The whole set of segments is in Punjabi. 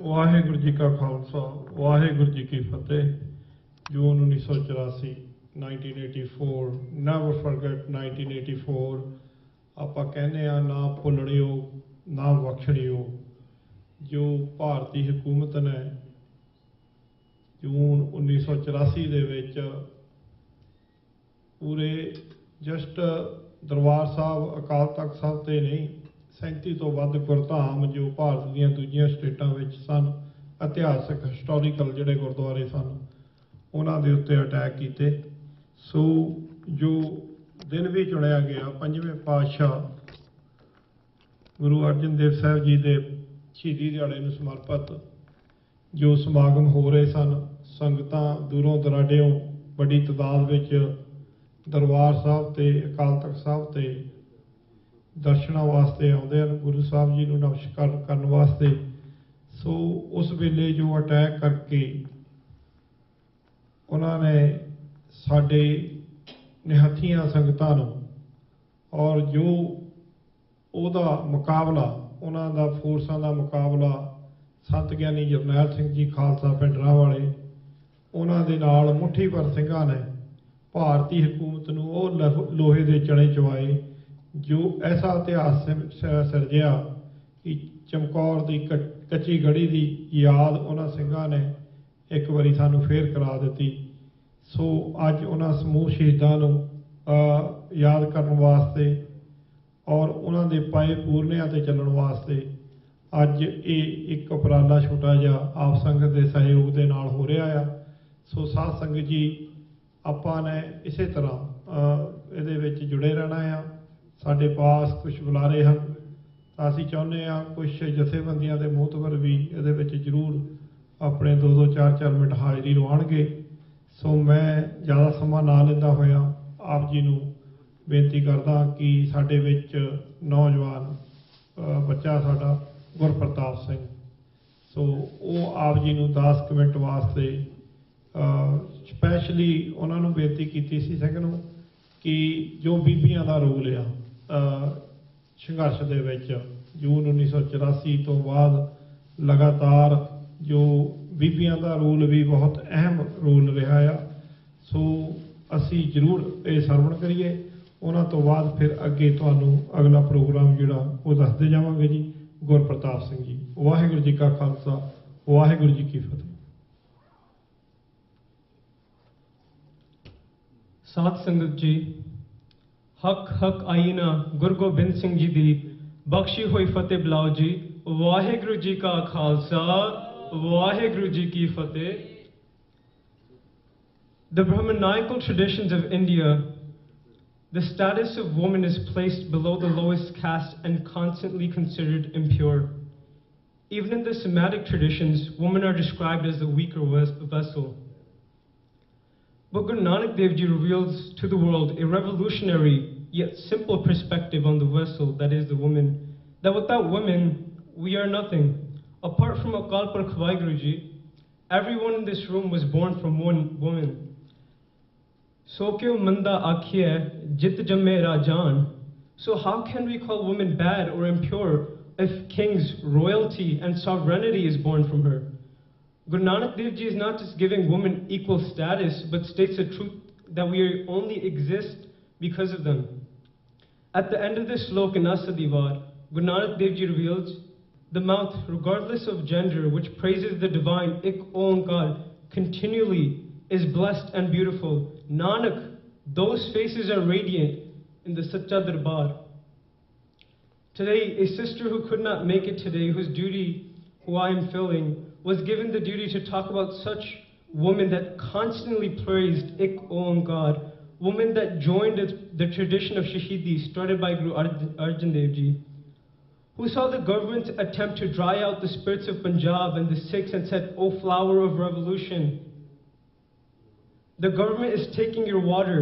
ਵਾਹਿਗੁਰੂ ਜੀ ਕਾ ਖਾਲਸਾ ਵਾਹਿਗੁਰੂ ਜੀ ਕੀ ਫਤਿਹ। ਜੂਨ 1984 1984 ਨੈਵਰ ਫੋਰਗੇਟ 1984। ਆਪਾਂ ਕਹਿੰਦੇ ਆ ਨਾ ਭੁੱਲਣਿਓ ਨਾ ਬਖਸ਼ਣਿਓ। ਜੋ ਭਾਰਤੀ ਹਕੂਮਤ ਨੇ ਜੂਨ 1984 ਦੇ ਵਿੱਚ ਪੂਰੇ ਜਸਟ ਦਰਬਾਰ ਸਾਹਿਬ ਅਕਾਲ ਤਖਤ ਸਾਹਿਬ ਤੇ ਨਹੀਂ 37 ਤੋਂ ਵੱਧ ਗੁਰਧਾਮ ਜੋ ਭਾਰਤ ਦੀਆਂ ਦੂਜੀਆਂ ਸਟੇਟਾਂ ਵਿੱਚ ਸਨ, ਇਤਿਹਾਸਕ ਹਿਸਟੋਰੀਕਲ ਜਿਹੜੇ ਗੁਰਦੁਆਰੇ ਸਨ ਉਹਨਾਂ ਦੇ ਉੱਤੇ ਅਟੈਕ ਕੀਤੇ। ਸੋ ਜੋ ਦਿਨ ਵੀ ਚੁਣਿਆ ਗਿਆ 5ਵੇਂ ਪਾਤਸ਼ਾਹ ਗੁਰੂ ਅਰਜਨ ਦੇਵ ਸਾਹਿਬ ਜੀ ਦੇ ਸ਼ਹੀਦੀ ਦਿਹਾੜੇ ਨੂੰ ਸਮਰਪਿਤ ਜੋ ਸਮਾਗਮ ਹੋ ਰਹੇ ਸਨ, ਸੰਗਤਾਂ ਦੂਰੋਂ ਦਰਾਡਿਓਂ ਵੱਡੀ ਤਾਦਾਦ ਵਿੱਚ ਦਰਬਾਰ ਸਾਹਿਬ ਤੇ ਅਕਾਲ ਤਖਤ ਸਾਹਿਬ ਤੇ ਦਰਸ਼ਨਾਂ ਵਾਸਤੇ ਆਉਂਦੇ ਹਨ, ਗੁਰੂ ਸਾਹਿਬ ਜੀ ਨੂੰ ਨਮਸਕਾਰ ਕਰਨ ਵਾਸਤੇ। ਸੋ ਉਸ ਵੇਲੇ ਜੋ ਅਟੈਕ ਕਰਕੇ ਉਹਨਾਂ ਨੇ ਸਾਡੇ ਨਿਹੱਥੀਆਂ ਸੰਗਤਾਂ ਨੂੰ ਔਰ ਜੋ ਉਹਦਾ ਮੁਕਾਬਲਾ ਉਹਨਾਂ ਦਾ ਫੋਰਸਾਂ ਦਾ ਮੁਕਾਬਲਾ ਸੰਤ ਗਿਆਨੀ ਜਰਨੈਲ ਸਿੰਘ ਜੀ ਖਾਲਸਾ ਪਿੰਡਰਾਂ ਵਾਲੇ ਉਹਨਾਂ ਦੇ ਨਾਲ ਮੁੱਠੀ ਭਰ ਸਿੰਘਾਂ ਨੇ ਭਾਰਤੀ ਹਕੂਮਤ ਨੂੰ ਉਹ ਲੋਹੇ ਦੇ ਚਣੇ ਚਵਾਏ ਜੋ ਐਸਾ ਇਤਿਹਾਸ ਸਿਰਜਿਆ ਕਿ ਚਮਕੌਰ ਦੀ ਕੱਚੀ ਗੜੀ ਦੀ ਯਾਦ ਉਹਨਾਂ ਸਿੰਘਾਂ ਨੇ ਇੱਕ ਵਾਰੀ ਸਾਨੂੰ ਫੇਰ ਕਰਾ ਦਿੱਤੀ। ਸੋ ਅੱਜ ਉਹਨਾਂ ਸਮੂਹ ਸ਼ਹੀਦਾਂ ਨੂੰ ਯਾਦ ਕਰਨ ਵਾਸਤੇ ਔਰ ਉਹਨਾਂ ਦੇ ਪਾਏ ਪੂਰਨਿਆਂ ਤੇ ਚੱਲਣ ਵਾਸਤੇ ਅੱਜ ਇਹ ਇੱਕ ਉਪਰਾਲਾ ਛੋਟਾ ਜਿਹਾ ਆਪ ਸੰਗਤ ਦੇ ਸਹਿਯੋਗ ਦੇ ਨਾਲ ਹੋ ਰਿਹਾ ਆ। ਸੋ ਸਾਧ ਸੰਗਤ ਜੀ ਆਪਾਂ ਨੇ ਇਸੇ ਤਰ੍ਹਾਂ ਇਹਦੇ ਵਿੱਚ ਜੁੜੇ ਰਹਿਣਾ ਆ। ਸਾਡੇ ਪਾਸ ਕੁਝ ਬੁਲਾਰੇ ਹਨ ਤਾਂ ਅਸੀਂ ਚਾਹੁੰਦੇ ਹਾਂ ਕੁਝ ਜਥੇਬੰਦੀਆਂ ਦੇ ਮੋਹਤਬਰ ਵੀ ਇਹਦੇ ਵਿੱਚ ਜ਼ਰੂਰ ਆਪਣੇ 2-2 4-4 ਮਿੰਟ ਹਾਜ਼ਰੀ ਲਵਾਉਣਗੇ। ਸੋ ਮੈਂ ਜ਼ਿਆਦਾ ਸਮਾਂ ਨਾ ਲੈਂਦਾ ਹੋਇਆ ਆਪ ਜੀ ਨੂੰ ਬੇਨਤੀ ਕਰਦਾ ਕਿ ਸਾਡੇ ਵਿੱਚ ਨੌਜਵਾਨ ਬੱਚਾ ਸਾਡਾ ਗੁਰਪ੍ਰਤਾਪ ਸਿੰਘ, ਸੋ ਉਹ ਆਪ ਜੀ ਨੂੰ 10 ਮਿੰਟ ਵਾਸਤੇ ਸਪੈਸ਼ਲੀ ਉਹਨਾਂ ਨੂੰ ਬੇਨਤੀ ਕੀਤੀ ਸੀ ਸਿੰਘ ਨੂੰ ਕਿ ਜੋ ਬੀਬੀਆਂ ਦਾ ਰੋਲ ਆ ਸੰਘਰਸ਼ ਦੇ ਵਿੱਚ ਜੂਨ 1984 ਤੋਂ ਬਾਅਦ ਲਗਾਤਾਰ ਜੋ ਬੀਬੀਆਂ ਦਾ ਰੋਲ ਵੀ ਬਹੁਤ ਅਹਿਮ ਰੋਲ ਰਿਹਾ ਆ। ਸੋ ਅਸੀਂ ਜ਼ਰੂਰ ਇਹ ਸਰਵਣ ਕਰੀਏ, ਉਹਨਾਂ ਤੋਂ ਬਾਅਦ ਫਿਰ ਅੱਗੇ ਤੁਹਾਨੂੰ ਅਗਲਾ ਪ੍ਰੋਗਰਾਮ ਜਿਹੜਾ ਉਹ ਦੱਸਦੇ ਜਾਵਾਂਗੇ ਜੀ। ਗੁਰਪ੍ਰਤਾਪ ਸਿੰਘ ਜੀ। ਵਾਹਿਗੁਰੂ ਜੀ ਕਾ ਖਾਲਸਾ ਵਾਹਿਗੁਰੂ ਜੀ ਕੀ ਫਤਿਹ। ਸਾਧ ਸੰਗਤ ਜੀ, ਹੱਕ ਹੱਕ ਆਈਨਾ ਗੁਰੂ ਗੋਬਿੰਦ ਸਿੰਘ ਜੀ ਦੀ ਬਖਸ਼ੀ ਹੋਈ ਫਤਿਹ ਬੁਲਾਓ ਜੀ। ਵਾਹਿਗੁਰੂ ਜੀ ਕਾ ਖਾਲਸਾ ਵਾਹਿਗੁਰੂ ਜੀ ਕੀ ਫਤਿਹ। The Brahmanical traditions of India, the status of woman is placed below the lowest caste and constantly considered impure. Even in the Semitic traditions, women are described as the weaker vessel. But Guru Nanak Dev Ji reveals to the world a revolutionary yet simple perspective on the vessel that is the woman, that without women we are nothing. Apart from Akal Purkh Vaheguru Ji, everyone in this room was born from one woman. So kyo manda akhiye jit jamme rajan. So how can we call women bad or impure if kings, royalty and sovereignty is born from her? Guru Nanak Dev Ji is not just giving women equal status, but states the truth that we only exist because of them. At the end of this slok in Asadivar, Guru Nanak Dev Ji reveals, the mouth, regardless of gender, which praises the divine Ik Onkar continually, is blessed and beautiful. Nanak, those faces are radiant in the Sacha Darbar. Today, a sister who could not make it today, whose duty, who I am filling, was given the duty to talk about such women that constantly praised Ik Onkar, women that joined the tradition of Shahidi started by Guru Arjan Dev Ji, who saw the government attempt to dry out the spirits of Punjab and the Sikhs and said, "O flower of revolution, the government is taking your water,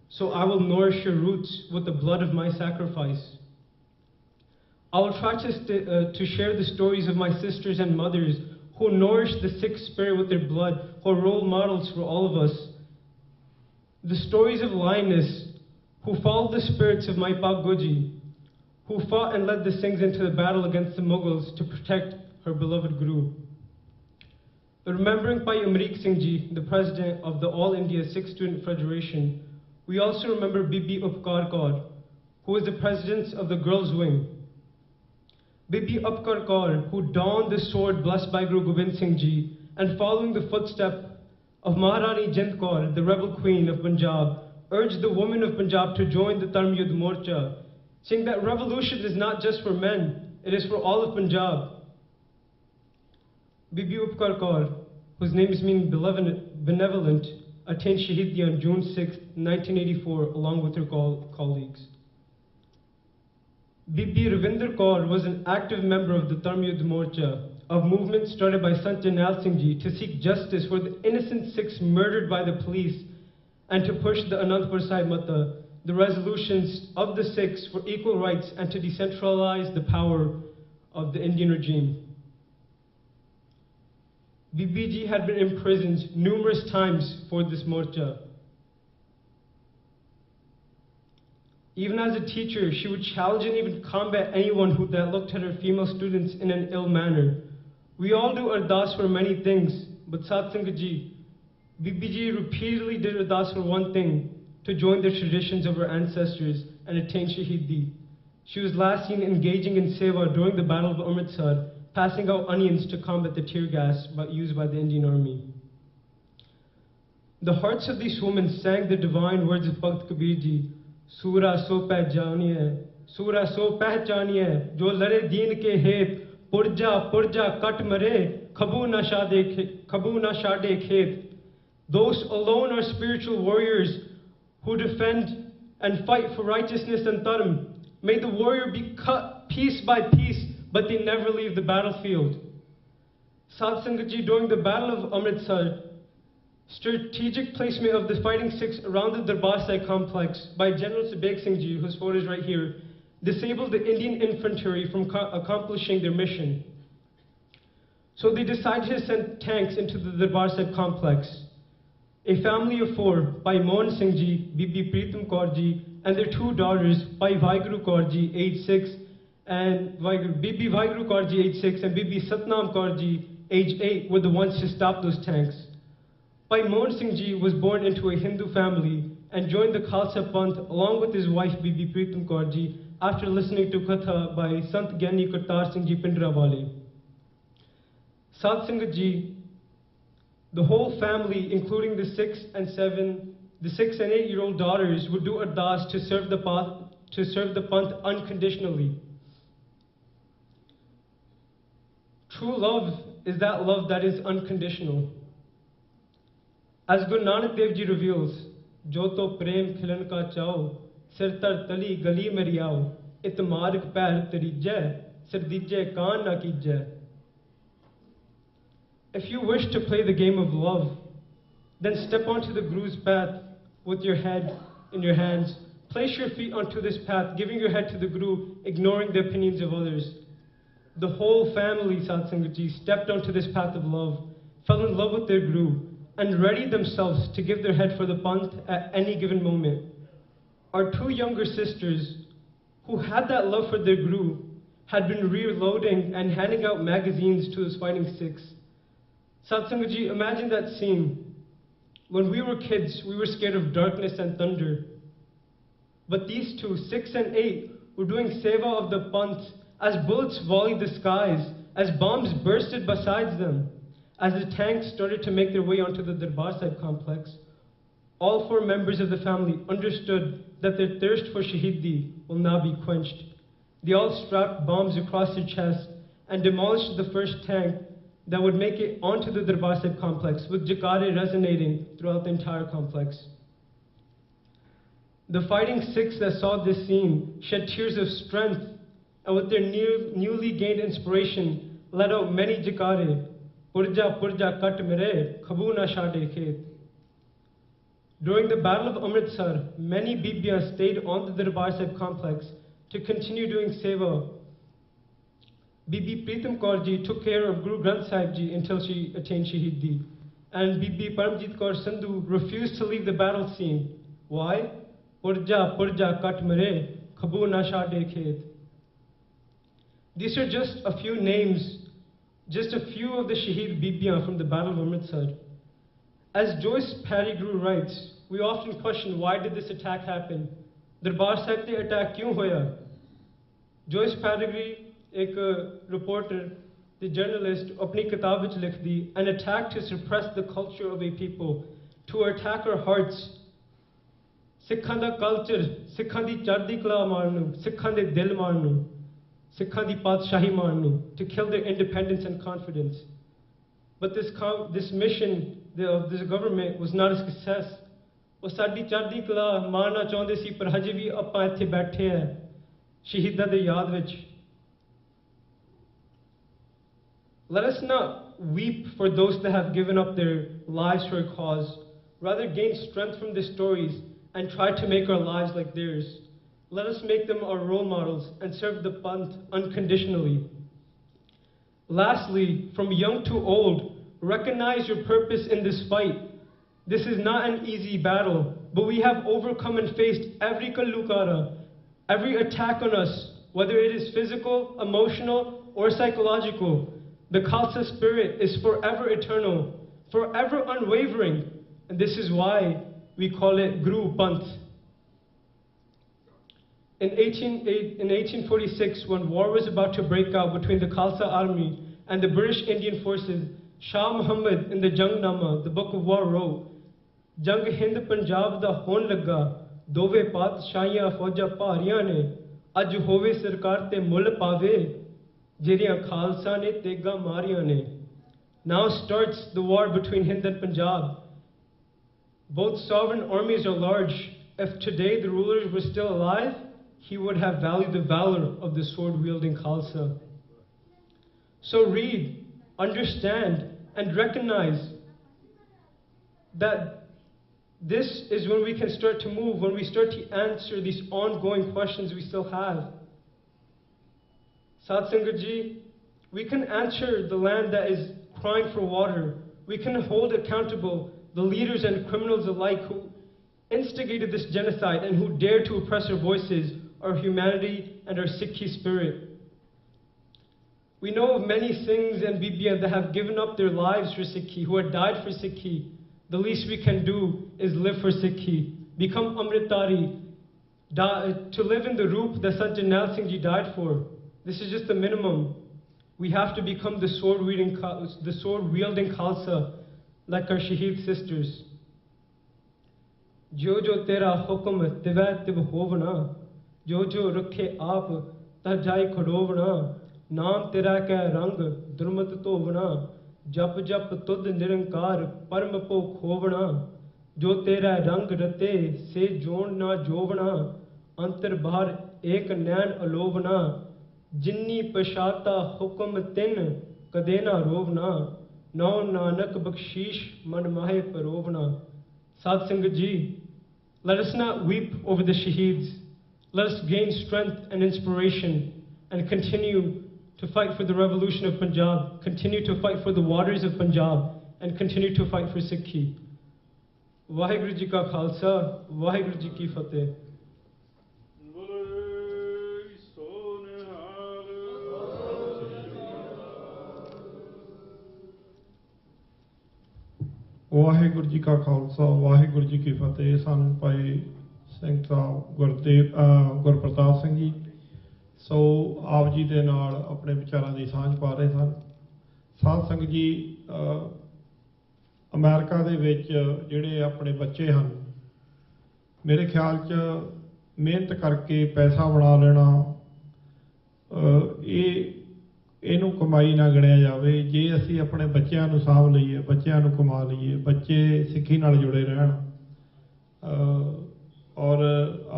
so I will nourish your roots with the blood of my sacrifice." I will try to share the stories of my sisters and mothers who nourished the Sikh spirit with their blood, who are role models for all of us. The stories of lioness who followed the spirits of Mai Pa Guji, who fought and led the Singhs into the battle against the Mughals to protect her beloved Guru. Remembering Bhai Amrik Singh Ji, the president of the All India Sikh Student Federation, we also remember Bibi Upkar Kaur, who was the president of the Girls' Wing. Bibi Upkar Kaur, who donned the sword blessed by Guru Gobind Singh Ji, and following the footsteps of Maharani Jind Kaur, the rebel queen of Punjab, urged the women of Punjab to join the Dharm Yudh Morcha, saying that revolution is not just for men, it is for all of Punjab. Bibi Upkar Kaur, whose name is meaning benevolent, attained Shahidi on June 6, 1984, along with her colleagues. Bibi Ravinder Kaur was an active member of the Dharm Yudh Morcha, a movement started by Sant Jarnail Singh Ji to seek justice for the innocent Sikhs murdered by the police and to push the Anandpur Sahib Mata, the resolutions of the Sikhs for equal rights and to decentralize the power of the Indian regime. Bibi Ji had been imprisoned numerous times for this morcha. Even as a teacher, she would challenge and even combat anyone that looked at her female students in an ill manner. We all do ardas for many things, but Sat Sangat Ji, Bibi Ji repeatedly did ardas for one thing, to join the traditions of her ancestors and attain Shahidi. She was last seen engaging in seva during the Battle of Amritsar, passing out onions to combat the tear gas used by the Indian Army. The hearts of these women sang the divine words of Bhakt Kabir Ji, Sura so pehchaniye, Sura so pehchaniye, jo lare deen ke het, purja purja kat mare, khabu na shade khet. Those alone are spiritual warriors who defend and fight for righteousness and dharm. May the warrior be cut piece by piece, but they never leave the battlefield. Sat Sangat Ji, during the Battle of Amritsar, strategic placement of the fighting Sikhs around the Darbar Sahib complex by General Sabeg Singh Ji, whose photo is right here, disabled the Indian infantry from accomplishing their mission. So they decided to send tanks into the Darbar Sahib complex. A family of four, Bhai Mohan Singh Ji, Bibi Pritam Kaur Ji, and their two daughters, Bhai Vaiguru Kaur Ji, age 6, and Bibi Vaiguru Kaur Ji, age 6, and Bibi Satnam Kaur Ji, age 8, were the ones to stop those tanks. Bhai Mohan Singh Ji was born into a Hindu family and joined the Khalsa Panth along with his wife Bibi Pritam Kaur Ji after listening to Katha by Sant Gyani Kartar Singh Ji Pindrawale. Sat Sangat Ji, the whole family, including the 6 and 8-year-old daughters, would do ardas to serve the Panth unconditionally. True love is that love that is unconditional. As Guru Nanak Dev Ji reveals, Jo to prem khilan ka chao, sir tar tali gali meri aao, it marg pair tarijai, sir dijai kaan na kijai. If you wish to play the game of love, then step onto the Guru's path with your head in your hands. Place your feet onto this path, giving your head to the Guru, ignoring the opinions of others. The whole family, Sat Sangat Ji, stepped onto this path of love, fell in love with their Guru, and readied themselves to give their head for the Panth at any given moment. Our two younger sisters, who had that love for their Guru, had been reloading and handing out magazines to those fighting Sikhs. Sat Sangat Ji, imagine that scene. When we were kids, we were scared of darkness and thunder. But these two, 6 and 8, were doing seva of the Panth as bullets volleyed the skies, as bombs bursted beside them. As the tanks started to make their way onto the Darbar Sahib complex, all 4 members of the family understood that their thirst for Shahidi will now be quenched. They all strapped bombs across their chests and demolished the first tank that would make it onto the Darbar Sahib complex, with Jagare resonating throughout the entire complex. The fighting Sikhs that saw this scene shed tears of strength, and with their newly gained inspiration, let out many Jagare. Purja purja kat mere, khabu na shade khet. During the Battle of Amritsar, many Bibiyas stayed on the Darbar Sahib complex to continue doing seva. Bibi Pritam Kaur Ji took care of Guru Granth Sahib Ji until she attained Shahidi. And Bibi Paramjit Kaur Sandhu refused to leave the battle scene. Why? Purja purja kat mere, khabu na shade khet. These are just a few names Just a few of the Shaheed Bibiyan from the Battle of Amritsar. As Joyce Parry-Grew writes, we often question why did this attack happen? Darbar Sahib te attack kyun hoya? Joyce Parry-Grew, ek reporter, the journalist, apni kitab vich likhdi, an attack to suppress the culture of a people, to attack our hearts. Sikhan da culture, Sikhan di chardi kala marnu, Sikhan de dil marnu, Sikhan di padshahi marnu, to kill their independence and confidence. But this mission of this government was not a success. ਉਹ ਸਾਡੀ ਚੜ੍ਹਦੀ ਕਲਾ ਮਾਰਨਾ ਚਾਹੁੰਦੇ ਸੀ ਪਰ ਹਜੇ ਵੀ ਆਪਾਂ ਇੱਥੇ ਬੈਠੇ ਆ ਸ਼ਹੀਦਾਂ ਦੇ ਯਾਦ ਵਿੱਚ. Let us not weep for those that have given up their lives for a cause. Rather gain strength from their stories and try to make our lives like theirs. Let us make them our role models and serve the Panth unconditionally. Lastly, from young to old, recognize your purpose in this fight. This is not an easy battle, but we have overcome and faced every kalukara, every attack on us, whether it is physical, emotional, or psychological. The Khalsa spirit is forever eternal, forever unwavering, and this is why we call it Guru Panth. In 1846, when war was about to break out between the Khalsa army and the British Indian forces, Shah Muhammad in the Jangnama, the Book of War, wrote, Jang Hind Punjab da hon laga, dove paadshaahiyan fauja bhariyan ne, aj hove sarkar te mull pave, jehdiyan Khalsa ne tega mariyan ne. Now starts the war between Hind and Punjab. Both sovereign armies are large. If today the rulers were still alive, he would have valued the valor of the sword-wielding Khalsa. So read, understand, and recognize that this is when we can start to move, when we start to answer these ongoing questions we still have. Sat Sangat Ji, we can answer the land that is crying for water. We can hold accountable the leaders and criminals alike who instigated this genocide and who dared to oppress our voices, our humanity, and our Sikhi spirit. We know of many Singhs and Bibiyan that have given up their lives for Sikhi, who have died for Sikhi. The least we can do is live for Sikhi, become Amritari, to live in the roop that Sant Jarnail Singh Ji died for. This is just the minimum. We have to become the sword-wielding Khalsa, like our Shaheed sisters. Jo jo tera hukum tivai tiv hovna, jo jo rakhe aap tar jai khadovna, naam tera keh rang durmat tovna, jap jap tud nirankar parm po khovna, jo tera rang rate se jon na jovna, antar bahar ek nain alovna, jinni pashata hukum tin kade na rovna, Now Nanak Bakshish Man Mahe Parovna. Sat Sangat Ji, let us not weep over the Shaheeds. Let us gain strength and inspiration and continue to fight for the revolution of Punjab, continue to fight for the waters of Punjab, and continue to fight for Sikhi. Vaheguru Ji Ka Khalsa, Vaheguru Ji Ki Fateh. Waheguru ji ਕਾ ਖਾਲਸਾ ਵਾਹਿਗੁਰੂ ਜੀ ਕੀ ਫਤਿਹ। ਸਾਨੂੰ ਭਾਈ ਸਿੰਘ ਸਾਹਿਬ ਗੁਰਪ੍ਰਤਾਪ ਸਿੰਘ ਜੀ ਸੋ ਆਪ ਜੀ ਦੇ ਨਾਲ ਆਪਣੇ ਵਿਚਾਰਾਂ ਦੀ ਸਾਂਝ ਪਾ ਰਹੇ ਸਨ। ਸਾਧ ਸੰਗਤ ਜੀ, ਅਮਰੀਕਾ ਦੇ ਵਿੱਚ ਜਿਹੜੇ ਆਪਣੇ ਬੱਚੇ ਹਨ, ਮੇਰੇ ਖਿਆਲ 'ਚ ਮਿਹਨਤ ਕਰਕੇ ਪੈਸਾ ਬਣਾ ਲੈਣਾ ਇਹਨੂੰ ਕਮਾਈ ਨਾ ਗਿਣਿਆ ਜਾਵੇ। ਜੇ ਅਸੀਂ ਆਪਣੇ ਬੱਚਿਆਂ ਨੂੰ ਸਾਂਭ ਲਈਏ, ਬੱਚਿਆਂ ਨੂੰ ਕਮਾ ਲਈਏ, ਬੱਚੇ ਸਿੱਖੀ ਨਾਲ ਜੁੜੇ ਰਹਿਣ ਔਰ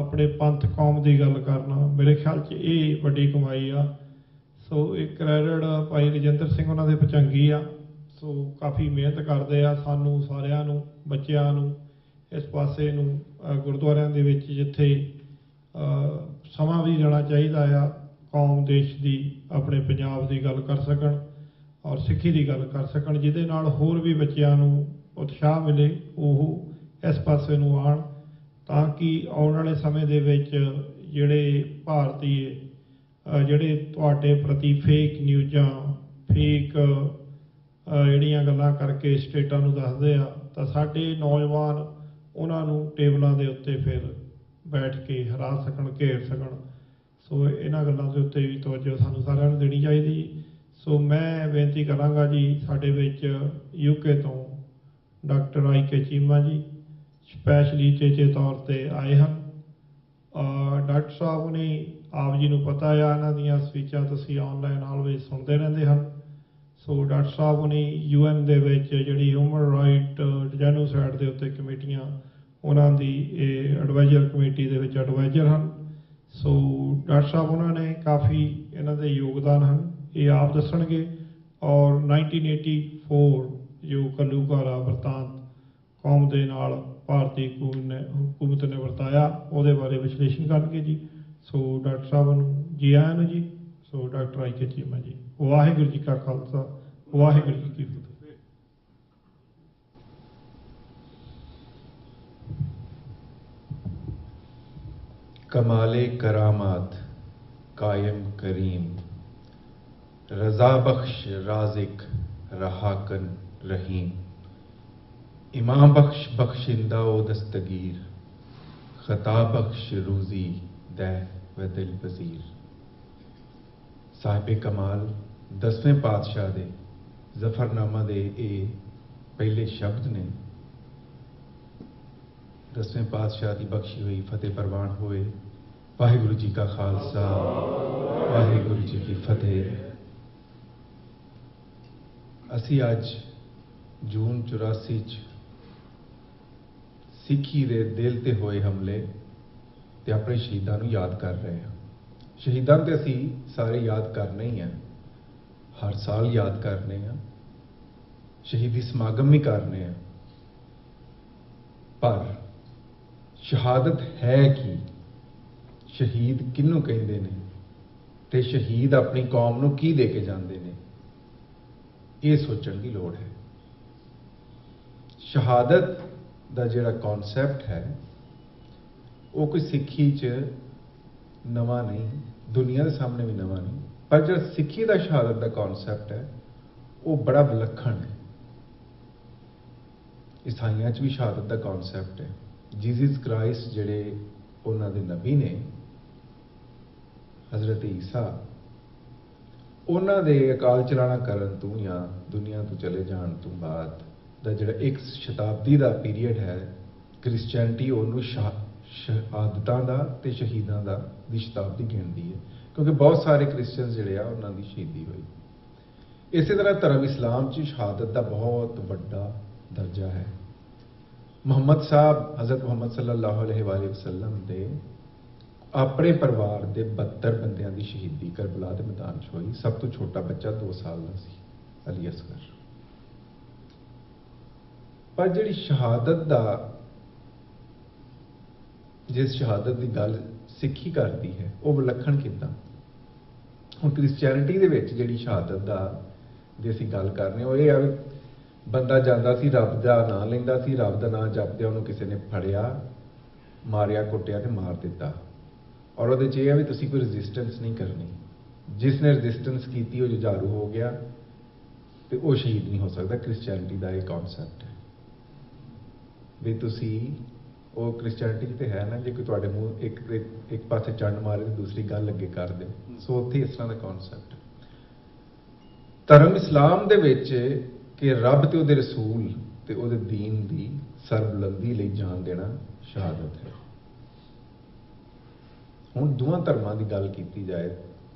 ਆਪਣੇ ਪੰਥ ਕੌਮ ਦੀ ਗੱਲ ਕਰਨਾ, ਮੇਰੇ ਖਿਆਲ 'ਚ ਇਹ ਵੱਡੀ ਕਮਾਈ ਆ। ਸੋ ਇਹ ਕ੍ਰੈਡਿਟ ਭਾਈ ਰਜਿੰਦਰ ਸਿੰਘ ਉਹਨਾਂ ਦੇ ਭਚੰਗੀ ਆ। ਸੋ ਕਾਫੀ ਮਿਹਨਤ ਕਰਦੇ ਆ। ਸਾਨੂੰ ਸਾਰਿਆਂ ਨੂੰ, ਬੱਚਿਆਂ ਨੂੰ ਇਸ ਪਾਸੇ ਨੂੰ ਗੁਰਦੁਆਰਿਆਂ ਦੇ ਵਿੱਚ ਜਿੱਥੇ ਸਮਾਂ ਵੀ ਦੇਣਾ ਚਾਹੀਦਾ ਆ, ਕੌਮ ਦੇਸ਼ ਦੀ, ਆਪਣੇ ਪੰਜਾਬ ਦੀ ਗੱਲ ਕਰ ਸਕਣ ਔਰ ਸਿੱਖੀ ਦੀ ਗੱਲ ਕਰ ਸਕਣ, ਜਿਹਦੇ ਨਾਲ ਹੋਰ ਵੀ ਬੱਚਿਆਂ ਨੂੰ ਉਤਸ਼ਾਹ ਮਿਲੇ, ਉਹ ਇਸ ਪਾਸੇ ਨੂੰ ਆਉਣ, ਤਾਂ ਕਿ ਆਉਣ ਵਾਲੇ ਸਮੇਂ ਦੇ ਵਿੱਚ ਜਿਹੜੇ ਭਾਰਤੀ ਜਿਹੜੇ ਤੁਹਾਡੇ ਪ੍ਰਤੀ ਫੇਕ ਨਿਊਜ਼ਾਂ, ਫੇਕ ਜਿਹੜੀਆਂ ਗੱਲਾਂ ਕਰਕੇ ਸਟੇਟਾਂ ਨੂੰ ਦੱਸਦੇ ਆ, ਤਾਂ ਸਾਡੇ ਨੌਜਵਾਨ ਉਹਨਾਂ ਨੂੰ ਟੇਬਲਾਂ ਦੇ ਉੱਤੇ ਫਿਰ ਬੈਠ ਕੇ ਹਰਾ ਸਕਣ, ਘੇਰ ਸਕਣ। ਸੋ ਇਹਨਾਂ ਗੱਲਾਂ ਦੇ ਉੱਤੇ ਵੀ ਤਵੱਜੋ ਸਾਨੂੰ ਸਾਰਿਆਂ ਨੂੰ ਦੇਣੀ ਚਾਹੀਦੀ। ਸੋ ਮੈਂ ਬੇਨਤੀ ਕਰਾਂਗਾ ਜੀ, ਸਾਡੇ ਵਿੱਚ UK ਤੋਂ ਡਾਕਟਰ IK ਚੀਮਾ ਜੀ ਸਪੈਸ਼ਲੀ ਚੇਚੇ ਤੌਰ 'ਤੇ ਆਏ ਹਨ। ਡਾਕਟਰ ਸਾਹਿਬ ਨੇ ਆਪ ਜੀ ਨੂੰ ਪਤਾ ਆ, ਇਹਨਾਂ ਦੀਆਂ ਸਪੀਚਾਂ ਤੁਸੀਂ ਆਨਲਾਈਨ ਆਲਵੇਜ਼ ਸੁਣਦੇ ਰਹਿੰਦੇ ਹਨ। ਸੋ ਡਾਕਟਰ ਸਾਹਿਬ ਨੇ UN ਦੇ ਵਿੱਚ ਜਿਹੜੀ ਹਿਊਮਨ ਰਾਈਟ ਜੈਨੋਸਾਈਡ ਦੇ ਉੱਤੇ ਕਮੇਟੀਆਂ, ਉਹਨਾਂ ਦੀ ਇਹ ਐਡਵਾਈਜ਼ਰ ਕਮੇਟੀ ਦੇ ਵਿੱਚ ਐਡਵਾਈਜ਼ਰ ਹਨ। ਸੋ ਡਾਕਟਰ ਸਾਹਿਬ ਉਹਨਾਂ ਨੇ ਕਾਫੀ ਇਹਨਾਂ ਦੇ ਯੋਗਦਾਨ ਹਨ, ਇਹ ਆਪ ਦੱਸਣਗੇ। ਔਰ 1984 ਜੋ ਘੱਲੂਘਾਰਾ ਵਰਤਾਂਤ ਕੌਮ ਦੇ ਨਾਲ ਭਾਰਤੀ ਹਕੂਮਤ ਨੇ ਵਰਤਾਇਆ, ਉਹਦੇ ਬਾਰੇ ਵਿਸ਼ਲੇਸ਼ਣ ਕਰਨਗੇ ਜੀ। ਸੋ ਡਾਕਟਰ ਸਾਹਿਬ ਨੂੰ ਜੀ ਆਇਆਂ ਨੂੰ ਜੀ। ਸੋ ਡਾਕਟਰ IK ਚੀਮਾ ਜੀ। ਵਾਹਿਗੁਰੂ ਜੀ ਕਾ ਖਾਲਸਾ, ਵਾਹਿਗੁਰੂ ਜੀ ਕੀ ਫਤਿਹ। कमाले करामात कायम करीम, रज़ा बख्श राज़िक रहाकन रहीम, इमाम बख्श बख्शिंदा ओ दस्तगीर, खता बख्श रूज़ी दै व दिल पज़ीर। साहिब कमाल 10वें पातशाह दे जफरनामा दे ये पहले शब्द ने। 10वें पातशाह की बख्शी हुई फतेह प्रवान होए। वाहिगुरु जी का खालसा, वाहिगुरु जी की फतेह। असी अज जून 84 सिखी दे दिल ते होए हमले ते अपने शहीदां नूं याद कर रहे हैं। शहीदां ते असी सारे याद करने ही हैं, हर साल याद करने हैं, शहीदी समागम भी करने हैं। पर शहादत है कि शहीद किनू कहंदे ने ते शहीद अपनी कौम नूं की दे के जांदे ने, ये सोचण की लोड़ है। शहादत दा जिहड़ा कॉन्सैप्ट है वो कोई सिक्खी च नवां नहीं, दुनिया के सामने भी नवां नहीं, पर जो सिक्खी दा शहादत दा कॉन्सैप्ट है वो बड़ा विलक्षण है। ईसाइयां च भी शहादत दा कॉन्सैप्ट है। जीसस क्राइस्ट जिहड़े उन्हां दे नबी ने, हज़रत ईसा, उन्हां दे अकाल चलाना करन तो या दुनिया तो चले जाण तो बाद दा जिहड़ा एक शताब्दी दा पीरीयड है, क्रिश्चियनिटी उन्होंने शहादतां दा ते शहीदां दा दी शताब्दी गिणदी है, क्योंकि बहुत सारे क्रिश्चियन जिहड़े आ उन्हां दी शहीदी हुई। इस तरह धर्म इस्लाम च शहादत दा बहुत वड्डा दर्जा है। मुहम्मद साहब, हज़रत मुहम्मद सल्लल्लाहु अलैहि वसल्लम दे अपने परिवार के 72 बंदियां की शहीदी करबला के मैदान च हुई। सब तो छोटा बच्चा 2 साल का सी, अली असगर। पर जिहड़ी शहादत दा, जिस शहादत की गल सिक्खी करती है वो विलक्षण किदां। हुण क्रिश्चियनिटी दे विच जिहड़ी शहादत दा जे असीं गल करने वो ये आ, बंदा जांदा सी, रब दा नां लैंदा सी, रब दा नां जपदे उहनूं किसी ने फड़िया, मारिया, कुटिया ते मार दिता। और वो यह भी तुसी कोई रजिस्टेंस नहीं करनी। जिसने रजिस्टेंस की वो जुझारू हो गया तो वह शहीद नहीं हो सकता। क्रिश्चियनिटी का यह कॉन्सैप्ट है भी तुसी वो क्रिश्चियनिटी तो है ना, जो कोई तुहाडे मूँह एक पासे चंड मारे तो दूसरी गल अगे कर दे। सो उत्थे इस तरह का कॉन्सैप्ट है। धर्म इस्लाम दे विच कि रब ते उहदे रसूल ते उहदे दीन दी सरबुलंदी लई जान देना शहादत है। हुण दोवां धर्मां दी गल कीती जाए,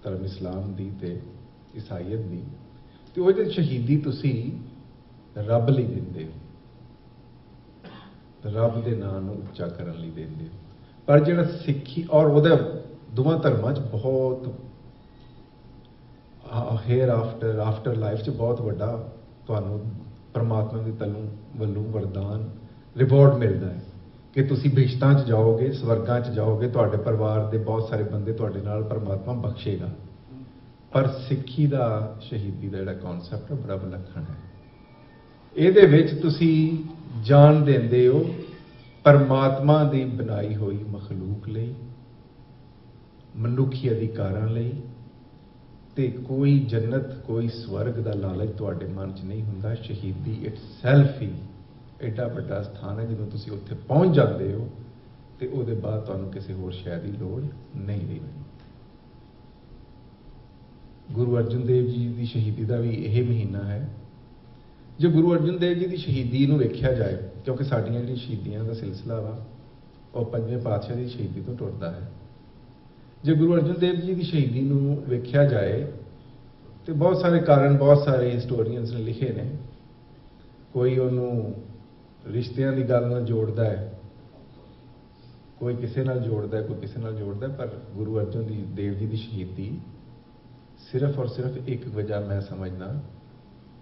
धर्म इस्लाम दी ते ईसाईयत दी, ते ओहदे शहीदी तुसी रब लई दिंदे हो, रब दे नां नूं उच्चा करन लई दिंदे हो। पर जिहड़ा सिक्खी और ओहदे दोवां धर्मां च बहुत हेयर आफ्टर लाइफ च बहुत वड्डा तुहानूं परमात्मा की तलों वल्लों वरदान रिवॉर्ड मिलता है कि तुसी बिश्तां च जाओगे, स्वर्गां च जाओगे, तुहाडे परिवार के बहुत सारे बंदे तुहाडे नाल परमात्मा बख्शेगा। पर सिक्खी दा शहीदी दा जिहड़ा कॉन्सैप्ट है बड़ा विलक्षण है। इहदे विच तुसी जान देंदे हो परमात्मा दी बनाई हुई मखलूक लई, मनुखी अधिकारां लई, ਤੇ ਕੋਈ ਜੰਨਤ ਕੋਈ ਸਵਰਗ ਦਾ ਲਾਲਚ ਤੁਹਾਡੇ ਮਨ 'ਚ ਨਹੀਂ ਹੁੰਦਾ। ਸ਼ਹੀਦੀ ਇਟਸੈਲਫ ਹੀ ਐਡਾ ਵੱਡਾ ਸਥਾਨ ਹੈ, ਜਦੋਂ ਤੁਸੀਂ ਉੱਥੇ ਪਹੁੰਚ ਜਾਂਦੇ ਹੋ ਤੇ ਉਹਦੇ ਬਾਅਦ ਤੁਹਾਨੂੰ ਕਿਸੇ ਹੋਰ ਸ਼ੈ ਦੀ ਲੋੜ ਨਹੀਂ ਰਹੀ। ਗੁਰੂ ਅਰਜਨ ਦੇਵ ਜੀ ਦੀ ਸ਼ਹੀਦੀ ਦਾ ਵੀ ਇਹ ਮਹੀਨਾ ਹੈ। ਜੇ ਗੁਰੂ ਅਰਜਨ ਦੇਵ ਜੀ ਦੀ ਸ਼ਹੀਦੀ ਨੂੰ ਵੇਖਿਆ ਜਾਏ, ਕਿਉਂਕਿ ਸਾਡੀਆਂ ਜਿਹੜੀ ਸ਼ਹੀਦੀਆਂ ਦਾ ਸਿਲਸਿਲਾ ਵਾ ਉਹ ਪੰਜਵੇਂ ਪਾਤਸ਼ਾਹ ਦੀ ਸ਼ਹੀਦੀ ਤੋਂ ਟੁਰਦਾ ਹੈ। ਜੇ ਗੁਰੂ ਅਰਜਨ ਦੇਵ ਜੀ ਦੀ ਸ਼ਹੀਦੀ ਨੂੰ ਵੇਖਿਆ ਜਾਏ ਤੇ ਬਹੁਤ ਸਾਰੇ ਕਾਰਨ, ਬਹੁਤ ਸਾਰੇ ਹਿਸਟੋਰੀਅਨਸ ਨੇ ਲਿਖੇ ਨੇ। ਕੋਈ ਉਹਨੂੰ ਰਿਸ਼ਤਿਆਂ ਦੀ ਗੱਲ ਨਾਲ ਜੋੜਦਾ ਹੈ, ਕੋਈ ਕਿਸੇ ਨਾਲ ਜੋੜਦਾ ਹੈ, ਕੋਈ ਕਿਸੇ ਨਾਲ ਜੋੜਦਾ ਹੈ, ਪਰ ਗੁਰੂ ਅਰਜਨ ਦੇਵ ਜੀ ਦੀ ਸ਼ਹੀਦੀ ਸਿਰਫ ਔਰ ਸਿਰਫ ਇੱਕ ਵਜ੍ਹਾ ਮੈਂ ਸਮਝਦਾ,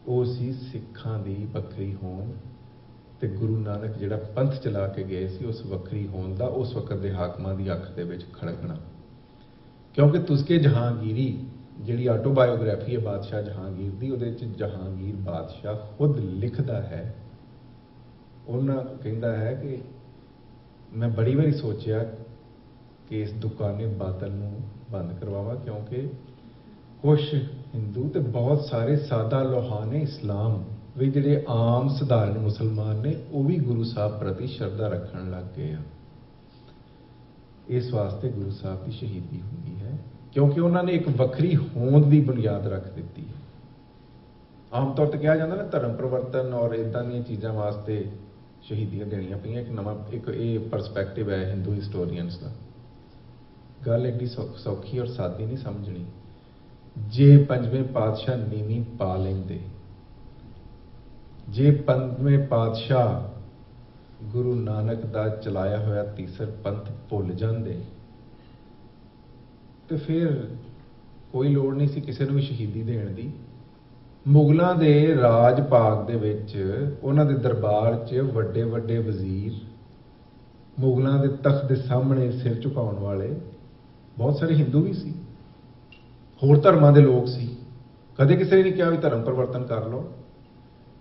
ਉਹ ਸੀ ਸਿੱਖਾਂ ਦੀ ਵੱਖਰੀ ਹੋਂਦ ਤੇ ਗੁਰੂ ਨਾਨਕ ਜਿਹੜਾ ਪੰਥ ਚਲਾ ਕੇ ਗਏ ਸੀ ਉਸ ਵੱਖਰੀ ਹੋਂਦ ਦਾ ਉਸ ਵਕਤ ਦੇ ਹਾਕਮਾਂ ਦੀ ਅੱਖ ਦੇ ਵਿੱਚ ਖੜਕਣਾ। ਕਿਉਂਕਿ ਤੁਸਕੇ ਜਹਾਂਗੀਰੀ ਜਿਹੜੀ ਆਟੋਬਾਇਓਗ੍ਰਾਫੀ ਹੈ ਬਾਦਸ਼ਾਹ ਜਹਾਂਗੀਰ ਦੀ, ਉਹਦੇ ਵਿੱਚ ਜਹਾਂਗੀਰ ਬਾਦਸ਼ਾਹ ਖੁਦ ਲਿਖਦਾ ਹੈ। ਉਹਨਾਂ ਕਹਿੰਦਾ ਹੈ ਕਿ ਮੈਂ ਬੜੀ ਵਾਰੀ ਸੋਚਿਆ ਕਿ ਇਸ ਦੁਕਾਨੇ ਬਾਤਲ ਨੂੰ ਬੰਦ ਕਰਵਾਵਾਂ, ਕਿਉਂਕਿ ਕੁਝ ਹਿੰਦੂ ਤੇ ਬਹੁਤ ਸਾਰੇ ਸਾਦਾ ਲੋਹਾਨੇ ਇਸਲਾਮ ਵੀ ਜਿਹੜੇ ਆਮ ਸਧਾਰਨ ਮੁਸਲਮਾਨ ਨੇ ਉਹ ਵੀ ਗੁਰੂ ਸਾਹਿਬ ਪ੍ਰਤੀ ਸ਼ਰਧਾ ਰੱਖਣ ਲੱਗ ਗਏ ਆ। ਇਸ ਵਾਸਤੇ ਗੁਰੂ ਸਾਹਿਬ ਦੀ ਸ਼ਹੀਦੀ ਹੁੰਦੀ ਹੈ ਕਿਉਂਕਿ ਉਹਨਾਂ ਨੇ ਇੱਕ ਵੱਖਰੀ ਹੋਂਦ ਦੀ ਬੁਨਿਆਦ ਰੱਖ ਦਿੱਤੀ ਹੈ। ਆਮ ਤੌਰ ਤੇ ਕਿਹਾ ਜਾਂਦਾ ਨਾ ਧਰਮ ਪਰਿਵਰਤਨ ਔਰ ਇਦਾਂ ਦੀਆਂ ਚੀਜ਼ਾਂ ਵਾਸਤੇ ਸ਼ਹੀਦੀਆਂ ਦੇਣੀਆਂ ਪਈਆਂ। ਇੱਕ ਨਵਾਂ ਇੱਕ ਇਹ ਪਰਸਪੈਕਟਿਵ ਹੈ ਹਿੰਦੂ ਹਿਸਟੋਰੀਅਨਸ ਦਾ। ਗੱਲ ਐਡੀ ਸੌਖੀ ਔਰ ਸਾਦੀ ਨਹੀਂ ਸਮਝਣੀ। ਜੇ ਪੰਜਵੇਂ ਪਾਤਸ਼ਾਹ ਨੀਵੀਂ ਪਾ ਲੈਂਦੇ, ਜੇ ਪੰਜਵੇਂ ਪਾਤਸ਼ਾਹ ਗੁਰੂ ਨਾਨਕ ਦਾ ਚਲਾਇਆ ਹੋਇਆ ਤੀਸਰ ਪੰਥ ਭੁੱਲ ਜਾਂਦੇ ਤੇ ਫਿਰ ਕੋਈ ਲੋੜ ਨਹੀਂ ਸੀ ਕਿਸੇ ਨੂੰ ਵੀ ਸ਼ਹੀਦੀ ਦੇਣ ਦੀ। ਮੁਗਲਾਂ ਦੇ ਰਾਜ ਭਾਗ ਦੇ ਵਿੱਚ ਉਹਨਾਂ ਦੇ ਦਰਬਾਰ 'ਚ ਵੱਡੇ ਵੱਡੇ ਵਜ਼ੀਰ, ਮੁਗਲਾਂ ਦੇ ਤਖਤ ਦੇ ਸਾਹਮਣੇ ਸਿਰ ਝੁਕਾਉਣ ਵਾਲੇ ਬਹੁਤ ਸਾਰੇ ਹਿੰਦੂ ਵੀ ਸੀ, ਹੋਰ ਧਰਮਾਂ ਦੇ ਲੋਕ ਸੀ। ਕਦੇ ਕਿਸੇ ਨੇ ਨਹੀਂ ਕਿਹਾ ਵੀ ਧਰਮ ਪਰਿਵਰਤਨ ਕਰ ਲਓ।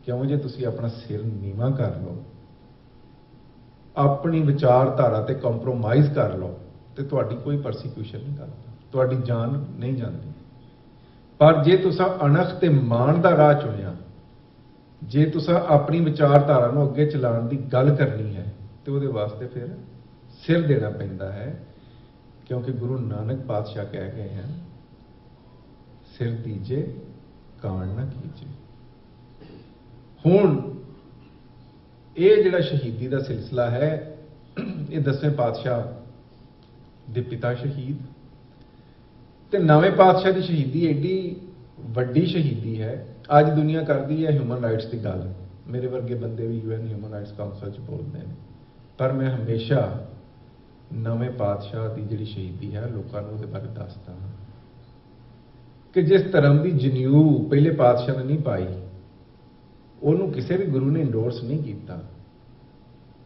ਕਿਉਂ? ਜੇ ਤੁਸੀਂ ਆਪਣਾ ਸਿਰ ਨੀਵਾਂ ਕਰ ਲਓ, ਆਪਣੀ ਵਿਚਾਰਧਾਰਾ ਤੇ ਕੰਪਰੋਮਾਈਜ਼ ਕਰ ਲਓ ਤੇ ਤੁਹਾਡੀ ਕੋਈ ਪਰਸੀਕਿਊਸ਼ਨ ਨਹੀਂ ਕਰਦਾ, ਤੁਹਾਡੀ ਜਾਨ ਨਹੀਂ ਜਾਂਦੀ। ਪਰ ਜੇ ਤੁਸੀਂ ਅਣਖ ਤੇ ਮਾਣ ਦਾ ਰਾਹ ਚੁਣਿਆ, ਜੇ ਤੁਸੀਂ ਆਪਣੀ ਵਿਚਾਰਧਾਰਾ ਨੂੰ ਅੱਗੇ ਚਲਾਉਣ ਦੀ ਗੱਲ ਕਰਨੀ ਹੈ ਤੇ ਉਹਦੇ ਵਾਸਤੇ ਫਿਰ ਸਿਰ ਦੇਣਾ ਪੈਂਦਾ ਹੈ। ਕਿਉਂਕਿ ਗੁਰੂ ਨਾਨਕ ਪਾਤਸ਼ਾਹ ਕਹਿ ਗਏ ਹਨ, ਸਿਰ ਦੀਜੇ ਕਾਣ ਨਾ ਕੀਜੇ। ਹੁਣ ਇਹ ਜਿਹੜਾ ਸ਼ਹੀਦੀ ਦਾ ਸਿਲਸਿਲਾ ਹੈ, ਇਹ 10ਵੇਂ ਪਾਤਸ਼ਾਹ ਦੇ ਪਿਤਾ ਸ਼ਹੀਦ ਤੇ 9ਵੇਂ ਪਾਤਸ਼ਾਹ ਦੀ ਸ਼ਹੀਦੀ ਏਡੀ ਵੱਡੀ ਸ਼ਹੀਦੀ ਹੈ। ਅੱਜ ਦੁਨੀਆ ਕਰਦੀ ਹੈ ਹਿਊਮਨ ਰਾਈਟਸ ਦੀ ਗੱਲ, ਮੇਰੇ ਵਰਗੇ ਬੰਦੇ ਵੀ UN ਹਿਊਮਨ ਰਾਈਟਸ ਕਾਉਂਸਲ 'ਚ ਬੋਲਦੇ ਨੇ, ਪਰ ਮੈਂ ਹਮੇਸ਼ਾ 9ਵੇਂ ਪਾਤਸ਼ਾਹ ਦੀ ਜਿਹੜੀ ਸ਼ਹੀਦੀ ਹੈ ਲੋਕਾਂ ਨੂੰ ਉਹਦੇ ਬਾਰੇ ਦੱਸਦਾ ਹਾਂ ਕਿ ਜਿਸ ਧਰਮ ਦੀ ਜਨੇਊ ਪਹਿਲੇ ਪਾਤਸ਼ਾਹ ਨੇ ਨਹੀਂ ਪਾਈ, ਉਹਨੂੰ ਕਿਸੇ ਵੀ ਗੁਰੂ ਨੇ ਇੰਡੋਰਸ ਨਹੀਂ ਕੀਤਾ,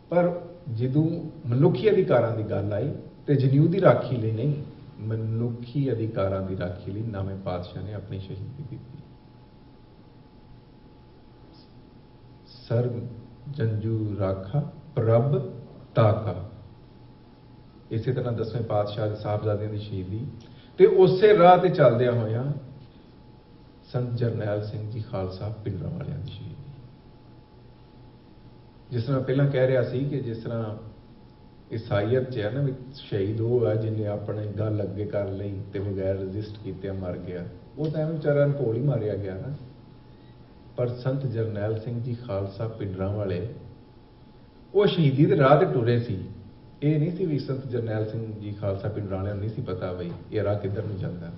ਪਰ ਜਦੋਂ ਮਨੁੱਖੀ ਅਧਿਕਾਰਾਂ ਦੀ ਗੱਲ ਆਈ ਤੇ ਜਨੇਊ ਦੀ ਰਾਖੀ ਲਈ ਨਹੀਂ, ਮਨੁੱਖੀ ਅਧਿਕਾਰਾਂ ਦੀ ਰਾਖੀ ਲਈ 9ਵੇਂ ਪਾਤਸ਼ਾਹ ਨੇ ਆਪਣੀ ਸ਼ਹੀਦੀ ਦਿੱਤੀ। ਸਰਬ ਜੰਜੂ ਰਾਖਾ ਪ੍ਰਭ ਤਾਕਾ। ਇਸੇ ਤਰ੍ਹਾਂ 10ਵੇਂ ਪਾਤਸ਼ਾਹ ਦੇ ਸਾਹਿਬਜ਼ਾਦਿਆਂ ਦੀ ਸ਼ਹੀਦੀ ਤੇ ਉਸੇ ਰਾਹ ਤੇ ਚੱਲਦਿਆਂ ਹੋਇਆਂ ਸੰਤ ਜਰਨੈਲ ਸਿੰਘ ਜੀ ਖਾਲਸਾ ਪਿੰਡਰਾਂ ਵਾਲਿਆਂ ਦੀ ਸ਼ਹੀਦੀ। ਜਿਸ ਤਰ੍ਹਾਂ ਪਹਿਲਾਂ ਕਹਿ ਰਿਹਾ ਸੀ ਕਿ ਜਿਸ ਤਰ੍ਹਾਂ ਈਸਾਈਅਤ 'ਚ ਹੈ ਨਾ ਵੀ ਸ਼ਹੀਦ ਉਹ ਹੈ ਜਿਹਨੇ ਆਪਣੇ ਗੱਲ ਅੱਗੇ ਕਰ ਲਈ ਤੇ ਬਗੈਰ ਰਜਿਸਟ ਕੀਤੇ ਮਰ ਗਿਆ, ਉਹ ਤਾਂ ਐਵੇਂ ਵਿਚਾਰਾ ਭੋਲ ਹੀ ਮਾਰਿਆ ਗਿਆ ਨਾ। ਪਰ ਸੰਤ ਜਰਨੈਲ ਸਿੰਘ ਜੀ ਖਾਲਸਾ ਪਿੰਡਰਾਂ ਵਾਲੇ ਉਹ ਸ਼ਹੀਦੀ ਦੇ ਰਾਹ ਤੇ ਟੁਰੇ ਸੀ। ਇਹ ਨਹੀਂ ਸੀ ਵੀ ਸੰਤ ਜਰਨੈਲ ਸਿੰਘ ਜੀ ਖਾਲਸਾ ਪਿੰਡਰਾਂ ਵਾਲਿਆਂ ਨੂੰ ਨਹੀਂ ਸੀ ਪਤਾ ਬਈ ਇਹ ਰਾਹ ਕਿੱਧਰ ਨੂੰ ਜਾਂਦਾ,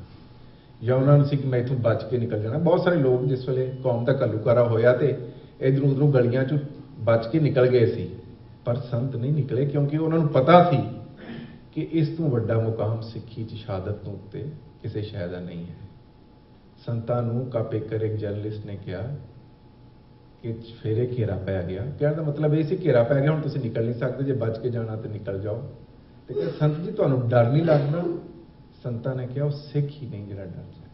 ਜਾਂ ਉਹਨਾਂ ਨੂੰ ਸੀ ਕਿ ਮੈਂ ਇੱਥੋਂ ਬਚ ਕੇ ਨਿਕਲ ਜਾਣਾ। ਬਹੁਤ ਸਾਰੇ ਲੋਕ ਜਿਸ ਵੇਲੇ ਕੌਮ ਦਾ ਘੱਲੂਘਾਰਾ ਹੋਇਆ ਤੇ ਇੱਧਰੋਂ ਉੱਧਰੋਂ ਗਲੀਆਂ 'ਚੋਂ ਬਚ ਕੇ ਨਿਕਲ ਗਏ ਸੀ, ਪਰ ਸੰਤ ਨਹੀਂ ਨਿਕਲੇ ਕਿਉਂਕਿ ਉਹਨਾਂ ਨੂੰ ਪਤਾ ਸੀ ਕਿ ਇਸ ਤੋਂ ਵੱਡਾ ਮੁਕਾਮ ਸਿੱਖੀ 'ਚ ਸ਼ਹਾਦਤ ਤੋਂ ਉੱਤੇ ਕਿਸੇ ਸ਼ੈ ਦਾ ਨਹੀਂ ਹੈ। ਸੰਤਾਂ ਨੂੰ ਕਾਪੇਕਰ ਇੱਕ ਜਰਨਲਿਸਟ ਨੇ ਕਿਹਾ ਕਿ ਫੇਰੇ ਘੇਰਾ ਪੈ ਗਿਆ। ਕਹਿਣ ਦਾ ਮਤਲਬ ਇਹ ਸੀ ਘੇਰਾ ਪੈ ਗਿਆ, ਹੁਣ ਤੁਸੀਂ ਨਿਕਲ ਨਹੀਂ ਸਕਦੇ, ਜੇ ਬਚ ਕੇ ਜਾਣਾ ਤੇ ਨਿਕਲ ਜਾਓ। ਤੇ ਕਿ ਸੰਤ ਜੀ ਤੁਹਾਨੂੰ ਡਰ ਨਹੀਂ ਲੱਗਦਾ? ਸੰਤਾਂ ਨੇ ਕਿਹਾ ਉਹ ਸਿੱਖ ਹੀ ਨਹੀਂ ਜਿਹੜਾ ਡਰ ਜਾਏ।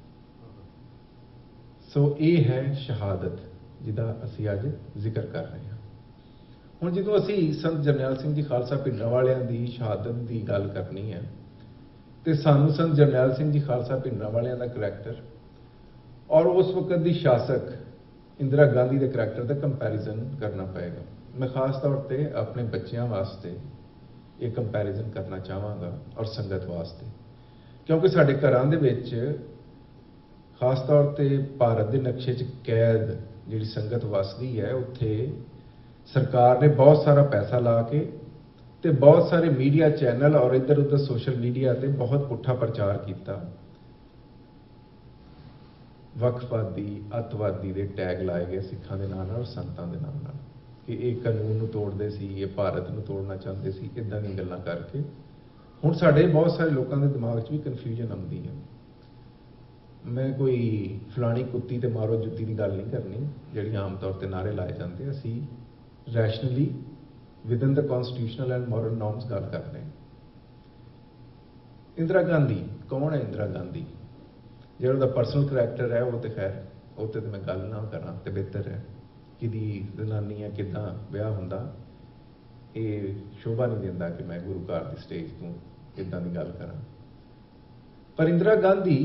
ਸੋ ਇਹ ਹੈ ਸ਼ਹਾਦਤ ਜਿਹਦਾ ਅਸੀਂ ਅੱਜ ਜ਼ਿਕਰ ਕਰ ਰਹੇ ਹਾਂ। ਹੁਣ ਜਦੋਂ ਅਸੀਂ ਸੰਤ ਜਰਨੈਲ ਸਿੰਘ ਜੀ ਖਾਲਸਾ ਪਿੰਡਰਾਂ ਵਾਲਿਆਂ ਦੀ ਸ਼ਹਾਦਤ ਦੀ ਗੱਲ ਕਰਨੀ ਹੈ ਤੇ ਸਾਨੂੰ ਸੰਤ ਜਰਨੈਲ ਸਿੰਘ ਜੀ ਖਾਲਸਾ ਪਿੰਡਰਾਂ ਵਾਲਿਆਂ ਦਾ ਕਰੈਕਟਰ और उस वक्त की शासक इंदिरा गांधी के करैक्टर का कंपैरिजन करना पएगा। मैं खास तौर पर अपने बच्चों वास्ते ये कंपैरिजन करना चाहांगा और संगत वास्ते, क्योंकि साडे घरां दे विच खास तौर पर भारत के नक्शे च कैद जिहड़ी संगत वसदी है, उत्थे सरकार ने बहुत सारा पैसा ला के ते बहुत सारे मीडिया चैनल और इधर उधर सोशल मीडिया ते बहुत पुट्ठा प्रचार किया, वक्फवादी अतवादी के टैग लाए गए सिखां दे नाल और संतां दे नाल कि ये कानून नूं तोड़दे सी, ये भारत नूं तोड़ना चाहते सी, इदां दी गल्लां करके हुण साडे बहुत सारे लोगों के दिमाग च भी कन्फ्यूजन आउंदी है। मैं कोई फलानी कुत्ती ते मारो जुत्ती की गल नहीं करनी जिहड़ी आम तौर पर नारे लाए जाते, असी rationally with in the constitutional and moral norms गल कर रहे हैं। इंदिरा गांधी कौन है? इंदिरा गांधी जो उसका पर्सनल करैक्टर है वो तो खैर वो तो मैं गल ना करा तो बेहतर है, कि जनानी है किदां विआह हुंदा, ये शोभा नहीं दिंदा कि मैं गुरु घर की स्टेज तो इदां दी गल करा। पर इंदिरा गांधी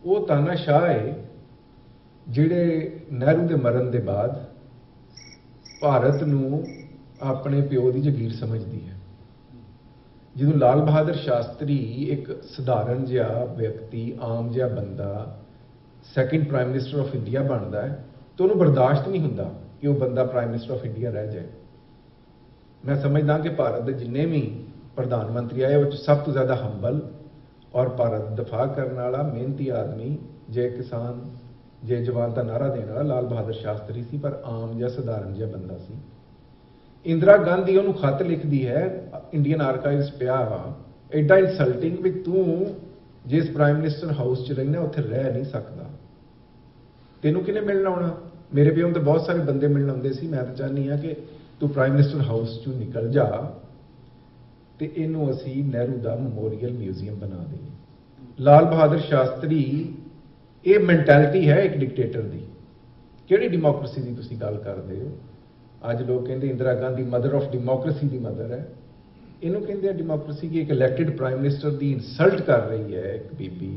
वो तानाशाह है जिहड़े नेहरू के मरण के बाद भारत नूं अपने प्यो की जगीर समझती है। जो लाल बहादुर शास्त्री एक सधारण जिहा व्यक्ति, आम जिहा बंदा second prime minister of India बनता है तो उन्होंने बर्दाश्त नहीं होंदा कि वह बंदा प्राइम मिनिस्टर ऑफ इंडिया रह जाए। मैं समझदा कि भारत के जिन्ने भी प्रधानमंत्री आए वो सब तो ज़्यादा हंबल और भारत दफा करने वाला मेहनती आदमी, जय किसान जय जवान का नारा देने वाला लाल बहादुर शास्त्री सी, पर आम जिहा सधारण जिहा बंदा सी। इंदिरा गांधी उन्होंने खत लिखती है, इंडियन आर्काइव्स पिया एडा इंसल्टिंग भी तू जिस प्राइम मिनिस्टर हाउस च रहना उत्थे रह नहीं सकता, तेनों किने मिलना आना? मेरे प्यो तो बहुत सारे बंदे मिलने आते सी, मैं तो चाहनी हाँ कि तू प्राइम मिनिस्टर हाउस चों निकल जा तो इनू असी नेहरू का मैमोरीयल म्यूजियम बना दें। लाल बहादुर शास्त्री ये मैंटैलिटी है एक डिकटेटर की, किहड़ी डेमोक्रेसी की तुसीं गल करदे हो? अज लोग कहते Indira Gandhi mother of democracy की मदर है, इनू कहते डेमोक्रेसी की एक इलैक्टेड प्राइम मिनिस्टर की इंसल्ट कर रही है एक बीबी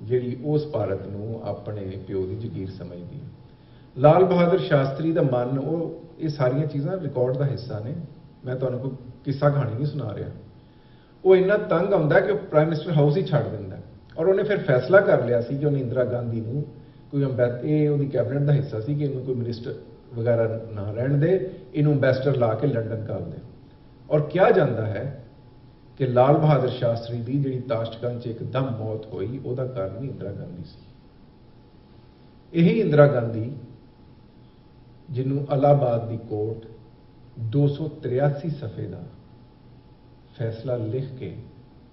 जिहड़ी उस भारत नूं अपने प्यो की जगीर समझदी है। लाल बहादुर शास्त्री का मन वो ये सारिया चीज़ां रिकॉर्ड का हिस्सा ने, मैं तुहानूं कोई किस्सा कहानी नहीं सुना रहा। वो इन्ना तंग आउंदा कि प्राइम मिनिस्टर हाउस ही छड्ड दिंदा और उन्हें फिर फैसला कर लिया कि उन्हें इंदिरा गांधी नूं कोई ये कैबिनेट का हिस्सा सी कि इन्हूं कोई मिनिस्टर वगैरह ना रहन दे, इनू एंबेसडर ला के लंडन कर दे। और क्या जाता है कि लाल बहादुर शास्त्री की जी ताशकंद एकदम मौत हुई, वह कारण ही इंदिरा गांधी सी। यही इंदिरा गांधी जिन्हों इलाहाबाद की कोर्ट 283 सफ़े का फैसला लिख के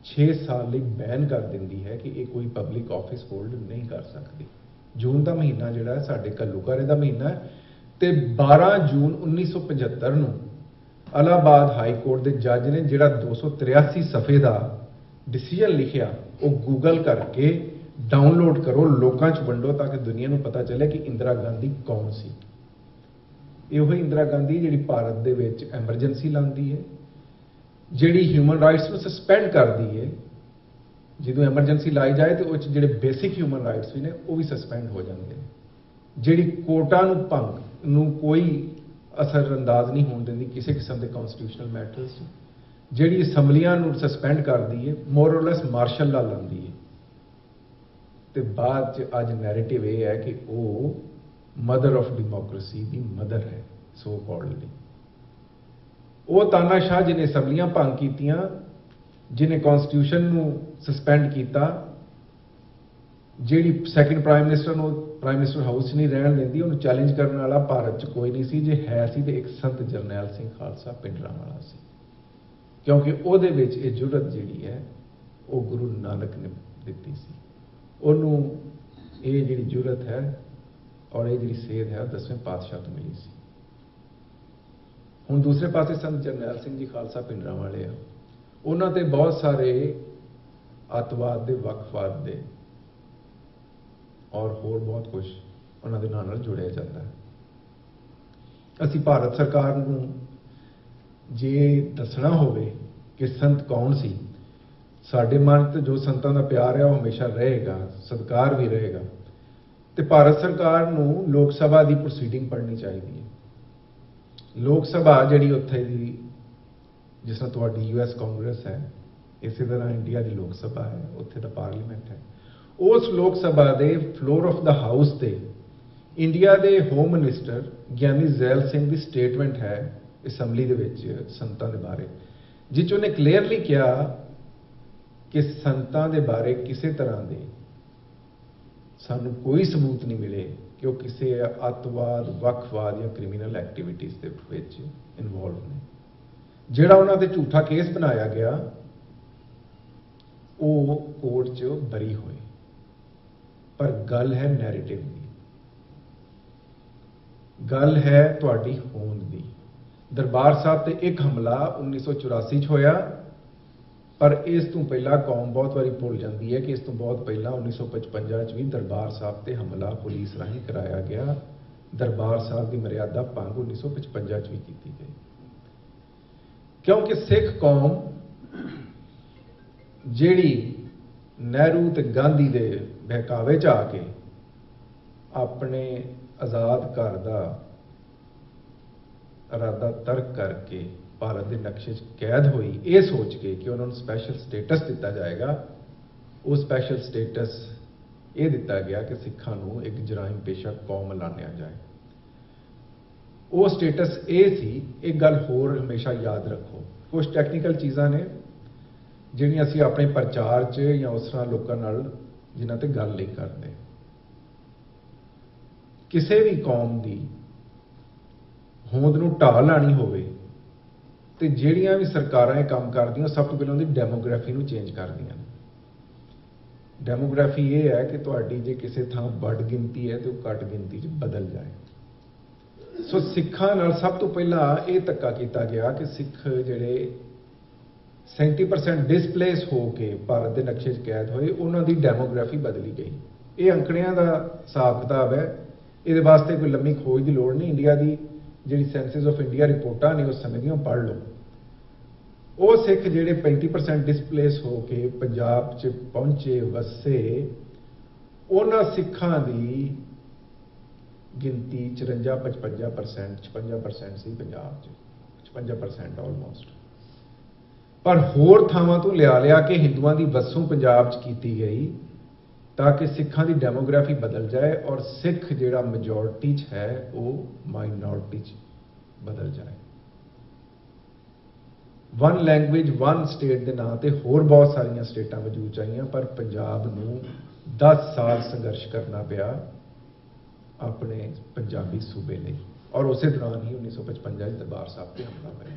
6 साल लिए बैन कर देती है कि यह कोई पब्लिक ऑफिस होल्ड नहीं कर सकती। जून का महीना जोड़ा है साढ़े घल्लूघारे का महीना है, तो 12 जून 1975 नूं इलाहाबाद हाई कोर्ट के जज ने जिहड़ा 283 सफ़े का डिसीजन लिखिया वो गूगल करके डाउनलोड करो, लोगों च वंडो ताकि दुनिया को पता चले कि इंदिरा गांधी कौन सी। यो इंदिरा गांधी जिहड़ी भारत दे विच एमरजेंसी लाती है, जिहड़ी ह्यूमन राइट्स को सस्पेंड करती है। जो एमरजेंसी लाई जाए तो उस जिहड़े बेसिक ह्यूमन राइट्स भी ने वो भी सस्पेंड हो जाते हैं। जिहड़ी कोर्टां नूं भंग नूं कोई असरअंदाज नहीं होने देती किसी किस्म के कॉन्स्टिट्यूशनल मैटर्स, जिहड़ी असैम्बलियां नूं सस्पेंड करती है, मोरलेस मार्शल लॉ लाती है। तो बाद च अज नैरेटिव यह है कि वो मदर ऑफ डेमोक्रेसी की मदर है सो कॉल्डली। वो तानाशाह जिन्हें असैम्बलियां भंग कीतियां, जिन्हें कॉन्स्टिट्यूशन नूं सस्पेंड किया, जिहड़ी सैकेंड प्राइम मिनिस्टर नूं प्राइम मिनिस्टर हाउस नहीं रहन देंदी, उन्हें चैलेंज करने वाला भारत च कोई नहीं सी, जे है सी तो एक संत जरनैल सिंह खालसा पिंडरांवाला सी, क्योंकि उहदे विच ये जुरत जिहड़ी है वो गुरु नानक ने दित्ती सी। उन्हों ये जिहड़ी जुरत है और ये जिहड़ी सेध है 10वें पातशाह तो मिली सी। हुण दूसरे पासे संत जरनैल सिंह जी खालसा पिंडरांवाले आ, उन्हां ते बहुत सारे अतवाद दे वक्फवाद दे और होर बहुत कुछ उन्होंने नाम नाल जुड़िया जाता है। असी भारत सरकार नूं जे दसना होवे कि संत कौन सी, साडे मन ते जो संतां दा प्यार है वो हमेशा रहेगा, सत्कार भी रहेगा। ਤੇ ਭਾਰਤ ਸਰਕਾਰ ਨੂੰ ਲੋਕ ਸਭਾ ਦੀ ਪ੍ਰੋਸੀਡਿੰਗ ਪੜ੍ਹਨੀ ਚਾਹੀਦੀ ਹੈ। ਲੋਕ ਸਭਾ ਜਿਹੜੀ ਉੱਥੇ ਦੀ, ਜਿਸ ਤਰ੍ਹਾਂ ਤੁਹਾਡੀ US ਕਾਂਗਰਸ ਹੈ, ਇਸੇ ਤਰ੍ਹਾਂ ਇੰਡੀਆ ਦੀ ਲੋਕ ਸਭਾ ਹੈ, ਉੱਥੇ ਦਾ ਪਾਰਲੀਮੈਂਟ ਹੈ। ਉਸ ਲੋਕ ਸਭਾ ਦੇ ਫਲੋਰ ਆਫ ਦਾ ਹਾਊਸ ਤੇ ਇੰਡੀਆ ਦੇ ਹੋਮ ਮਿਨਿਸਟਰ ਗਿਆਨੀ ਜ਼ੈਲ ਸਿੰਘ ਦੀ ਸਟੇਟਮੈਂਟ ਹੈ ਅਸੈਂਬਲੀ ਦੇ ਵਿੱਚ ਸੰਤਾਂ ਦੇ ਬਾਰੇ, ਜਿਸ 'ਚ ਉਹਨੇ ਕਲੀਅਰਲੀ ਕਿਹਾ ਕਿ ਸੰਤਾਂ ਦੇ ਬਾਰੇ ਕਿਸੇ ਤਰ੍ਹਾਂ ਦੇ ਸਾਨੂੰ ਕੋਈ ਸਬੂਤ ਨਹੀਂ ਮਿਲੇ ਕਿ ਉਹ ਕਿਸੇ ਅੱਤਵਾਦ, ਵੱਖਵਾਦ ਜਾਂ ਕ੍ਰਿਮੀਨਲ ਐਕਟੀਵਿਟੀਜ਼ ਦੇ ਵਿੱਚ ਇਨਵੋਲਵ ਨੇ। ਜਿਹੜਾ ਉਹਨਾਂ ਤੇ ਝੂਠਾ ਕੇਸ ਬਣਾਇਆ ਗਿਆ ਉਹ ਕੋਰਟ 'ਚ ਬਰੀ ਹੋਏ। ਪਰ ਗੱਲ ਹੈ ਨੈਰੇਟਿਵ ਦੀ, ਗੱਲ ਹੈ ਤੁਹਾਡੀ ਹੋਂਦ ਦੀ। ਦਰਬਾਰ ਸਾਹਿਬ ਤੇ ਇੱਕ ਹਮਲਾ 1984 'ਚ ਹੋਇਆ, ਪਰ ਇਸ ਤੋਂ ਪਹਿਲਾਂ ਕੌਮ ਬਹੁਤ ਵਾਰੀ ਭੁੱਲ ਜਾਂਦੀ ਹੈ ਕਿ ਇਸ ਤੋਂ ਬਹੁਤ ਪਹਿਲਾਂ 1955 'ਚ ਵੀ ਦਰਬਾਰ ਸਾਹਿਬ ਤੇ ਹਮਲਾ ਪੁਲਿਸ ਰਾਹੀਂ ਕਰਾਇਆ ਗਿਆ। ਦਰਬਾਰ ਸਾਹਿਬ ਦੀ ਮਰਿਆਦਾ ਭੰਗ 1955 'ਚ ਵੀ ਕੀਤੀ ਗਈ, ਕਿਉਂਕਿ ਸਿੱਖ ਕੌਮ ਜਿਹੜੀ ਨਹਿਰੂ ਤੇ ਗਾਂਧੀ ਦੇ ਬਹਿਕਾਵੇ 'ਚ ਆ ਕੇ ਆਪਣੇ ਆਜ਼ਾਦ ਘਰ ਦਾ ਇਰਾਦਾ ਤਰਕ ਕਰਕੇ ਭਾਰਤ ਦੇ ਨਕਸ਼ੇ 'ਚ ਕੈਦ ਹੋਈ, ਇਹ ਸੋਚ ਕੇ ਕਿ ਉਹਨਾਂ ਨੂੰ ਸਪੈਸ਼ਲ ਸਟੇਟਸ ਦਿੱਤਾ ਜਾਏਗਾ। ਉਹ ਸਪੈਸ਼ਲ ਸਟੇਟਸ ਇਹ ਦਿੱਤਾ ਗਿਆ ਕਿ ਸਿੱਖਾਂ ਨੂੰ ਇੱਕ ਜਰਾਇਮ ਪੇਸ਼ਾ ਕੌਮ ਐਲਾਨਿਆ ਜਾਏ। ਉਹ ਸਟੇਟਸ ਇਹ ਸੀ। ਇੱਕ ਗੱਲ ਹੋਰ ਹਮੇਸ਼ਾ ਯਾਦ ਰੱਖੋ, ਕੁਝ ਟੈਕਨੀਕਲ ਚੀਜ਼ਾਂ ਨੇ ਜਿਹੜੀਆਂ ਅਸੀਂ ਆਪਣੇ ਪ੍ਰਚਾਰ 'ਚ ਜਾਂ ਉਸ ਤਰ੍ਹਾਂ ਲੋਕਾਂ ਨਾਲ ਜਿਨ੍ਹਾਂ ਤੇ ਗੱਲ ਨਹੀਂ ਕਰਦੇ। ਕਿਸੇ ਵੀ ਕੌਮ ਦੀ ਹੋਂਦ ਨੂੰ ਢਾਹ ਲਾਣੀ ਹੋਵੇ ਤੇ ਜਿਹੜੀਆਂ ਵੀ ਸਰਕਾਰਾਂ ਇਹ ਕੰਮ ਕਰਦੀਆਂ, ਸਭ ਤੋਂ ਪਹਿਲਾਂ ਉਹਦੀ ਡੈਮੋਗ੍ਰਾਫੀ ਨੂੰ ਚੇਂਜ ਕਰਦੀਆਂ ਨੇ। ਡੈਮੋਗ੍ਰਾਫੀ ਇਹ ਹੈ ਕਿ ਤੁਹਾਡੀ ਜੇ ਕਿਸੇ ਥਾਂ ਵੱਡ ਗਿਣਤੀ ਹੈ ਤੇ ਉਹ ਘੱਟ ਗਿਣਤੀ 'ਚ ਬਦਲ ਜਾਏ। ਸੋ ਸਿੱਖਾਂ ਨਾਲ ਸਭ ਤੋਂ ਪਹਿਲਾਂ ਇਹ ਧੱਕਾ ਕੀਤਾ ਗਿਆ ਕਿ ਸਿੱਖ ਜਿਹੜੇ 37% ਡਿਸਪਲੇਸ ਹੋ ਕੇ ਭਾਰਤ ਦੇ ਨਕਸ਼ੇ 'ਚ ਕੈਦ ਹੋਏ, ਉਹਨਾਂ ਦੀ ਡੈਮੋਗ੍ਰਾਫੀ ਬਦਲੀ ਗਈ। ਇਹ ਅੰਕੜਿਆਂ ਦਾ ਹਿਸਾਬ ਕਿਤਾਬ ਹੈ, ਇਹਦੇ ਵਾਸਤੇ ਕੋਈ ਲੰਮੀ ਖੋਜ ਦੀ ਲੋੜ ਨਹੀਂ। ਇੰਡੀਆ ਦੀ ਜਿਹੜੀ ਸੈਂਸਸ ਆਫ ਇੰਡੀਆ ਰਿਪੋਰਟਾਂ ਨੇ ਉਸ ਸਮੇਂ ਦੀਆਂ ਪੜ੍ਹ ਲਓ। ਉਹ ਸਿੱਖ ਜਿਹੜੇ 35% ਡਿਸਪਲੇਸ ਹੋ ਕੇ ਪੰਜਾਬ 'ਚ ਪਹੁੰਚੇ, ਵਸੇ, ਉਹਨਾਂ ਸਿੱਖਾਂ ਦੀ ਗਿਣਤੀ 54-55%, 56% ਸੀ ਪੰਜਾਬ 'ਚ, 56% ਆਲਮੋਸਟ। ਪਰ ਹੋਰ ਥਾਵਾਂ ਤੋਂ ਲਿਆ ਕੇ ਹਿੰਦੂਆਂ ਦੀ ਵਸੋਂ ਪੰਜਾਬ 'ਚ ਕੀਤੀ ਗਈ ਤਾਂ ਕਿ ਸਿੱਖਾਂ ਦੀ ਡੈਮੋਗ੍ਰਾਫੀ ਬਦਲ ਜਾਏ ਔਰ ਸਿੱਖ ਜਿਹੜਾ ਮੈਜੋਰਟੀ 'ਚ ਹੈ ਉਹ ਮਾਈਨੋਰਟੀ 'ਚ ਬਦਲ ਜਾਏ। ਵਨ ਲੈਂਗੁਏਜ ਵਨ ਸਟੇਟ ਦੇ ਨਾਂ ਤੇ ਹੋਰ ਬਹੁਤ ਸਾਰੀਆਂ ਸਟੇਟਾਂ ਵਜੂਦ 'ਚ ਆਈਆਂ, ਪਰ ਪੰਜਾਬ ਨੂੰ 10 ਸਾਲ ਸੰਘਰਸ਼ ਕਰਨਾ ਪਿਆ ਆਪਣੇ ਪੰਜਾਬੀ ਸੂਬੇ ਲਈ। ਔਰ ਉਸੇ ਦੌਰਾਨ ਹੀ 1955 'ਚ ਦਰਬਾਰ ਸਾਹਿਬ ਤੇ ਹਮਲਾ ਹੋਇਆ।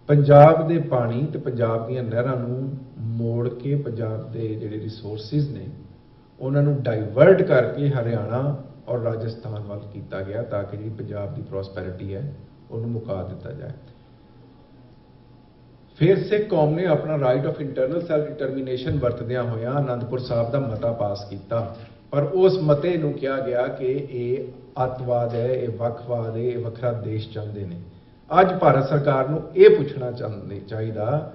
ਪੰਜਾਬ ਦੇ ਪਾਣੀ ਤੇ ਪੰਜਾਬ ਦੀਆਂ ਨਹਿਰਾਂ ਨੂੰ ਮੋੜ ਕੇ ਪੰਜਾਬ ਦੇ ਜਿਹੜੇ ਰਿਸੋਰਸਿਸ ਨੇ ਉਹਨਾਂ ਨੂੰ ਡਾਈਵਰਟ ਕਰਕੇ ਹਰਿਆਣਾ ਔਰ ਰਾਜਸਥਾਨ ਵੱਲ ਕੀਤਾ ਗਿਆ ਤਾਂ ਕਿ ਜਿਹੜੀ ਪੰਜਾਬ ਦੀ ਪ੍ਰੋਸਪੈਰਿਟੀ ਹੈ ਉਹਨੂੰ ਮੁਕਾ ਦਿੱਤਾ ਜਾਏ। ਫਿਰ ਸਿੱਖ ਕੌਮ ਨੇ ਆਪਣਾ right of internal self determination ਵਰਤਦਿਆਂ ਹੋਇਆਂ ਆਨੰਦਪੁਰ ਸਾਹਿਬ ਦਾ ਮਤਾ ਪਾਸ ਕੀਤਾ, ਪਰ ਉਸ ਮਤੇ ਨੂੰ ਕਿਹਾ ਗਿਆ ਕਿ ਇਹ ਅੱਤਵਾਦ ਹੈ, ਇਹ ਵੱਖਵਾਦ ਹੈ, ਇਹ ਵੱਖਰਾ ਦੇਸ਼ ਚਾਹੁੰਦੇ ਨੇ। ਅੱਜ ਭਾਰਤ ਸਰਕਾਰ ਨੂੰ ਇਹ ਪੁੱਛਣਾ ਚਾਹੀਦਾ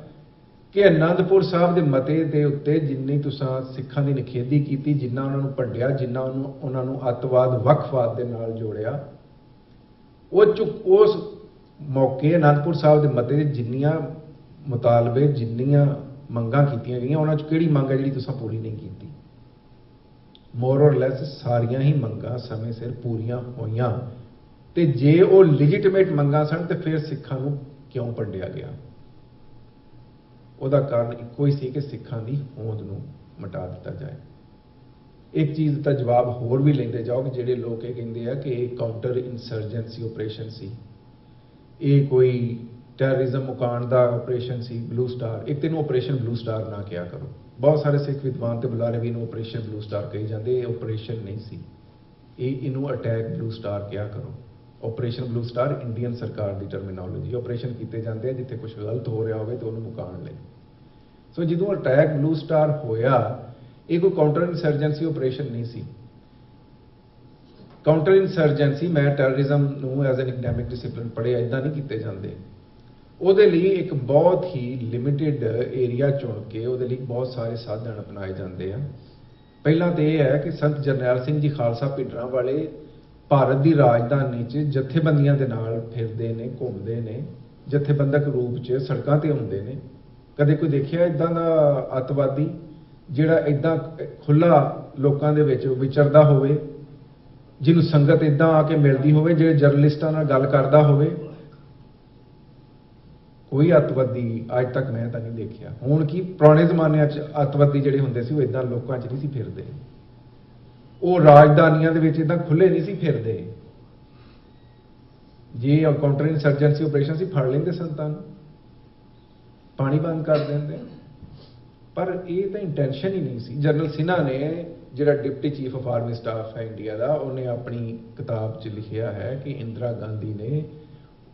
ਕਿ ਆਨੰਦਪੁਰ ਸਾਹਿਬ ਦੇ ਮਤੇ ਦੇ ਉੱਤੇ ਜਿੰਨੀ ਤੁਸੀਂ ਸਿੱਖਾਂ ਦੀ ਨਿਖੇਧੀ ਕੀਤੀ, ਜਿੰਨਾ ਉਹਨਾਂ ਨੂੰ ਭੰਡਿਆ, ਜਿੰਨਾ ਉਹਨਾਂ ਨੂੰ ਅੱਤਵਾਦ, ਵੱਖਵਾਦ ਦੇ ਨਾਲ ਜੋੜਿਆ, ਉਸ ਮੌਕੇ ਆਨੰਦਪੁਰ ਸਾਹਿਬ ਦੇ ਮਤੇ ਦੇ ਜਿੰਨੀਆਂ ਮੁਤਾਲਬੇ, ਜਿੰਨੀਆਂ ਮੰਗਾਂ ਕੀਤੀਆਂ ਗਈਆਂ, ਉਹਨਾਂ 'ਚ ਕਿਹੜੀ ਮੰਗ ਹੈ ਜਿਹੜੀ ਤੁਸੀਂ ਪੂਰੀ ਨਹੀਂ ਕੀਤੀ? ਮੋਰ ਔਰ ਲੈਸ ਸਾਰੀਆਂ ਹੀ ਮੰਗਾਂ ਸਮੇਂ ਸਿਰ ਪੂਰੀਆਂ ਹੋਈਆਂ। ਤੇ ਜੇ ਉਹ ਲੈਜੀਟੀਮੇਟ ਮੰਗਾਂ ਸਨ ਤੇ ਫਿਰ ਸਿੱਖਾਂ ਨੂੰ ਕਿਉਂ ਭੰਡਿਆ ਗਿਆ? ਉਹਦਾ ਕਾਰਨ ਇੱਕੋ ਹੀ ਸੀ ਕਿ ਸਿੱਖਾਂ ਦੀ ਹੋਂਦ ਨੂੰ ਮਿਟਾ ਦਿੱਤਾ ਜਾਏ। ਇੱਕ ਚੀਜ਼ ਦਾ ਜਵਾਬ ਹੋਰ ਵੀ ਲੈਂਦੇ ਜਾਓ ਕਿ ਜਿਹੜੇ ਲੋਕ ਇਹ ਕਹਿੰਦੇ ਆ ਕਿ ਇਹ ਕਾਊਂਟਰ ਇਨਸਰਜੈਂਸੀ ਆਪਰੇਸ਼ਨ ਸੀ, ਇਹ ਕੋਈ ਟੈਰਰਿਜ਼ਮ ਮੁਕਾਉਣ ਦਾ ਆਪਰੇਸ਼ਨ ਸੀ, ਬਲੂ ਸਟਾਰ। ਇੱਕ ਤੈਨੂੰ ਆਪਰੇਸ਼ਨ ਬਲੂ ਸਟਾਰ ਨਾ ਕਿਹਾ ਕਰੋ। ਬਹੁਤ ਸਾਰੇ ਸਿੱਖ ਵਿਦਵਾਨ ਤੇ ਬੁਲਾਰੇ ਵੀ ਇਹਨੂੰ ਆਪਰੇਸ਼ਨ ਬਲੂ ਸਟਾਰ ਕਹੀ ਜਾਂਦੇ। ਇਹ ਆਪਰੇਸ਼ਨ ਨਹੀਂ ਸੀ, ਇਹਨੂੰ ਅਟੈਕ ਬਲੂ ਸਟਾਰ ਕਿਹਾ ਕਰੋ। ਆਪਰੇਸ਼ਨ ਬਲੂ ਸਟਾਰ ਇੰਡੀਅਨ ਸਰਕਾਰ ਦੀ ਟਰਮੀਨੋਲੋਜੀ। ਆਪਰੇਸ਼ਨ ਕੀਤੇ ਜਾਂਦੇ ਆ ਜਿੱਥੇ ਕੁਝ ਗਲਤ ਹੋ ਰਿਹਾ ਹੋਵੇ ਤੇ ਉਹਨੂੰ ਮੁਕਾਉਣ ਲਈ। ਸੋ ਜਦੋਂ ਅਟੈਕ ਬਲੂ ਸਟਾਰ ਹੋਇਆ, ਇਹ ਕੋਈ ਕਾਊਂਟਰ ਇਨਸਰਜੈਂਸੀ ਆਪਰੇਸ਼ਨ ਨਹੀਂ ਸੀ। ਕਾਊਂਟਰ ਇਨਸਰਜੈਂਸੀ, ਮੈਂ ਟੈਰਰਿਜ਼ਮ ਨੂੰ ਐਜ਼ ਐਨ ਇਕਨੋਮਿਕ ਡਿਸਿਪਲਿਨ ਪੜ੍ਹਿਆ, ਇੱਦਾਂ ਨਹੀਂ ਕੀਤੇ ਜਾਂਦੇ। ਉਹਦੇ ਲਈ ਇੱਕ ਬਹੁਤ ਹੀ ਲਿਮਿਟਿਡ ਏਰੀਆ ਚੁਣ ਕੇ ਉਹਦੇ ਲਈ ਬਹੁਤ ਸਾਰੇ ਸਾਧਨ ਅਪਣਾਏ ਜਾਂਦੇ ਆ। ਪਹਿਲਾਂ ਤਾਂ ਇਹ ਹੈ ਕਿ ਸੰਤ ਜਰਨੈਲ ਸਿੰਘ ਜੀ ਖਾਲਸਾ ਭਿੱਡਰਾਂ ਵਾਲੇ ਭਾਰਤ ਦੀ ਰਾਜਧਾਨੀ 'ਚ ਜਥੇਬੰਦੀਆਂ ਦੇ ਨਾਲ ਫਿਰਦੇ ਨੇ, ਘੁੰਮਦੇ ਨੇ, ਜਥੇਬੰਦਕ ਰੂਪ 'ਚ ਸੜਕਾਂ ਤੇ ਹੁੰਦੇ ਨੇ। ਕਦੇ ਕੋਈ ਦੇਖਿਆ ਇਦਾਂ ਦਾ ਅੱਤਵਾਦੀ ਜਿਹੜਾ ਇਦਾਂ ਖੁੱਲਾ ਲੋਕਾਂ ਦੇ ਵਿੱਚ ਵਿਚਰਦਾ ਹੋਵੇ, ਜਿਹਨੂੰ ਸੰਗਤ ਇਦਾਂ ਆ ਕੇ ਮਿਲਦੀ ਹੋਵੇ, ਜਿਹੜੇ ਜਰਨਲਿਸਟਾਂ ਨਾਲ ਗੱਲ ਕਰਦਾ ਹੋਵੇ? ਕੋਈ ਅੱਤਵਾਦੀ ਅੱਜ ਤੱਕ ਮੈਂ ਤਾਂ ਨਹੀਂ ਦੇਖਿਆ। ਹੁਣ ਕੀ ਪੁਰਾਣੇ ਜ਼ਮਾਨਿਆਂ 'ਚ ਅੱਤਵਾਦੀ ਜਿਹੜੇ ਹੁੰਦੇ ਸੀ ਉਹ ਇਦਾਂ ਲੋਕਾਂ 'ਚ ਨਹੀਂ ਸੀ ਫਿਰਦੇ, ਉਹ ਰਾਜਧਾਨੀਆਂ ਦੇ ਵਿੱਚ ਇਦਾਂ ਖੁੱਲੇ ਨਹੀਂ ਸੀ ਫਿਰਦੇ। ਜੇ ਕਾਊਂਟਰ ਇੰਸਰਜੈਂਸੀ ਆਪਰੇਸ਼ਨ ਸੀ, ਫੜ ਲੈਂਦੇ ਸੰਤਾਂ ਨੂੰ, ਪਾਣੀ ਬੰਦ ਕਰ ਦਿੰਦੇ। ਪਰ ਇਹ ਤਾਂ ਇੰਟੈਂਸ਼ਨ ਹੀ ਨਹੀਂ ਸੀ। ਜਨਰਲ ਸਿਨਹਾ ਨੇ, ਜਿਹੜਾ deputy chief of army staff ਹੈ ਇੰਡੀਆ ਦਾ, ਉਹਨੇ ਆਪਣੀ ਕਿਤਾਬ 'ਚ ਲਿਖਿਆ ਹੈ ਕਿ ਇੰਦਰਾ ਗਾਂਧੀ ਨੇ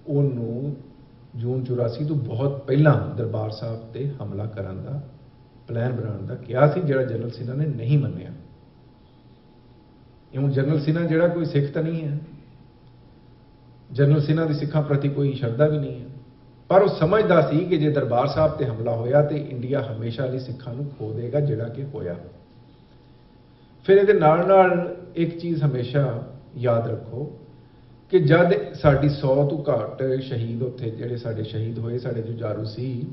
ਉਹਨੂੰ ਜੂਨ 84 ਤੋਂ ਬਹੁਤ ਪਹਿਲਾਂ ਦਰਬਾਰ ਸਾਹਿਬ ਤੇ ਹਮਲਾ ਕਰਨ ਦਾ ਪਲਾਨ ਬਣਾਉਣ ਦਾ ਕਿਹਾ ਸੀ, ਜਿਹੜਾ ਜਨਰਲ ਸਿਨਹਾ ਨੇ ਨਹੀਂ ਮੰਨਿਆ। ਇਹ ਹੁਣ ਜਨਰਲ ਸਿਨਹਾ ਜਿਹੜਾ ਕੋਈ ਸਿੱਖ ਤਾਂ ਨਹੀਂ ਹੈ, ਜਨਰਲ ਸਿਨਹਾ ਦੀ ਸਿੱਖਾਂ ਪ੍ਰਤੀ ਕੋਈ ਸ਼ਰਧਾ ਵੀ ਨਹੀਂ ਹੈ, ਪਰ ਉਹ ਸਮਝਦਾ ਸੀ ਕਿ ਜੇ ਦਰਬਾਰ ਸਾਹਿਬ ਤੇ ਹਮਲਾ ਹੋਇਆ ਤੇ ਇੰਡੀਆ ਹਮੇਸ਼ਾ ਲਈ ਸਿੱਖਾਂ ਨੂੰ ਖੋ ਦੇਗਾ, ਜਿਹੜਾ ਕਿ ਹੋਇਆ। ਫਿਰ ਇਹਦੇ ਨਾਲ ਨਾਲ ਇੱਕ ਚੀਜ਼ ਹਮੇਸ਼ਾ ਯਾਦ ਰੱਖੋ ਕਿ ਜਦ ਸਾਡੀ 100 ਤੋਂ ਘੱਟ ਸ਼ਹੀਦ ਉੱਥੇ ਜਿਹੜੇ ਸਾਡੇ ਸ਼ਹੀਦ ਹੋਏ, ਸਾਡੇ ਜੁਝਾਰੂ ਸੀ,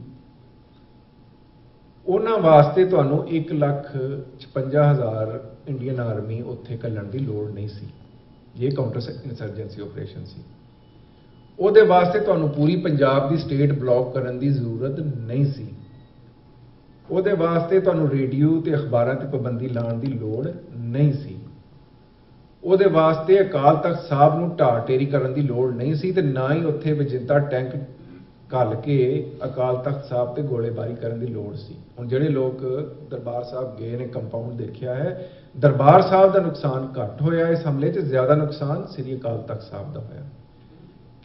ਉਹਨਾਂ ਵਾਸਤੇ ਤੁਹਾਨੂੰ 1,56,000 ਇੰਡੀਅਨ ਆਰਮੀ ਉੱਥੇ ਘੱਲਣ ਦੀ ਲੋੜ ਨਹੀਂ ਸੀ। ਇਹ ਕਾਊਂਟਰ ਇੰਸਰਜੈਂਸੀ ਆਪਰੇਸ਼ਨ ਸੀ। ਉਹਦੇ ਵਾਸਤੇ ਤੁਹਾਨੂੰ ਪੂਰੀ ਪੰਜਾਬ ਦੀ ਸਟੇਟ ਬਲੌਕ ਕਰਨ ਦੀ ਜ਼ਰੂਰਤ ਨਹੀਂ ਸੀ। ਉਹਦੇ ਵਾਸਤੇ ਤੁਹਾਨੂੰ ਰੇਡੀਓ ਤੇ ਅਖਬਾਰਾਂ ਤੇ ਪਾਬੰਦੀ ਲਾਉਣ ਦੀ ਲੋੜ ਨਹੀਂ ਸੀ। ਉਹਦੇ ਵਾਸਤੇ ਅਕਾਲ ਤਖਤ ਸਾਹਿਬ ਨੂੰ ਢਾਹ ਢੇਰੀ ਕਰਨ ਦੀ ਲੋੜ ਨਹੀਂ ਸੀ, ਤੇ ਨਾ ਹੀ ਉੱਥੇ ਵਿਜੇਤਾ ਟੈਂਕ ਘੱਲ ਕੇ ਅਕਾਲ ਤਖਤ ਸਾਹਿਬ ਤੇ ਗੋਲੇਬਾਰੀ ਕਰਨ ਦੀ ਲੋੜ ਸੀ। ਹੁਣ ਜਿਹੜੇ ਲੋਕ ਦਰਬਾਰ ਸਾਹਿਬ ਗਏ ਨੇ, ਕੰਪਾਊਂਡ ਦੇਖਿਆ ਹੈ, ਦਰਬਾਰ ਸਾਹਿਬ ਦਾ ਨੁਕਸਾਨ ਘੱਟ ਹੋਇਆ ਇਸ ਹਮਲੇ 'ਚ, ਜ਼ਿਆਦਾ ਨੁਕਸਾਨ ਸ੍ਰੀ ਅਕਾਲ ਤਖਤ ਸਾਹਿਬ ਦਾ ਹੋਇਆ।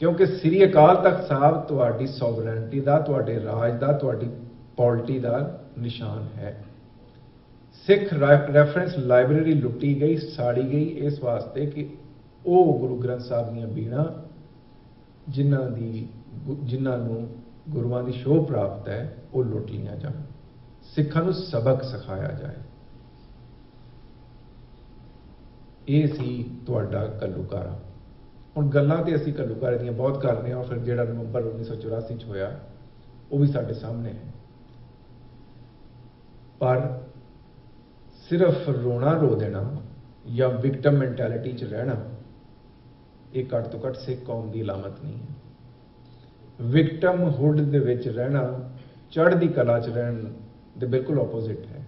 ਕਿਉਂਕਿ ਸ੍ਰੀ ਅਕਾਲ ਤਖਤ ਸਾਹਿਬ ਤੁਹਾਡੀ ਸੋਵਰੈਨਿਟੀ ਦਾ, ਤੁਹਾਡੇ ਰਾਜ ਦਾ, ਤੁਹਾਡੀ ਪੋਲਿਟੀ ਦਾ ਨਿਸ਼ਾਨ ਹੈ। ਸਿੱਖ ਰੈਫਰੈਂਸ ਲਾਇਬ੍ਰੇਰੀ ਲੁੱਟੀ ਗਈ, ਸਾੜੀ ਗਈ, ਇਸ ਵਾਸਤੇ ਕਿ ਉਹ ਗੁਰੂ ਗ੍ਰੰਥ ਸਾਹਿਬ ਦੀਆਂ ਬੀੜਾਂ ਜਿਨ੍ਹਾਂ ਨੂੰ ਗੁਰੂਆਂ ਦੀ ਸ਼ੋਭ ਪ੍ਰਾਪਤ ਹੈ, ਉਹ ਲੁੱਟ ਲਈਆਂ ਜਾਣ, ਸਿੱਖਾਂ ਨੂੰ ਸਬਕ ਸਿਖਾਇਆ ਜਾਏ। ਇਹ ਸੀ ਤੁਹਾਡਾ ਘੱਲੂਘਾਰਾ। ਹੁਣ ਗੱਲਾਂ ਤੇ ਅਸੀਂ ਘੱਲੂਘਾਰੇ ਦੀਆਂ ਬਹੁਤ ਕਰਦੇ ਹਾਂ, ਫਿਰ ਜਿਹੜਾ ਨਵੰਬਰ 1984 'ਚ ਹੋਇਆ ਉਹ ਵੀ ਸਾਡੇ ਸਾਹਮਣੇ ਹੈ। ਪਰ ਸਿਰਫ ਰੋਣਾ ਰੋ ਦੇਣਾ ਜਾਂ ਵਿਕਟਮ ਮੈਂਟੈਲਿਟੀ 'ਚ ਰਹਿਣਾ, ਇਹ ਘੱਟ ਤੋਂ ਘੱਟ ਸਿੱਖ ਕੌਮ ਦੀ ਅਲਾਮਤ ਨਹੀਂ ਹੈ। ਵਿਕਟਮ ਹੁੱਡ ਦੇ ਵਿੱਚ ਰਹਿਣਾ ਚੜ੍ਹਦੀ ਕਲਾ 'ਚ ਰਹਿਣ ਦੇ ਬਿਲਕੁਲ ਆਪੋਜ਼ਿਟ ਹੈ।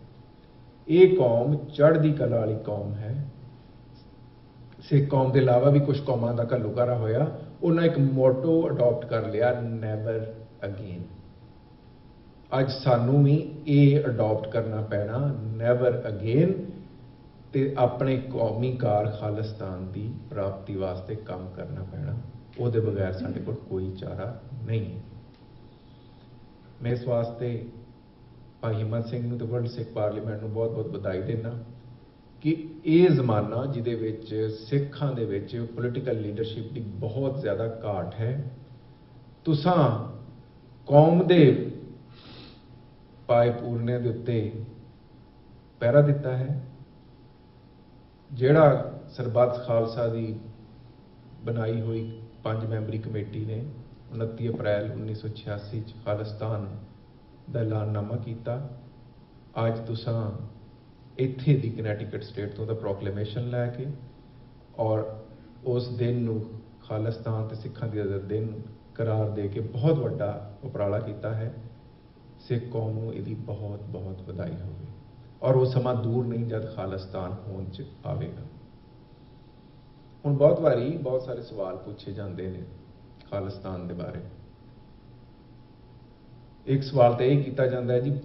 ਇਹ ਕੌਮ ਚੜ੍ਹਦੀ ਕਲਾ ਵਾਲੀ ਕੌਮ ਹੈ। ਸਿੱਖ ਕੌਮ ਦੇ ਇਲਾਵਾ ਵੀ ਕੁਝ ਕੌਮਾਂ ਦਾ ਘੱਲੂਘਾਰਾ ਹੋਇਆ। ਉਹਨਾਂ ਇੱਕ ਮੋਟੋ ਅਡਾਪਟ ਕਰ ਲਿਆ, ਨੈਵਰ ਅਗੇਨ। ਅੱਜ ਸਾਨੂੰ ਵੀ ਇਹ ਅਡਾਪਟ ਕਰਨਾ ਪੈਣਾ, ਨੈਵਰ ਅਗੇਨ, ਤੇ ਆਪਣੇ ਕੌਮੀ ਕਾਰ ਖਾਲਿਸਤਾਨ ਦੀ ਪ੍ਰਾਪਤੀ ਵਾਸਤੇ ਕੰਮ ਕਰਨਾ ਪੈਣਾ। ਉਹਦੇ ਬਗੈਰ ਸਾਡੇ ਕੋਲ ਕੋਈ ਚਾਰਾ ਨਹੀਂ ਹੈ। ਮੈਂ ਇਸ ਵਾਸਤੇ ਭਾਈ ਹਿੰਮਤ ਸਿੰਘ ਨੂੰ ਤੇ ਵਰਲਡ ਸਿੱਖ ਪਾਰਲੀਮੈਂਟ ਨੂੰ ਬਹੁਤ ਬਹੁਤ ਵਧਾਈ ਦਿੰਦਾ ਕਿ ਇਹ ਜ਼ਮਾਨਾ ਜਿਹਦੇ ਵਿੱਚ ਸਿੱਖਾਂ ਦੇ ਵਿੱਚ ਪੋਲੀਟੀਕਲ ਲੀਡਰਸ਼ਿਪ ਦੀ ਬਹੁਤ ਜ਼ਿਆਦਾ ਘਾਟ ਹੈ, ਤੁਸਾਂ ਕੌਮ ਦੇ ਪਾਏ ਪੂਰਨੇ ਦੇ ਉੱਤੇ ਪਹਿਰਾ ਦਿੱਤਾ ਹੈ। ਜਿਹੜਾ ਸਰਬੱਤ ਖਾਲਸਾ ਦੀ ਬਣਾਈ ਹੋਈ 5 ਮੈਂਬਰੀ ਕਮੇਟੀ ਨੇ 29 ਅਪ੍ਰੈਲ 1986 'ਚ ਖਾਲਿਸਤਾਨ ਦਾ ਐਲਾਨਨਾਮਾ ਕੀਤਾ, ਅੱਜ ਤੁਸਾਂ ਇੱਥੇ ਦੀ ਕਨੈਟੀਕਟ ਸਟੇਟ ਤੋਂ ਦਾ ਪ੍ਰੋਕਲੇਮੇਸ਼ਨ ਲੈ ਕੇ ਔਰ ਉਸ ਦਿਨ ਨੂੰ ਖਾਲਿਸਤਾਨ ਤੇ ਸਿੱਖਾਂ ਦੀ ਆਜ਼ਾਦੀ ਦਿਨ ਕਰਾਰ ਦੇ ਕੇ ਬਹੁਤ ਵੱਡਾ ਉਪਰਾਲਾ ਕੀਤਾ ਹੈ। ਸਿੱਖ ਕੌਮ ਨੂੰ ਇਹਦੀ ਬਹੁਤ ਬਹੁਤ ਵਧਾਈ ਹੋਵੇ। ਔਰ ਉਹ ਸਮਾਂ ਦੂਰ ਨਹੀਂ ਜਦ ਖਾਲਿਸਤਾਨ ਹੋਂਦ 'ਚ ਆਵੇਗਾ। ਹੁਣ ਬਹੁਤ ਵਾਰੀ ਬਹੁਤ ਸਾਰੇ ਸਵਾਲ ਪੁੱਛੇ ਜਾਂਦੇ ਨੇ ਖਾਲਿਸਤਾਨ ਦੇ ਬਾਰੇ। ਇੱਕ ਸਵਾਲ ਤਾਂ ਇਹ ਕੀਤਾ ਜਾਂਦਾ ਹੈ ਜੀ,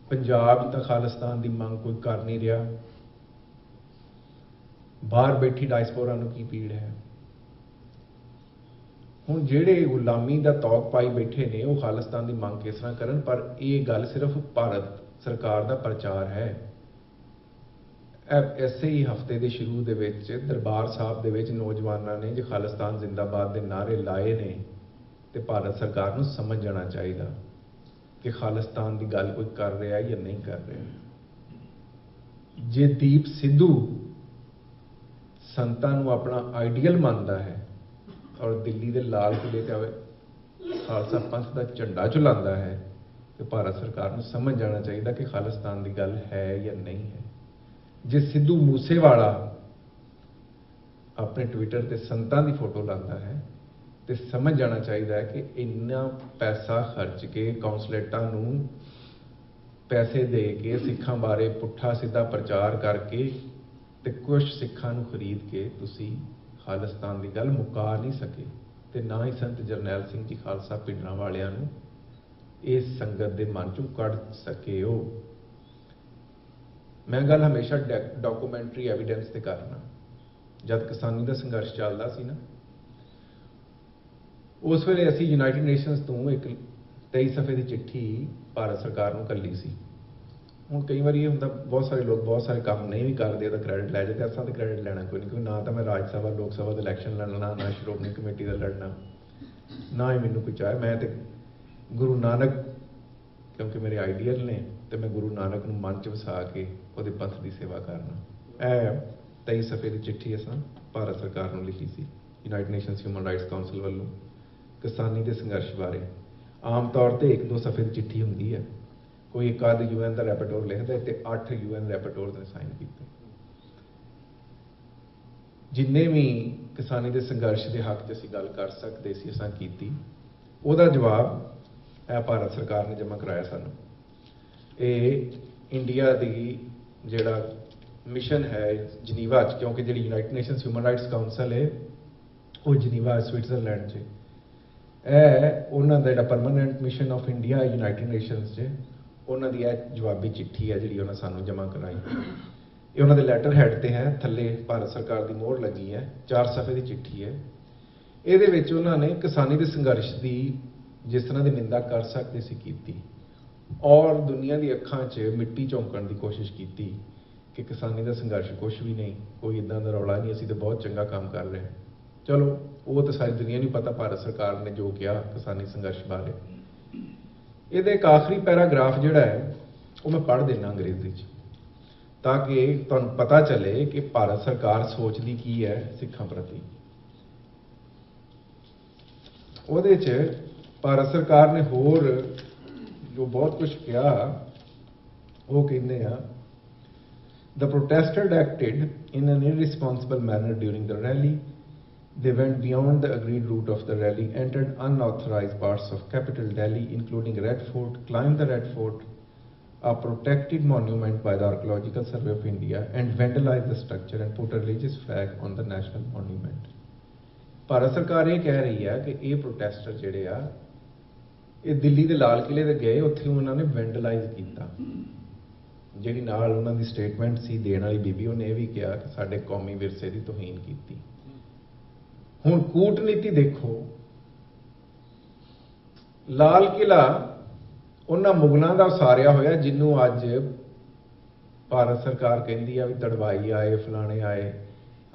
ਪੰਜਾਬ ਤਾਂ ਖਾਲਿਸਤਾਨ ਦੀ ਮੰਗ ਕੋਈ ਕਰ ਨਹੀਂ ਰਿਹਾ, ਬਾਹਰ ਬੈਠੀ ਡਾਇਸਪੋਰਾ ਨੂੰ ਕੀ ਪੀੜ ਹੈ। ਹੁਣ ਜਿਹੜੇ ਗੁਲਾਮੀ ਦਾ ਤੌਕ ਪਾਈ ਬੈਠੇ ਨੇ ਉਹ ਖਾਲਿਸਤਾਨ ਦੀ ਮੰਗ ਕਿਸ ਤਰ੍ਹਾਂ ਕਰਨ, ਪਰ ਇਹ ਗੱਲ ਸਿਰਫ ਭਾਰਤ ਸਰਕਾਰ ਦਾ ਪ੍ਰਚਾਰ ਹੈ। ਐਸੇ ਹੀ ਹਫ਼ਤੇ ਦੇ ਸ਼ੁਰੂ ਦੇ ਵਿੱਚ ਦਰਬਾਰ ਸਾਹਿਬ ਦੇ ਵਿੱਚ ਨੌਜਵਾਨਾਂ ਨੇ ਜੇ ਖਾਲਿਸਤਾਨ ਜ਼ਿੰਦਾਬਾਦ ਦੇ ਨਾਅਰੇ ਲਾਏ ਨੇ, ਤੇ ਭਾਰਤ ਸਰਕਾਰ ਨੂੰ ਸਮਝ ਜਾਣਾ ਚਾਹੀਦਾ ਕਿ ਖਾਲਿਸਤਾਨ ਦੀ ਗੱਲ ਕੋਈ ਕਰ ਰਿਹਾ ਜਾਂ ਨਹੀਂ ਕਰ ਰਿਹਾ। जे दीप सिद्धू संतां नूं अपना आइडियल मानता है और दिल्ली के लाल किले ते खालसा पंथ का झंडा झुलाता है, तो भारत सरकार को समझ जाना चाहिए कि खालिस्तान की गल है या नहीं है। जे सिद्धू मूसेवाला अपने ट्विटर ते संतां की फोटो लाता है, तो समझ जाना चाहिए कि इन्ना पैसा खर्च के कौंसलेटां नूं पैसे दे के सिखां बारे पुट्ठा सीधा प्रचार करके ते कुछ सिखां नूं खरीद के तुसी खालिस्तान की गल मुका नहीं सके, ते ना ही संत जरनैल सिंह जी खालसा पिंडरां वालियां नूं इस संगत के मन चों कढ़ सके हो। मैं गल हमेशा डॉक्यूमेंटरी एविडेंस ते करना। जब किसानी का संघर्ष चलता सी ना, उस वेले असीं यूनाइटेड नेशनस तो एक 23 सफ़े की चिट्ठी भारत सरकार को घल्ली सी। हुण कई बार ये हुंदा बहुत सारे लोग बहुत सारे काम नहीं भी करते तो क्रैडिट लै जाते, असां तो क्रैडिट लैना कोई नहीं, क्योंकि ना तो मैं राज सभा लोक सभा का इलैक्शन लड़ना, ना श्रोमणी कमेटी का लड़ना, ना ही मैनूं कोई चाहे। मैं तो गुरु नानक, क्योंकि मेरे आइडियल ने, तो मैं गुरु नानक नूं मन च वसा के उहदे पंथ की सेवा करना। यह 23 सफ़े की चिट्ठी असां भारत सरकार को लिखी सी United Nations human rights council वालों किसानी के संघर्ष बारे। आम तौर पर 1-2 सफ़े की चिट्ठी होंगी है, कोई एक आध UN का रैपेटोर लिखता है, तो 8 UN रैपेटोर ने साइन किए। जिन्हें भी किसानी के संघर्ष के हक च असीं गल कर सकते सी असां कीती, उहदा जवाब यह भारत सरकार ने जमा कराया सानूं। ये इंडिया की जिहड़ा मिशन है जनीवा च, क्योंकि जी United Nations human rights council है वो जनीवा स्विट्जरलैंड च, उन्होंने जिहड़ा permanent mission of India United Nations च, उन्होंने यह जवाबी चिट्ठी है जी उन्होंने सानूं जमा कराई। ये उन्होंने लैटर हैड ते है, थले भारत सरकार की मोहर लगी है, 4 सफ़े की चिट्ठी है। ये उन्होंने किसानी के संघर्ष की जिस तरह की निंदा कर सकते सी कीती, और दुनिया की अखां च मिट्टी झोंकण की कोशिश की कि किसानी का संघर्ष कुछ भी नहीं, कोई इदां दा रौला नहीं, असीं तो बहुत चंगा काम कर रहे हैं। चलो वो तो सारी दुनिया नहीं पता भारत सरकार ने जो किया किसानी संघर्ष बारे। ये एक आखिरी पैराग्राफ जिहड़ा है वो मैं पढ़ देना अंग्रेजी च, ताकि तुहानूं पता चले कि भारत सरकार सोचती की है सिखां प्रति। उहदे च भारत सरकार ने होर जो बहुत कुछ कहा, वो कहते हैं, The protesters acted in an irresponsible manner during the rally. They went beyond the agreed route of the rally, entered unauthorized parts of capital Delhi, including Red Fort, climbed the Red Fort, a protected monument by the Archaeological Survey of India, and vandalized the structure and put a religious flag on the national monument. Bharat सरकार ये कह रही है कि ये प्रोटेस्टर जिहड़े आ ये दिल्ली के लाल किले ते गए, उत्थे उन्होंने वैंडलाइज किया। जिहड़ी नाल उन्हां दी स्टेटमेंट सी देण वाली बीबी, उन्हें भी कहा कि साडे कौमी विरसे की तोहीन की। हुण कूटनीति देखो, लाल किला उन्हां मुगलों का उसारिया होया जिन्हों अज भारत सरकार कहती है भी तड़वाई आए, फलाने आए,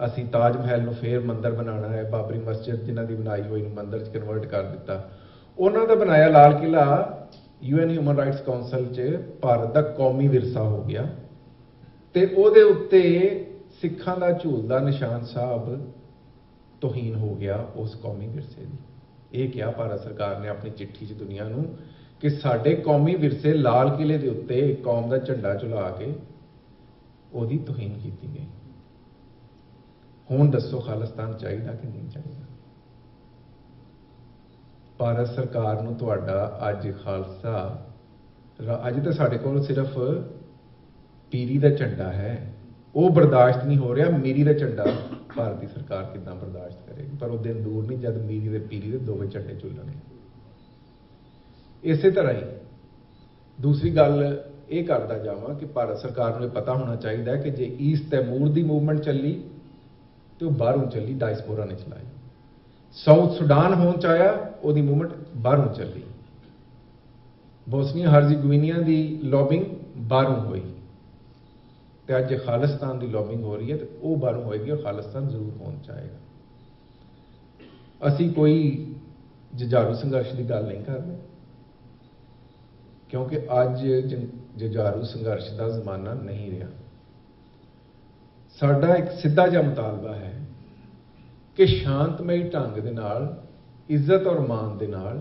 असी ताज महल नूं फेर मंदिर बनाना है, बाबरी मस्जिद जिन्हां दी बनाई हुई मंदिर च कन्वर्ट कर दिता। उन्हां दा बनाया Lal Qila UN human rights council च भारत का कौमी विरसा हो गया, ते उहदे उत्ते सिखां दा झूलदा निशान साहब तोहीन हो गया उस कौमी विरसे की। ये क्या भारत सरकार ने अपनी चिट्ठी च दुनिया नूं कि साडे कौमी विरसे लाल किले के उत्ते कौम का झंडा झुला के उहदी तोहीन की गई। हुण दसो खालिस्तान चाहिए कि नहीं चाहिए? भारत सरकार नूं तुहाडा अज खालसा अज तो साडे कोल सिर्फ पीरी का झंडा है, वो बर्दाश्त नहीं हो रहा। मीरी का झंडा भारतीय सरकार किदां बर्दाश्त करेगी? पर वो दिन दूर नहीं जब मीरी ते पीरी के दोवें झंडे झुलणगे। इस तरह ही दूसरी गल ये करता जावां कि भारत सरकार नूं पता होना चाहिए कि जे ईस्ट तैमूर की मूवमेंट चली तो बाहरों चली, डायस्पोरा ने चलाई। साउथ सुडान होने चाया, वो मूवमेंट बाहरों चली। बोस्निया हर्ज़ेगोविना की लॉबिंग बाहरों हुई, तो अज खालिस्तान की लॉबिंग हो रही है, तो वह बाहरों होएगी और खालिस्तान जरूर होना चाहेगा। असी कोई जुझारू संघर्ष की गल नहीं कर रहे, क्योंकि अज जुझारू संघर्ष का जमाना नहीं रहा। ਸਾਡਾ ਇੱਕ ਸਿੱਧਾ ਜਿਹਾ ਮੁਤਾਲਬਾ ਹੈ ਕਿ ਸ਼ਾਂਤਮਈ ਢੰਗ ਦੇ ਨਾਲ, ਇੱਜ਼ਤ ਔਰ ਮਾਣ ਦੇ ਨਾਲ,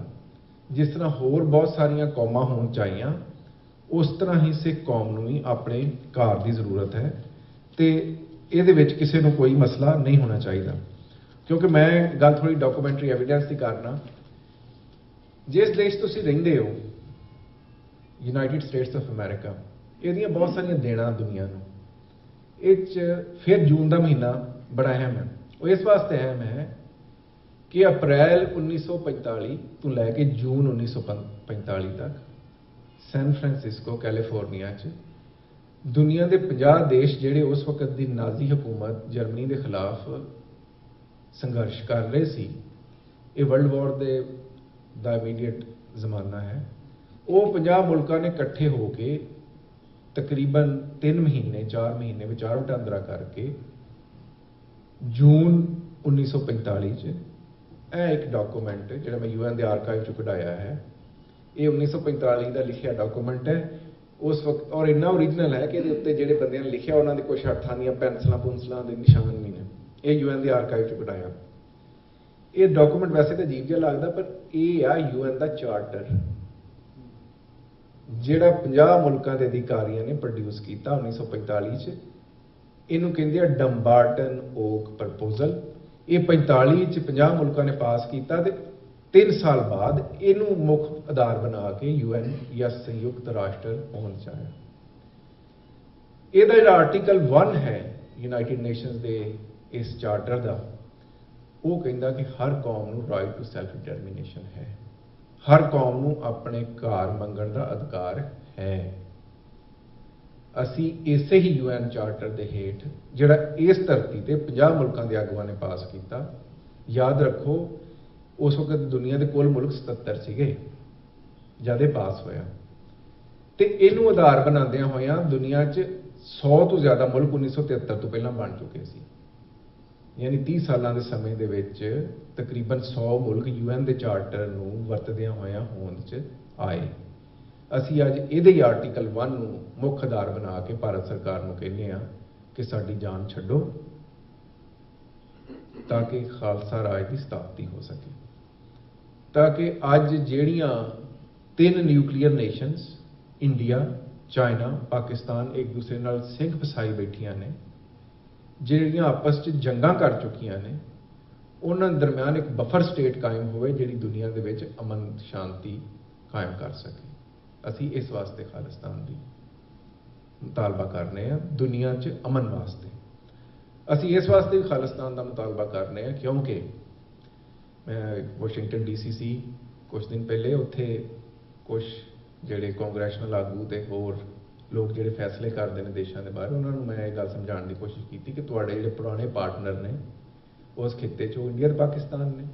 ਜਿਸ ਤਰ੍ਹਾਂ ਹੋਰ ਬਹੁਤ ਸਾਰੀਆਂ ਕੌਮਾਂ ਹੋਣ ਚਾਹੀਆਂ, ਉਸ ਤਰ੍ਹਾਂ ਹੀ ਸਿੱਖ ਕੌਮ ਨੂੰ ਵੀ ਆਪਣੇ ਘਰ ਦੀ ਜ਼ਰੂਰਤ ਹੈ ਤੇ ਇਹਦੇ ਵਿੱਚ ਕਿਸੇ ਨੂੰ ਕੋਈ ਮਸਲਾ ਨਹੀਂ ਹੋਣਾ ਚਾਹੀਦਾ। ਕਿਉਂਕਿ ਮੈਂ ਗੱਲ ਥੋੜੀ ਡਾਕੂਮੈਂਟਰੀ ਐਵੀਡੈਂਸ ਦੀ ਕਰਨਾ, ਜਿਸ ਦੇਸ਼ ਤੁਸੀਂ ਰਹਿੰਦੇ ਹੋ, ਯੂਨਾਈਟਿਡ ਸਟੇਟਸ ਆਫ ਅਮਰੀਕਾ, ਇਹਦੀਆਂ ਬਹੁਤ ਸਾਰੀਆਂ ਦੇਣਾਂ ਦੁਨੀਆ ਨੂੰ। ਇਹ 'ਚ ਫਿਰ ਜੂਨ ਦਾ ਮਹੀਨਾ ਬੜਾ ਅਹਿਮ ਹੈ। ਉਹ ਇਸ ਵਾਸਤੇ ਅਹਿਮ ਹੈ ਕਿ ਅਪ੍ਰੈਲ 1945 ਤੋਂ ਲੈ ਕੇ ਜੂਨ 1945 ਤੱਕ ਸੈਨ ਫਰਾਂਸਿਸਕੋ ਕੈਲੀਫੋਰਨੀਆ 'ਚ ਦੁਨੀਆ ਦੇ 50 ਦੇਸ਼ ਜਿਹੜੇ ਉਸ ਵਕਤ ਦੀ ਨਾਜ਼ੀ ਹਕੂਮਤ ਜਰਮਨੀ ਦੇ ਖਿਲਾਫ ਸੰਘਰਸ਼ ਕਰ ਰਹੇ ਸੀ, ਇਹ ਵਰਲਡ ਵਾਰ ਦਾ ਇਮੀਡੀਏਟ ਜ਼ਮਾਨਾ ਹੈ, ਉਹ 50 ਮੁਲਕਾਂ ਨੇ ਇਕੱਠੇ ਹੋ ਕੇ ਤਕਰੀਬਨ 3 ਮਹੀਨੇ 4 ਮਹੀਨੇ ਵਿਚਾਰ ਵਟਾਂਦਰਾ ਕਰਕੇ ਜੂਨ 1945 'ਚ ਇਹ ਇੱਕ ਡਾਕੂਮੈਂਟ ਜਿਹੜਾ ਮੈਂ UN ਦੇ ਆਰਕਾਈਵ 'ਚੋਂ ਕਢਾਇਆ ਹੈ, ਇਹ 1945 ਦਾ ਲਿਖਿਆ ਡਾਕੂਮੈਂਟ ਹੈ ਉਸ ਵਕਤ, ਔਰ ਇੰਨਾ ਓਰੀਜਨਲ ਹੈ ਕਿ ਇਹਦੇ ਉੱਤੇ ਜਿਹੜੇ ਬੰਦਿਆਂ ਨੇ ਲਿਖਿਆ ਉਹਨਾਂ ਦੇ ਕੁਛ ਹੱਥਾਂ ਦੀਆਂ ਪੈਨਸਲਾਂ ਦੇ ਨਿਸ਼ਾਨ ਵੀ ਨੇ। ਇਹ UN ਦੇ ਆਰਕਾਈਵ 'ਚ ਕਢਾਇਆ। ਇਹ ਡਾਕੂਮੈਂਟ ਵੈਸੇ ਤਾਂ ਅਜੀਬ ਜਿਹਾ ਲੱਗਦਾ, ਪਰ ਇਹ ਆ UN ਦਾ ਚਾਰਟਰ ਜਿਹੜਾ 50 ਮੁਲਕਾਂ ਦੇ ਅਧਿਕਾਰੀਆਂ ਨੇ ਪ੍ਰੋਡਿਊਸ ਕੀਤਾ 1945 'ਚ। ਇਹਨੂੰ ਕਹਿੰਦੇ ਆ ਡੰਬਾਰਟਨ ਓਕ ਪ੍ਰਪੋਜ਼ਲ। ਇਹ 45 'ਚ 50 ਮੁਲਕਾਂ ਨੇ ਪਾਸ ਕੀਤਾ ਤੇ 3 ਸਾਲ ਬਾਅਦ ਇਹਨੂੰ ਮੁੱਖ ਆਧਾਰ ਬਣਾ ਕੇ UN ਜਾਂ ਸੰਯੁਕਤ ਰਾਸ਼ਟਰ ਹੋਣ ਚਾਹਿਆ। ਇਹਦਾ ਜਿਹੜਾ ਆਰਟੀਕਲ 1 ਹੈ ਯੂਨਾਈਟਿਡ ਨੇਸ਼ਨਸ ਦੇ ਇਸ ਚਾਰਟਰ ਦਾ, ਉਹ ਕਹਿੰਦਾ ਕਿ ਹਰ ਕੌਮ ਨੂੰ ਰਾਈਟ ਟੂ ਸੈਲਫ ਡਿਟਰਮੀਨੇਸ਼ਨ ਹੈ, ਹਰ ਕੌਮ ਨੂੰ ਆਪਣੇ ਘਰ ਮੰਗਣ ਦਾ ਅਧਿਕਾਰ ਹੈ। ਅਸੀਂ ਇਸੇ ਹੀ UN ਚਾਰਟਰ ਦੇ ਹੇਠ, ਜਿਹੜਾ ਇਸ ਧਰਤੀ ਤੇ 50 ਮੁਲਕਾਂ ਦੇ ਆਗੂਆਂ ਨੇ ਪਾਸ ਕੀਤਾ, ਯਾਦ ਰੱਖੋ ਉਸ ਵਕਤ ਦੁਨੀਆ ਦੇ ਕੁੱਲ ਮੁਲਕ 77 ਸੀਗੇ ਜਦ ਇਹ ਪਾਸ ਹੋਇਆ, ਤੇ ਇਹਨੂੰ ਆਧਾਰ ਬਣਾਉਂਦਿਆਂ ਹੋਇਆਂ ਦੁਨੀਆ 'ਚ 100 ਤੋਂ ਜ਼ਿਆਦਾ ਮੁਲਕ 1973 ਤੋਂ ਪਹਿਲਾਂ ਬਣ ਚੁੱਕੇ ਸੀ। ਯਾਨੀ 30 ਸਾਲਾਂ ਦੇ ਸਮੇਂ ਦੇ ਵਿੱਚ ਤਕਰੀਬਨ 100 ਮੁਲਕ UN ਦੇ ਚਾਰਟਰ ਨੂੰ ਵਰਤਦਿਆਂ ਹੋਇਆਂ ਹੋਂਦ 'ਚ ਆਏ। ਅਸੀਂ ਅੱਜ ਇਹਦੇ ਹੀ ਆਰਟੀਕਲ 1 ਨੂੰ ਮੁੱਖ ਆਧਾਰ ਬਣਾ ਕੇ ਭਾਰਤ ਸਰਕਾਰ ਨੂੰ ਕਹਿੰਦੇ ਹਾਂ ਕਿ ਸਾਡੀ ਜਾਨ ਛੱਡੋ ਤਾਂ ਕਿ ਖਾਲਸਾ ਰਾਜ ਦੀ ਸਥਾਪਤੀ ਹੋ ਸਕੇ, ਤਾਂ ਕਿ ਅੱਜ ਜਿਹੜੀਆਂ 3 nuclear nations India, China, Pakistan ਇੱਕ ਦੂਸਰੇ ਨਾਲ ਸਿੰਘ ਫਸਾਈ ਬੈਠੀਆਂ ਨੇ, ਜਿਹੜੀਆਂ ਆਪਸ 'ਚ ਜੰਗਾਂ ਕਰ ਚੁੱਕੀਆਂ ਨੇ, ਉਹਨਾਂ ਦਰਮਿਆਨ ਇੱਕ ਬਫਰ ਸਟੇਟ ਕਾਇਮ ਹੋਵੇ ਜਿਹੜੀ ਦੁਨੀਆ ਦੇ ਵਿੱਚ ਅਮਨ ਸ਼ਾਂਤੀ ਕਾਇਮ ਕਰ ਸਕੇ। ਅਸੀਂ ਇਸ ਵਾਸਤੇ ਖਾਲਿਸਤਾਨ ਦੀ ਮੁਤਾਲਬਾ ਕਰਨੇ ਆ, ਦੁਨੀਆ 'ਚ ਅਮਨ ਵਾਸਤੇ। ਅਸੀਂ ਇਸ ਵਾਸਤੇ ਵੀ ਖਾਲਿਸਤਾਨ ਦਾ ਮੁਤਾਲਬਾ ਕਰਨੇ ਆ ਕਿਉਂਕਿ ਮੈਂ ਵਾਸ਼ਿੰਗਟਨ DC ਸੀ ਕੁਝ ਦਿਨ ਪਹਿਲੇ, ਉੱਥੇ ਕੁਝ ਜਿਹੜੇ ਕਾਂਗਰੈਸ਼ਨਲ ਆਗੂ ਤੇ ਹੋਰ ਲੋਕ ਜਿਹੜੇ ਫੈਸਲੇ ਕਰਦੇ ਨੇ ਦੇਸ਼ਾਂ ਦੇ ਬਾਰੇ, ਉਹਨਾਂ ਨੂੰ ਮੈਂ ਇਹ ਗੱਲ ਸਮਝਾਉਣ ਦੀ ਕੋਸ਼ਿਸ਼ ਕੀਤੀ ਕਿ ਤੁਹਾਡੇ ਜਿਹੜੇ ਪੁਰਾਣੇ ਪਾਰਟਨਰ ਨੇ ਉਸ ਖਿੱਤੇ 'ਚੋਂ ਇੰਡੀਆ ਤੇ ਪਾਕਿਸਤਾਨ ਨੇ।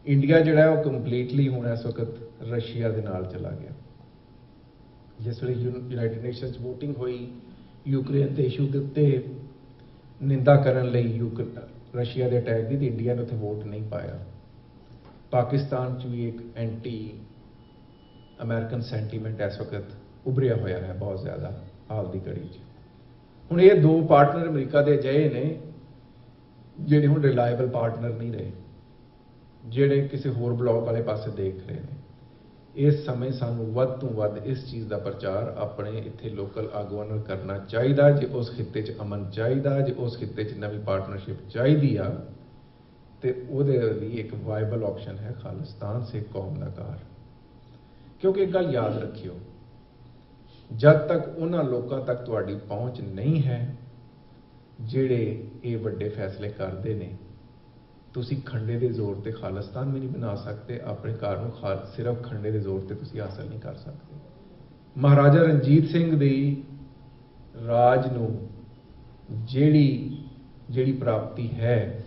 ਇੰਡੀਆ ਜਿਹੜਾ ਉਹ ਕੰਪਲੀਟਲੀ ਹੁਣ ਇਸ ਵਕਤ ਰਸ਼ੀਆ ਦੇ ਨਾਲ ਚਲਾ ਗਿਆ। ਜਿਸ ਵੇਲੇ ਯੂਨਾਈਟਿਡ ਨੇਸ਼ਨਸ 'ਚ ਵੋਟਿੰਗ ਹੋਈ ਯੂਕਰੇਨ ਦੇ ਇਸ਼ੂ ਦੇ ਉੱਤੇ ਨਿੰਦਾ ਕਰਨ ਲਈ ਰਸ਼ੀਆ ਦੇ ਅਟੈਕ ਦੀ, ਤੇ ਇੰਡੀਆ ਨੇ ਉੱਥੇ ਵੋਟ ਨਹੀਂ ਪਾਇਆ। ਪਾਕਿਸਤਾਨ 'ਚ ਵੀ ਇੱਕ ਐਂਟੀ ਅਮਰੀਕਨ ਸੈਂਟੀਮੈਂਟ ਇਸ ਵਕਤ ਉਭਰਿਆ ਹੋਇਆ ਹੈ ਬਹੁਤ ਜ਼ਿਆਦਾ ਹਾਲ ਦੀ ਘੜੀ 'ਚ। ਹੁਣ ਇਹ 2 ਪਾਰਟਨਰ ਅਮਰੀਕਾ ਦੇ ਅਜਿਹੇ ਨੇ ਜਿਹੜੇ ਹੁਣ ਰਿਲਾਇਬਲ ਪਾਰਟਨਰ ਨਹੀਂ ਰਹੇ, ਜਿਹੜੇ ਕਿਸੇ ਹੋਰ ਬਲੌਕ ਵਾਲੇ ਪਾਸੇ ਦੇਖ ਰਹੇ ਨੇ। ਇਸ ਸਮੇਂ ਸਾਨੂੰ ਵੱਧ ਤੋਂ ਵੱਧ ਇਸ ਚੀਜ਼ ਦਾ ਪ੍ਰਚਾਰ ਆਪਣੇ ਇੱਥੇ ਲੋਕਲ ਆਗੂਆਂ ਨਾਲ ਕਰਨਾ ਚਾਹੀਦਾ। ਜੇ ਉਸ ਖਿੱਤੇ 'ਚ ਅਮਨ ਚਾਹੀਦਾ, ਜੇ ਉਸ ਖਿੱਤੇ 'ਚ ਨਵੀਂ ਪਾਰਟਨਰਸ਼ਿਪ ਚਾਹੀਦੀ ਆ, ਤੇ ਉਹਦੇ ਲਈ ਇੱਕ ਵਾਇਬਲ ਆਪਸ਼ਨ ਹੈ ਖਾਲਿਸਤਾਨ ਸਿੱਖ ਕੌਮ ਦਾ ਘਰ। ਕਿਉਂਕਿ ਇੱਕ ਗੱਲ ਯਾਦ ਰੱਖਿਓ, ਜਦ ਤੱਕ ਉਹਨਾਂ ਲੋਕਾਂ ਤੱਕ ਤੁਹਾਡੀ ਪਹੁੰਚ ਨਹੀਂ ਹੈ ਜਿਹੜੇ ਇਹ ਵੱਡੇ ਫੈਸਲੇ ਕਰਦੇ ਨੇ, ਤੁਸੀਂ ਖੰਡੇ ਦੇ ਜ਼ੋਰ ਤੇ ਖਾਲਿਸਤਾਨ ਵੀ ਨਹੀਂ ਬਣਾ ਸਕਦੇ। ਆਪਣੇ ਘਰ ਨੂੰ ਸਿਰਫ ਖੰਡੇ ਦੇ ਜ਼ੋਰ ਤੇ ਤੁਸੀਂ ਹਾਸਲ ਨਹੀਂ ਕਰ ਸਕਦੇ। ਮਹਾਰਾਜਾ ਰਣਜੀਤ ਸਿੰਘ ਦੀ ਰਾਜ ਨੂੰ ਜਿਹੜੀ ਪ੍ਰਾਪਤੀ ਹੈ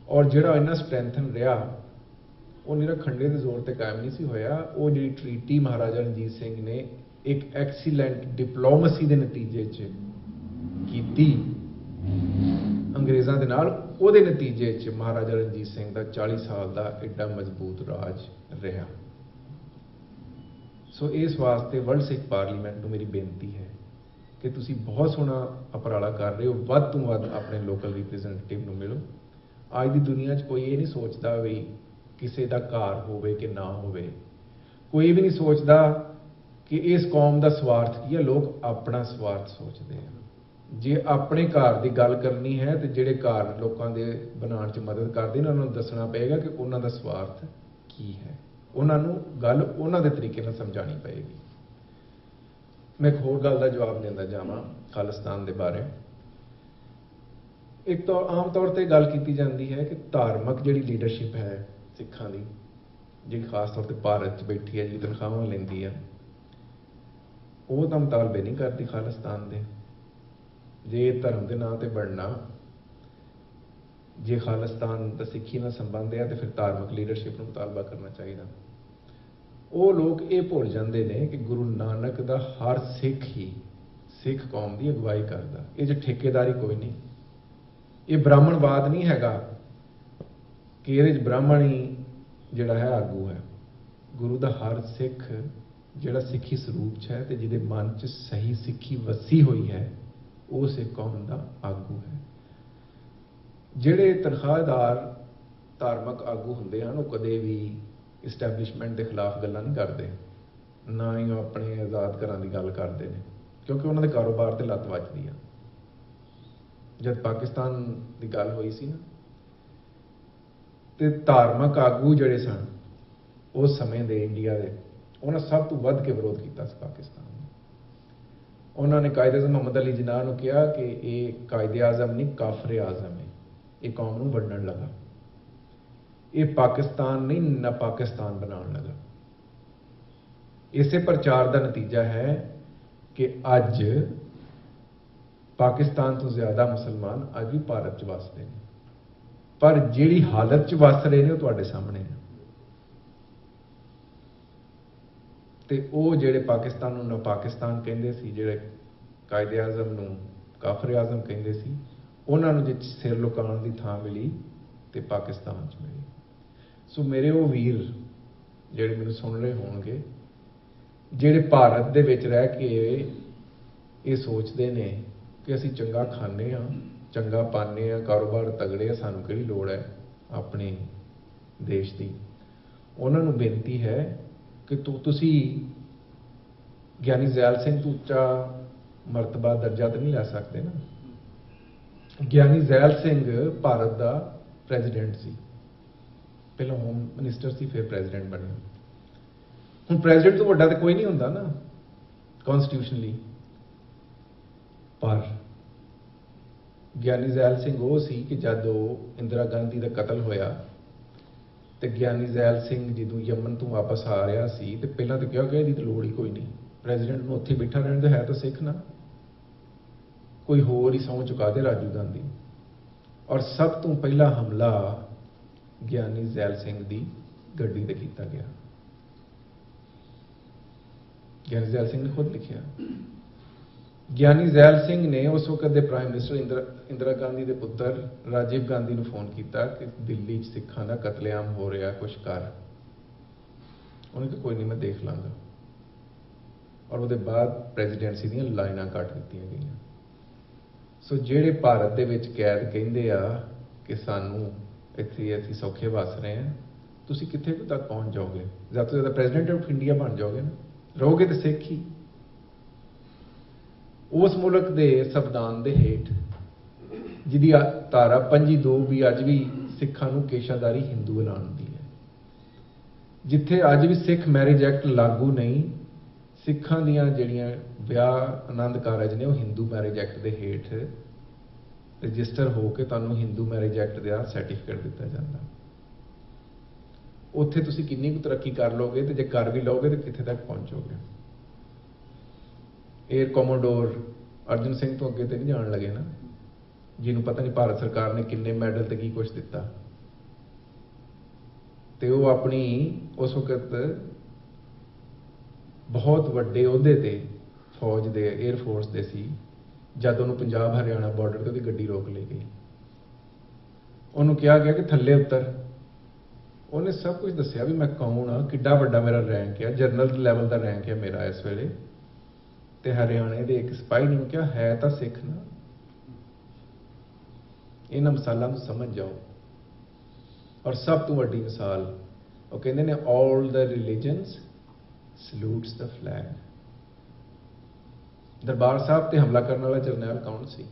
ਔਰ ਜਿਹੜਾ ਇੰਨਾ ਸਟਰੈਂਥਨ ਰਿਹਾ, ਉਹ ਨਿਰਾ ਖੰਡੇ ਦੇ ਜ਼ੋਰ ਤੇ ਕਾਇਮ ਨਹੀਂ ਸੀ ਹੋਇਆ। ਉਹ ਜਿਹੜੀ ਟਰੀਟੀ ਮਹਾਰਾਜਾ ਰਣਜੀਤ ਸਿੰਘ ਨੇ ਇੱਕ ਐਕਸੀਲੈਂਟ ਡਿਪਲੋਮੇਸੀ ਦੇ ਨਤੀਜੇ 'ਚ ਕੀਤੀ ਅੰਗਰੇਜ਼ਾਂ ਦੇ ਨਾਲ, ਉਹਦੇ ਨਤੀਜੇ 'ਚ ਮਹਾਰਾਜਾ ਰਣਜੀਤ ਸਿੰਘ ਦਾ 40 ਸਾਲ ਦਾ ਐਡਾ ਮਜ਼ਬੂਤ ਰਾਜ ਰਿਹਾ। ਸੋ ਇਸ ਵਾਸਤੇ ਵਰਲਡ ਸਿੱਖ ਪਾਰਲੀਮੈਂਟ ਨੂੰ ਮੇਰੀ ਬੇਨਤੀ ਹੈ कि तुसी बहुत सोहना उपराला कर रहे हो, वध तो वध अपने लोकल रिप्रैजेंटेटिव नूं मिलो। अज की दुनिया 'च कोई ये नहीं सोचता भी किसी का घर होवे कि ना होवे, कोई भी नहीं सोचता कि इस कौम का स्वार्थ की है। लोग अपना स्वार्थ सोचते हैं। जे अपने घर की गल करनी है तो जिहड़े घर लोगों के बनाने च मदद करते हैं उन्होंने दसना पेगा कि उन्हों का स्वार्थ की है, उन्होंने गल उन्होंने तरीके नाल समझानी पेगी। मैं एक होर गल का जवाब देंदा जावां खालिस्तान के बारे। एक तो आम तौर पर गल की जाती है कि धार्मिक जिहड़ी लीडरशिप है सिखां दी, जी खास तौर पर भारत च बैठी है, जी तनख्वाहां लैंदी है, वो तो मुतालबे नहीं करती खालिस्तान के। जे धर्म के नाम पर बनना, जे खालिस्तान का सिक्खी नाल संबंध है तो फिर धार्मिक लीडरशिप को मुतालबा करना चाहिए। वो लोग ये भुल जाते हैं कि गुरु नानक का हर सिख ही सिख कौम की अगवाई करता। ये जो ठेकेदारी कोई नहीं, ये ब्राह्मणवाद नहीं हैगा कि ये ब्राह्मण ही जिहड़ा है आगू है। गुरु का हर सिख जिहड़ा सिक्खी स्वरूप च है तो जिहदे मन च सही सिक्खी वसी हुई है, वो सिख कौम का आगू है। जिहड़े तनख्वाहदार धार्मिक आगू होंदे हैं, वो कदे भी इस्टैबलिशमेंट के खिलाफ गल्लां नहीं करते, ना ही वो अपने आज़ाद घरां की गल करते हैं, क्योंकि उन्होंने कारोबार ते लत्त वजदी है। जब पाकिस्तान की गल हुई सी ना, तो धार्मिक आगू जिहड़े सन उस समय दे इंडिया के, उन्होंने सब तो वध के विरोध किया पाकिस्तान। उन्होंने कायदे आज़म मोहम्मद अली जिन्नाह ने कहा कि ये कायदे आज़म नहीं काफरे आज़म है, ये कौम को वंडण लगा, ये पाकिस्तान नहीं ना पाकिस्तान बनाने लगा। इसे प्रचार का नतीजा है कि अज पाकिस्तान तो ज्यादा मुसलमान अज भी भारत च वसते हैं, पर जिहड़ी हालत च वस रहे हैं वो तुहाडे सामने है। ते वो जिहड़े पाकिस्तान नूं ना पाकिस्तान कहंदे सी, जिहड़े कायदे आज़म नूं काफरे आज़म कहंदे सी, उन्हां नूं जे सिर लुकाउण दी थां मिली ते पाकिस्तान च मिली। सो मेरे वो वीर जिहड़े मैनूं सुन रहे होणगे, जिहड़े भारत दे विच रह के ये सोचते ने कि असीं चंगा खाने आ, चंगा पाने आ, कारोबार तगड़े आ, सानूं किहड़ी लोड़ है अपने देश की। उन्हां नूं बेनती है कि तुसी ज्ञानी ज़ैल सिंह तो उच्चा मरतबा दर्जा तो नहीं लै सकते ना। ज्ञानी ज़ैल सिंह भारत का प्रेजिडेंट सी, पहले होम मिनिस्टर सी, फिर प्रेजिडेंट बने। हुण प्रेजिडेंट तो वड्डा तो कोई नहीं होंदा ना कॉन्स्टिट्यूशनली, पर ज्ञानी ज़ैल सिंह वो सी कि जब इंदिरा गांधी का कतल होया तो ज्ञानी ज़ैल सिंह जो यमन तो वापस आ रहा सी तो पहला तो क्या गया, इसकी लोड़ ही कोई नहीं, प्रेजिडेंट को उत्थे बैठा रहने तो है तो सिख ना, कोई होर ही सौं चुका दे राजीव गांधी। और सब तो पहला हमला ज्ञानी ज़ैल सिंह की गड्डी ते कीता गया। ज्ञानी ज़ैल सिंह ने खुद लिखा। ज्ञानी ज़ैल सिंह ने उस वक्त के प्राइम मिनिस्टर इंदिरा गांधी के पुत्र राजीव गांधी को फोन किया कि दिल्ली सिखां का कतलेआम हो रहा, कुछ कर। उन्हें कहा कोई नहीं मैं देख लाँगा, और उसके बाद प्रेजिडेंसी दी लाइनां कट दित्तियां गईयां। सो जिहड़े भारत दे विच कैद कहंदे आ कि सानू इत्थे असीं सौखे वस रहे हैं, तुसीं कित्थे तक पहुँच जाओगे? ज़्यादा तो ज़्यादा प्रेजिडेंट ऑफ इंडिया बन जाओगे ना, रहोगे तो सिख ही। उस मुल्क के संविधान के हेठ जिहदी धारा 5(2) भी अज भी सिखां नूं केशाधारी हिंदू ऐलानदी है, जिथे अज भी सिख मैरिज एक्ट लागू नहीं, सिखां दीयां जिहड़ियां विआह आनंद कारज ने वो हिंदू मैरिज एक्ट के हेठ रजिस्टर होकर तुहानूं हिंदू मैरिज एक्ट का सर्टिफिकेट दिता जाता। उत्थे तुसीं किन्नी कुछ तरक्की कर लोगे, तो जे कर भी लोगे तो कित्थे तक पहुँचोगे? एयर कॉमोडोर अर्जन सिंह तो अगे तो नहीं जान लगे ना, जिन्होंने पता नहीं भारत सरकार ने किन्ने मैडल तो की कुछ दिता, तो वो अपनी उस वक्त बहुत वड्डे ओहदे ते फौज दे एयरफोर्स दे सी, जब उन्होंने पंजाब हरियाणा बॉर्डर पर गड्डी रोक ली गई, उन्होंने कहा गया कि थल्ले उतर। उन्हें सब कुछ दसिया भी मैं कौन हाँ, किड्डा वड्डा मेरा रैंक है, जनरल लैवल का रैंक है मेरा इस वेले, ਤੇ ਹਰਿਆਣੇ ਦੇ ਇੱਕ ਸਿਪਾਹੀ ਨੇ ਕਿਹਾ ਹੈ ਤਾਂ ਸਿੱਖ ਨਾ। ਇਹਨਾਂ ਮਿਸਾਲਾਂ ਨੂੰ ਸਮਝ ਜਾਓ। ਔਰ ਸਭ ਤੋਂ ਵੱਡੀ ਮਿਸਾਲ ਉਹ ਕਹਿੰਦੇ ਨੇ all the religions salutes the flag। Darbar Sahib ਤੇ ਹਮਲਾ ਕਰਨ ਵਾਲਾ ਜਰਨੈਲ ਕੌਣ ਸੀ?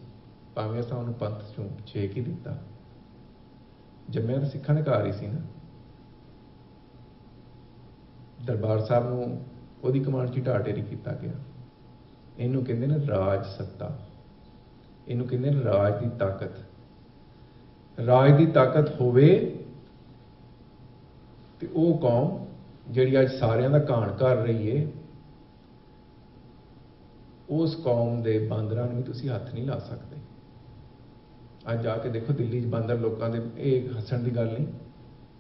ਭਾਵੇਂ ਅਸਾਂ ਉਹਨੂੰ ਪੰਥ ਚੋਂ ਛੇਕ ਹੀ ਦਿੱਤਾ, ਜੰਮਿਆ ਤਾਂ ਸਿੱਖਾਂ ਦੇ ਘਰ ਹੀ ਸੀ ਨਾ। ਦਰਬਾਰ ਸਾਹਿਬ ਨੂੰ ਉਹਦੀ ਕਮਾਂਡ 'ਚ ਢਾਹ ਢੇਰੀ ਕੀਤਾ ਗਿਆ। ਇਹਨੂੰ ਕਹਿੰਦੇ ਨੇ ਰਾਜ ਸੱਤਾ, ਇਹਨੂੰ ਕਹਿੰਦੇ ਨੇ ਰਾਜ ਦੀ ਤਾਕਤ। ਰਾਜ ਦੀ ਤਾਕਤ ਹੋਵੇ ਤੇ ਉਹ ਕੌਮ ਜਿਹੜੀ ਅੱਜ ਸਾਰਿਆਂ ਦਾ ਘਾਣ ਕਰ ਰਹੀ ਏ, ਉਸ ਕੌਮ ਦੇ ਬਾਂਦਰਾਂ ਨੂੰ ਵੀ ਤੁਸੀਂ ਹੱਥ ਨਹੀਂ ਲਾ ਸਕਦੇ। ਅੱਜ ਜਾ ਕੇ ਦੇਖੋ ਦਿੱਲੀ 'ਚ ਬਾਂਦਰ ਲੋਕਾਂ ਦੇ, ਇਹ ਹੱਸਣ ਦੀ ਗੱਲ ਨਹੀਂ,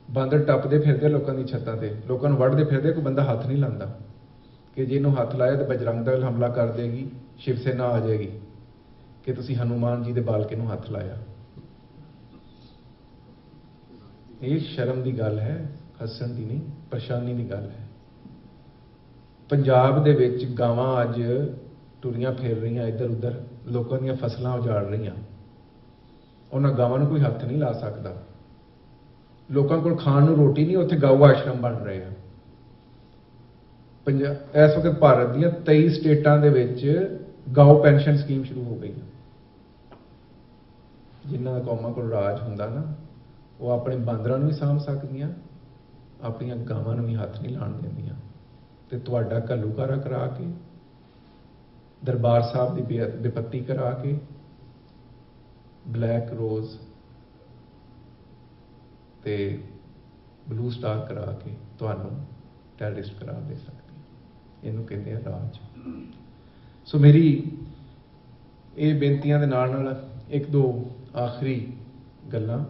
ਬਾਂਦਰ ਟੱਪਦੇ ਫਿਰਦੇ ਲੋਕਾਂ ਦੀ ਛੱਤਾਂ ਤੇ, ਲੋਕਾਂ ਨੂੰ ਵੱਢਦੇ ਫਿਰਦੇ, ਕੋਈ ਬੰਦਾ ਹੱਥ ਨਹੀਂ ਲਾਉਂਦਾ ਕਿ ਜਿਹਨੂੰ ਹੱਥ ਲਾਇਆ ਤਾਂ ਬਜਰੰਗ ਦਲ ਹਮਲਾ ਕਰ ਦੇਗੀ, ਸ਼ਿਵ ਸੈਨਾ ਆ ਜਾਏਗੀ ਕਿ ਤੁਸੀਂ ਹਨੂਮਾਨ ਜੀ ਦੇ ਬਾਲਕੇ ਨੂੰ ਹੱਥ ਲਾਇਆ। ਇਹ ਸ਼ਰਮ ਦੀ ਗੱਲ ਹੈ, ਹੱਸਣ ਦੀ ਨਹੀਂ, ਪਰੇਸ਼ਾਨੀ ਦੀ ਗੱਲ ਹੈ। ਪੰਜਾਬ ਦੇ ਵਿੱਚ ਗਾਵਾਂ ਅੱਜ ਟੁਰੀਆਂ ਫੇਰ ਰਹੀਆਂ ਇੱਧਰ ਉੱਧਰ, ਲੋਕਾਂ ਦੀਆਂ ਫਸਲਾਂ ਉਜਾੜ ਰਹੀਆਂ। ਉਹਨਾਂ ਗਾਵਾਂ ਨੂੰ ਕੋਈ ਹੱਥ ਨਹੀਂ ਲਾ ਸਕਦਾ। ਲੋਕਾਂ ਕੋਲ ਖਾਣ ਨੂੰ ਰੋਟੀ ਨਹੀਂ, ਉੱਥੇ ਗਊ ਆਸ਼ਰਮ ਬਣ ਰਹੇ ਆ। ਇਸ ਵਕਤ ਭਾਰਤ ਦੀਆਂ 23 ਸਟੇਟਾਂ ਦੇ ਵਿੱਚ ਗਊ ਪੈਨਸ਼ਨ ਸਕੀਮ ਸ਼ੁਰੂ ਹੋ ਗਈ। ਜਿਨ੍ਹਾਂ ਕੌਮਾਂ ਕੋਲ ਰਾਜ ਹੁੰਦਾ ਨਾ, ਉਹ ਆਪਣੇ ਬਾਂਦਰਾਂ ਨੂੰ ਵੀ ਸਾਂਭ ਸਕਦੀਆਂ, ਆਪਣੀਆਂ ਗਾਵਾਂ ਨੂੰ ਵੀ ਹੱਥ ਨਹੀਂ ਲਾਣ ਦਿੰਦੀਆਂ। ਤੇ ਤੁਹਾਡਾ ਘੱਲੂਘਾਰਾ ਕਰਾ ਕੇ, ਦਰਬਾਰ ਸਾਹਿਬ ਦੀ ਬੇਪੱਤੀ ਕਰਾ ਕੇ, ਬਲੈਕ ਰੋਜ਼ ਤੇ ਬਲੂ ਸਟਾਰ ਕਰਾ ਕੇ ਤੁਹਾਨੂੰ ਟੈਰਰਿਸਟ ਕਰਾਰ ਦੇ ਸਕਦੀ। ਇਹਨੂੰ ਕਹਿੰਦੇ ਆ ਰਾਜ। ਸੋ ਮੇਰੀ ਇਹ ਬੇਨਤੀਆਂ ਦੇ ਨਾਲ ਨਾਲ ਇੱਕ ਦੋ ਆਖਰੀ ਗੱਲਾਂ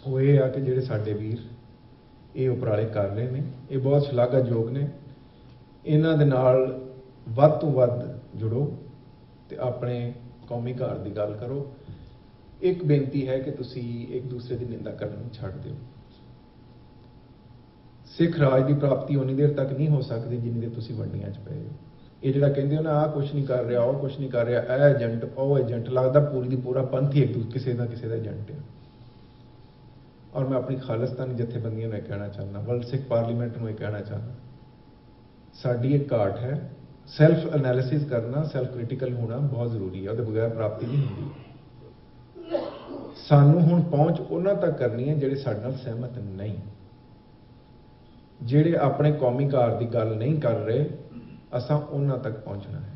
ਉਹ ਇਹ ਆ ਕਿ ਜਿਹੜੇ ਸਾਡੇ ਵੀਰ ਇਹ ਉਪਰਾਲੇ ਕਰ ਰਹੇ ਨੇ, ਇਹ ਬਹੁਤ ਸ਼ਲਾਘਾਯੋਗ ਨੇ। ਇਹਨਾਂ ਦੇ ਨਾਲ ਵੱਧ ਤੋਂ ਵੱਧ ਜੁੜੋ ਤੇ ਆਪਣੇ ਕੌਮੀ ਘਰ ਦੀ ਗੱਲ ਕਰੋ। ਇੱਕ ਬੇਨਤੀ ਹੈ ਕਿ ਤੁਸੀਂ ਇੱਕ ਦੂਸਰੇ ਦੀ ਨਿੰਦਾ ਕਰਨ ਨੂੰ ਛੱਡ ਦਿਓ। ਸਿੱਖ ਰਾਜ ਦੀ ਪ੍ਰਾਪਤੀ ਉਨੀ ਦੇਰ ਤੱਕ ਨਹੀਂ ਹੋ ਸਕਦੀ ਜਿੰਨੀ ਦੇਰ ਤੁਸੀਂ ਵੰਡੀਆਂ 'ਚ ਪਏ ਹੋ। ਇਹ ਜਿਹੜਾ ਕਹਿੰਦੇ ਹੋ ਨਾ, ਆਹ ਕੁਛ ਨਹੀਂ ਕਰ ਰਿਹਾ, ਉਹ ਕੁਛ ਨਹੀਂ ਕਰ ਰਿਹਾ, ਇਹ ਏਜੰਟ, ਉਹ ਏਜੰਟ, ਲੱਗਦਾ ਪੂਰੀ ਦੀ ਪੂਰਾ ਪੰਥ ਹੀ ਕਿਸੇ ਦਾ ਏਜੰਟ ਹੈ। ਔਰ ਮੈਂ ਆਪਣੀ ਖਾਲਿਸਤਾਨੀ ਜਥੇਬੰਦੀਆਂ ਨੂੰ ਇਹ ਕਹਿਣਾ ਚਾਹੁੰਦਾ, ਵਰਲਡ ਸਿੱਖ ਪਾਰਲੀਮੈਂਟ ਨੂੰ ਇਹ ਕਹਿਣਾ ਚਾਹੁੰਦਾ, ਸਾਡੀ ਇੱਕ ਘਾਟ ਹੈ। ਸੈਲਫ ਐਨਾਲਿਸਿਸ ਕਰਨਾ, ਸੈਲਫ ਕ੍ਰਿਟੀਕਲ ਹੋਣਾ ਬਹੁਤ ਜ਼ਰੂਰੀ ਹੈ। ਉਹਦੇ ਬਗੈਰ ਪ੍ਰਾਪਤੀ ਨਹੀਂ ਹੁੰਦੀ। ਸਾਨੂੰ ਹੁਣ ਪਹੁੰਚ ਉਹਨਾਂ ਤੱਕ ਕਰਨੀ ਹੈ ਜਿਹੜੇ ਸਾਡੇ ਨਾਲ ਸਹਿਮਤ ਨਹੀਂ, ਜਿਹੜੇ ਆਪਣੇ ਕੌਮੀ ਘਰ ਦੀ ਗੱਲ ਨਹੀਂ ਕਰ ਰਹੇ, ਅਸਾਂ ਉਹਨਾਂ ਤੱਕ ਪਹੁੰਚਣਾ ਹੈ।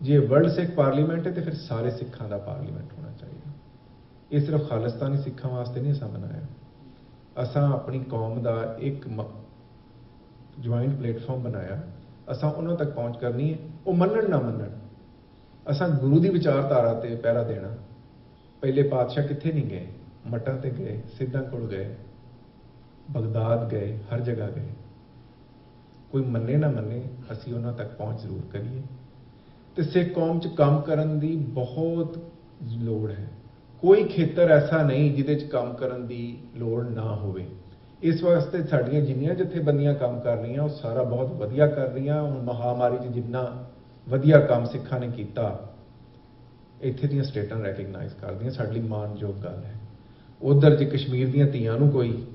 ਜੇ ਵਰਲਡ ਸਿੱਖ ਪਾਰਲੀਮੈਂਟ ਹੈ ਤੇ ਫਿਰ ਸਾਰੇ ਸਿੱਖਾਂ ਦਾ ਪਾਰਲੀਮੈਂਟ ਹੋਣਾ ਚਾਹੀਦਾ। ਇਹ ਸਿਰਫ ਖਾਲਿਸਤਾਨੀ ਸਿੱਖਾਂ ਵਾਸਤੇ ਨਹੀਂ ਅਸਾਂ ਬਣਾਇਆ। ਅਸਾਂ ਆਪਣੀ ਕੌਮ ਦਾ ਇੱਕ ਜੁਆਇੰਟ ਪਲੇਟਫਾਰਮ ਬਣਾਇਆ। ਅਸਾਂ ਉਹਨਾਂ ਤੱਕ ਪਹੁੰਚ ਕਰਨੀ ਹੈ, ਉਹ ਮੰਨਣ ਨਾ ਮੰਨਣ। ਅਸਾਂ ਗੁਰੂ ਦੀ ਵਿਚਾਰਧਾਰਾ ਤੇ ਪਹਿਰਾ ਦੇਣਾ। ਪਹਿਲੇ ਪਾਤਸ਼ਾਹ ਕਿੱਥੇ ਨਹੀਂ ਗਏ? ਮੱਟਾਂ ਤੇ ਗਏ, ਸਿੱਧਾਂ ਕੋਲ ਗਏ, ਬਗਦਾਦ ਗਏ, ਹਰ ਜਗ੍ਹਾ ਗਏ। ਕੋਈ ਮੰਨੇ ਨਾ ਮੰਨੇ, ਅਸੀਂ ਉਹਨਾਂ ਤੱਕ ਪਹੁੰਚ ਜ਼ਰੂਰ ਕਰੀਏ। ਤੇ ਸਿੱਖ ਕੌਮ 'ਚ ਕੰਮ ਕਰਨ ਦੀ ਬਹੁਤ ਲੋੜ ਹੈ। ਕੋਈ ਖੇਤਰ ਐਸਾ ਨਹੀਂ ਜਿਹਦੇ 'ਚ ਕੰਮ ਕਰਨ ਦੀ ਲੋੜ ਨਾ ਹੋਵੇ। ਇਸ ਵਾਸਤੇ ਸਾਡੀਆਂ ਜਿੰਨੀਆਂ ਜਥੇਬੰਦੀਆਂ ਕੰਮ ਕਰ ਰਹੀਆਂ, ਉਹ ਸਾਰਾ ਬਹੁਤ ਵਧੀਆ ਕਰ ਰਹੀਆਂ। ਹੁਣ ਮਹਾਮਾਰੀ 'ਚ ਜਿੰਨਾ ਵਧੀਆ ਕੰਮ ਸਿੱਖਾਂ ਨੇ ਕੀਤਾ, ਇੱਥੇ ਦੀਆਂ ਸਟੇਟਾਂ ਰੈਕਗਨਾਈਜ਼ ਕਰਦੀਆਂ, ਸਾਡੇ ਲਈ ਮਾਣਯੋਗ ਗੱਲ ਹੈ। ਉਧਰ ਜੇ ਕਸ਼ਮੀਰ ਦੀਆਂ ਧੀਆਂ ਨੂੰ ਕੋਈ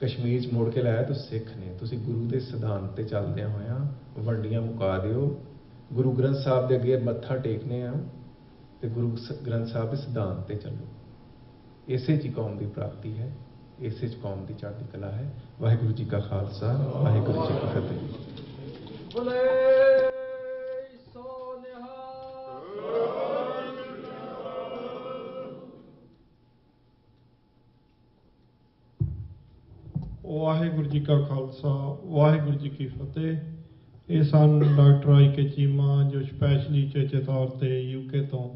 ਕਸ਼ਮੀਰ 'ਚ ਮੋੜ ਕੇ ਲਾਇਆ ਤਾਂ ਸਿੱਖ ਨੇ। ਤੁਸੀਂ ਗੁਰੂ ਦੇ ਸਿਧਾਂਤ ਤੇ ਚੱਲਦਿਆਂ ਹੋਇਆਂ ਵੰਡੀਆਂ ਮੁਕਾ ਦਿਓ। ਗੁਰੂ ਗ੍ਰੰਥ ਸਾਹਿਬ ਦੇ ਅੱਗੇ ਮੱਥਾ ਟੇਕਨੇ ਆ ਤੇ ਗੁਰੂ ਗ੍ਰੰਥ ਸਾਹਿਬ ਦੇ ਸਿਧਾਂਤ ਤੇ ਚੱਲੋ। ਇਸੇ 'ਚ ਕੌਮ ਦੀ ਪ੍ਰਾਪਤੀ ਹੈ, ਇਸੇ 'ਚ ਕੌਮ ਦੀ ਚੜ੍ਹਦੀ ਕਲਾ ਹੈ। ਵਾਹਿਗੁਰੂ ਜੀ ਕਾ ਖਾਲਸਾ, ਵਾਹਿਗੁਰੂ ਜੀ ਕੀ ਫਤਿਹ। ਵਾਹਿਗੁਰੂ ਜੀ ਕਾ ਖਾਲਸਾ, ਵਾਹਿਗੁਰੂ ਜੀ ਕੀ ਫਤਿਹ। ਇਹ ਸਨ ਡਾਕਟਰ ਆਈ ਕੇ ਚੀਮਾ, ਜੋ ਸਪੈਸ਼ਲੀ ਚੇਚੇ ਤੌਰ ਤੇ UK ਤੋਂ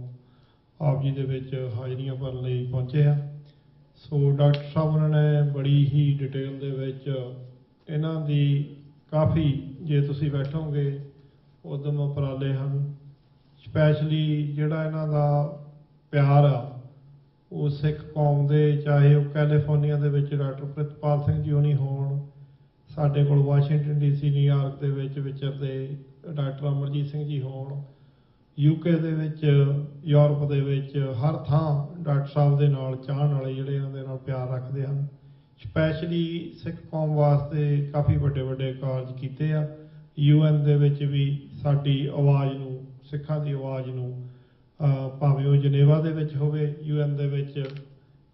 ਆਪ ਜੀ ਦੇ ਵਿੱਚ ਹਾਜ਼ਰੀਆਂ ਭਰਨ ਲਈ ਪਹੁੰਚੇ ਆ। ਸੋ ਡਾਕਟਰ ਸਾਹਿਬ ਉਹਨਾਂ ਨੇ ਬੜੀ ਹੀ ਡਿਟੇਲ ਦੇ ਵਿੱਚ ਇਹਨਾਂ ਦੀ ਕਾਫੀ, ਜੇ ਤੁਸੀਂ ਬੈਠੋਗੇ ਉਦਮ ਉਪਰਾਲੇ ਹਨ। ਸਪੈਸ਼ਲੀ ਜਿਹੜਾ ਇਹਨਾਂ ਦਾ ਪਿਆਰ ਆ ਉਹ ਸਿੱਖ ਕੌਮ ਦੇ, ਚਾਹੇ ਉਹ ਕੈਲੀਫੋਰਨੀਆ ਦੇ ਵਿੱਚ ਡਾਕਟਰ ਪ੍ਰਿਤਪਾਲ ਸਿੰਘ ਜੀ ਹੋਣੀ ਹੋਣ, ਸਾਡੇ ਕੋਲ ਵਾਸ਼ਿੰਗਟਨ DC, ਨਿਊਯਾਰਕ ਦੇ ਵਿੱਚ ਵਿਚਰਦੇ ਡਾਕਟਰ ਅਮਰਜੀਤ ਸਿੰਘ ਜੀ ਹੋਣ, UK ਦੇ ਵਿੱਚ, ਯੂਰਪ ਦੇ ਵਿੱਚ, ਹਰ ਥਾਂ ਡਾਕਟਰ ਸਾਹਿਬ ਦੇ ਨਾਲ ਚਾਹਣ ਵਾਲੇ ਜਿਹੜੇ ਇਹਨਾਂ ਦੇ ਨਾਲ ਪਿਆਰ ਰੱਖਦੇ ਹਨ। ਸਪੈਸ਼ਲੀ ਸਿੱਖ ਕੌਮ ਵਾਸਤੇ ਕਾਫੀ ਵੱਡੇ ਵੱਡੇ ਕਾਰਜ ਕੀਤੇ ਆ। UN ਦੇ ਵਿੱਚ ਵੀ ਸਾਡੀ ਆਵਾਜ਼ ਨੂੰ, ਸਿੱਖਾਂ ਦੀ ਆਵਾਜ਼ ਨੂੰ, ਭਾਵੇਂ ਉਹ ਜਨੇਵਾ ਦੇ ਵਿੱਚ ਹੋਵੇ UN ਦੇ ਵਿੱਚ,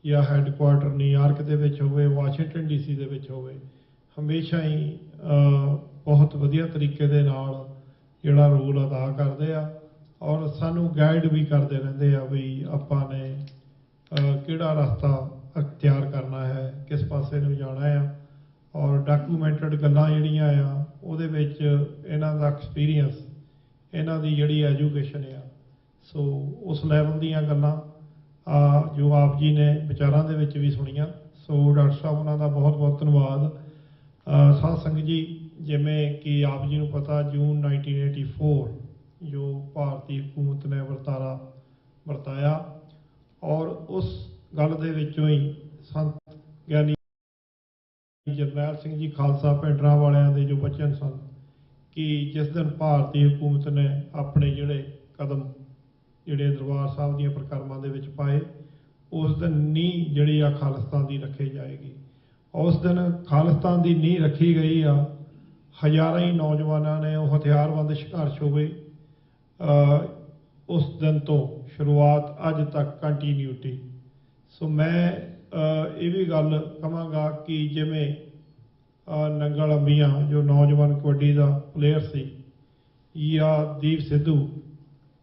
ਜਾਂ ਹੈੱਡਕੁਆਰਟਰ ਨਿਊਯਾਰਕ ਦੇ ਵਿੱਚ ਹੋਵੇ, ਵਾਸ਼ਿੰਗਟਨ DC ਦੇ ਵਿੱਚ ਹੋਵੇ, ਹਮੇਸ਼ਾ ਹੀ ਬਹੁਤ ਵਧੀਆ ਤਰੀਕੇ ਦੇ ਨਾਲ ਜਿਹੜਾ ਰੋਲ ਅਦਾ ਕਰਦੇ ਆ ਔਰ ਸਾਨੂੰ ਗਾਈਡ ਵੀ ਕਰਦੇ ਰਹਿੰਦੇ ਆ ਵੀ ਆਪਾਂ ਨੇ ਕਿਹੜਾ ਰਸਤਾ ਅਖਤਿਆਰ ਕਰਨਾ ਹੈ, ਕਿਸ ਪਾਸੇ ਨੂੰ ਜਾਣਾ ਆ। ਔਰ ਡਾਕੂਮੈਂਟਡ ਗੱਲਾਂ ਜਿਹੜੀਆਂ ਆ ਉਹਦੇ ਵਿੱਚ ਇਹਨਾਂ ਦਾ ਐਕਸਪੀਰੀਅੰਸ, ਇਹਨਾਂ ਦੀ ਜਿਹੜੀ ਐਜੂਕੇਸ਼ਨ ਆ, ਸੋ ਉਸ ਲੈਵਲ ਦੀਆਂ ਗੱਲਾਂ ਜੋ ਆਪ ਜੀ ਨੇ ਵਿਚਾਰਾਂ ਦੇ ਵਿੱਚ ਵੀ ਸੁਣੀਆਂ। ਸੋ ਡਾਕਟਰ ਸਾਹਿਬ ਉਹਨਾਂ ਦਾ ਬਹੁਤ ਬਹੁਤ ਧੰਨਵਾਦ। ਸਾਧ ਸੰਗਤ ਜੀ, ਜਿਵੇਂ ਕਿ ਆਪ ਜੀ ਨੂੰ ਪਤਾ, ਜੂਨ 1984 ਜੋ ਭਾਰਤੀ ਹਕੂਮਤ ਨੇ ਵਰਤਾਇਆ ਔਰ ਉਸ ਗੱਲ ਦੇ ਵਿੱਚੋਂ ਹੀ ਸੰਤ ਗਿਆਨੀ ਜਰਨੈਲ ਸਿੰਘ ਜੀ ਖਾਲਸਾ ਭਿੰਡਰਾਂ ਵਾਲਿਆਂ ਦੇ ਜੋ ਬਚਨ ਸਨ ਕਿ ਜਿਸ ਦਿਨ ਭਾਰਤੀ ਹਕੂਮਤ ਨੇ ਆਪਣੇ ਜਿਹੜੇ ਕਦਮ ਜਿਹੜੇ ਦਰਬਾਰ ਸਾਹਿਬ ਦੀਆਂ ਪ੍ਰਕਰਮਾਂ ਦੇ ਵਿੱਚ ਪਾਏ, ਉਸ ਦਿਨ ਨੀਂਹ ਜਿਹੜੀ ਆ ਖਾਲਿਸਤਾਨ ਦੀ ਰੱਖੀ ਜਾਏਗੀ। ਉਸ ਦਿਨ ਖਾਲਿਸਤਾਨ ਦੀ ਨੀਂਹ ਰੱਖੀ ਗਈ ਆ। ਹਜ਼ਾਰਾਂ ਹੀ ਨੌਜਵਾਨਾਂ ਨੇ, ਉਹ ਹਥਿਆਰਬੰਦ ਸੰਘਰਸ਼ ਹੋਵੇ, ਉਸ ਦਿਨ ਤੋਂ ਸ਼ੁਰੂਆਤ ਅੱਜ ਤੱਕ ਕੰਟੀਨਿਊਟੀ। ਸੋ ਮੈਂ ਇਹ ਵੀ ਗੱਲ ਕਹਾਂਗਾ ਕਿ ਜਿਵੇਂ ਨੰਗਲ ਅੰਬੀਆਂ ਜੋ ਨੌਜਵਾਨ ਕਬੱਡੀ ਦਾ ਪਲੇਅਰ ਸੀ, ਜਾਂ ਦੀਪ ਸਿੱਧੂ,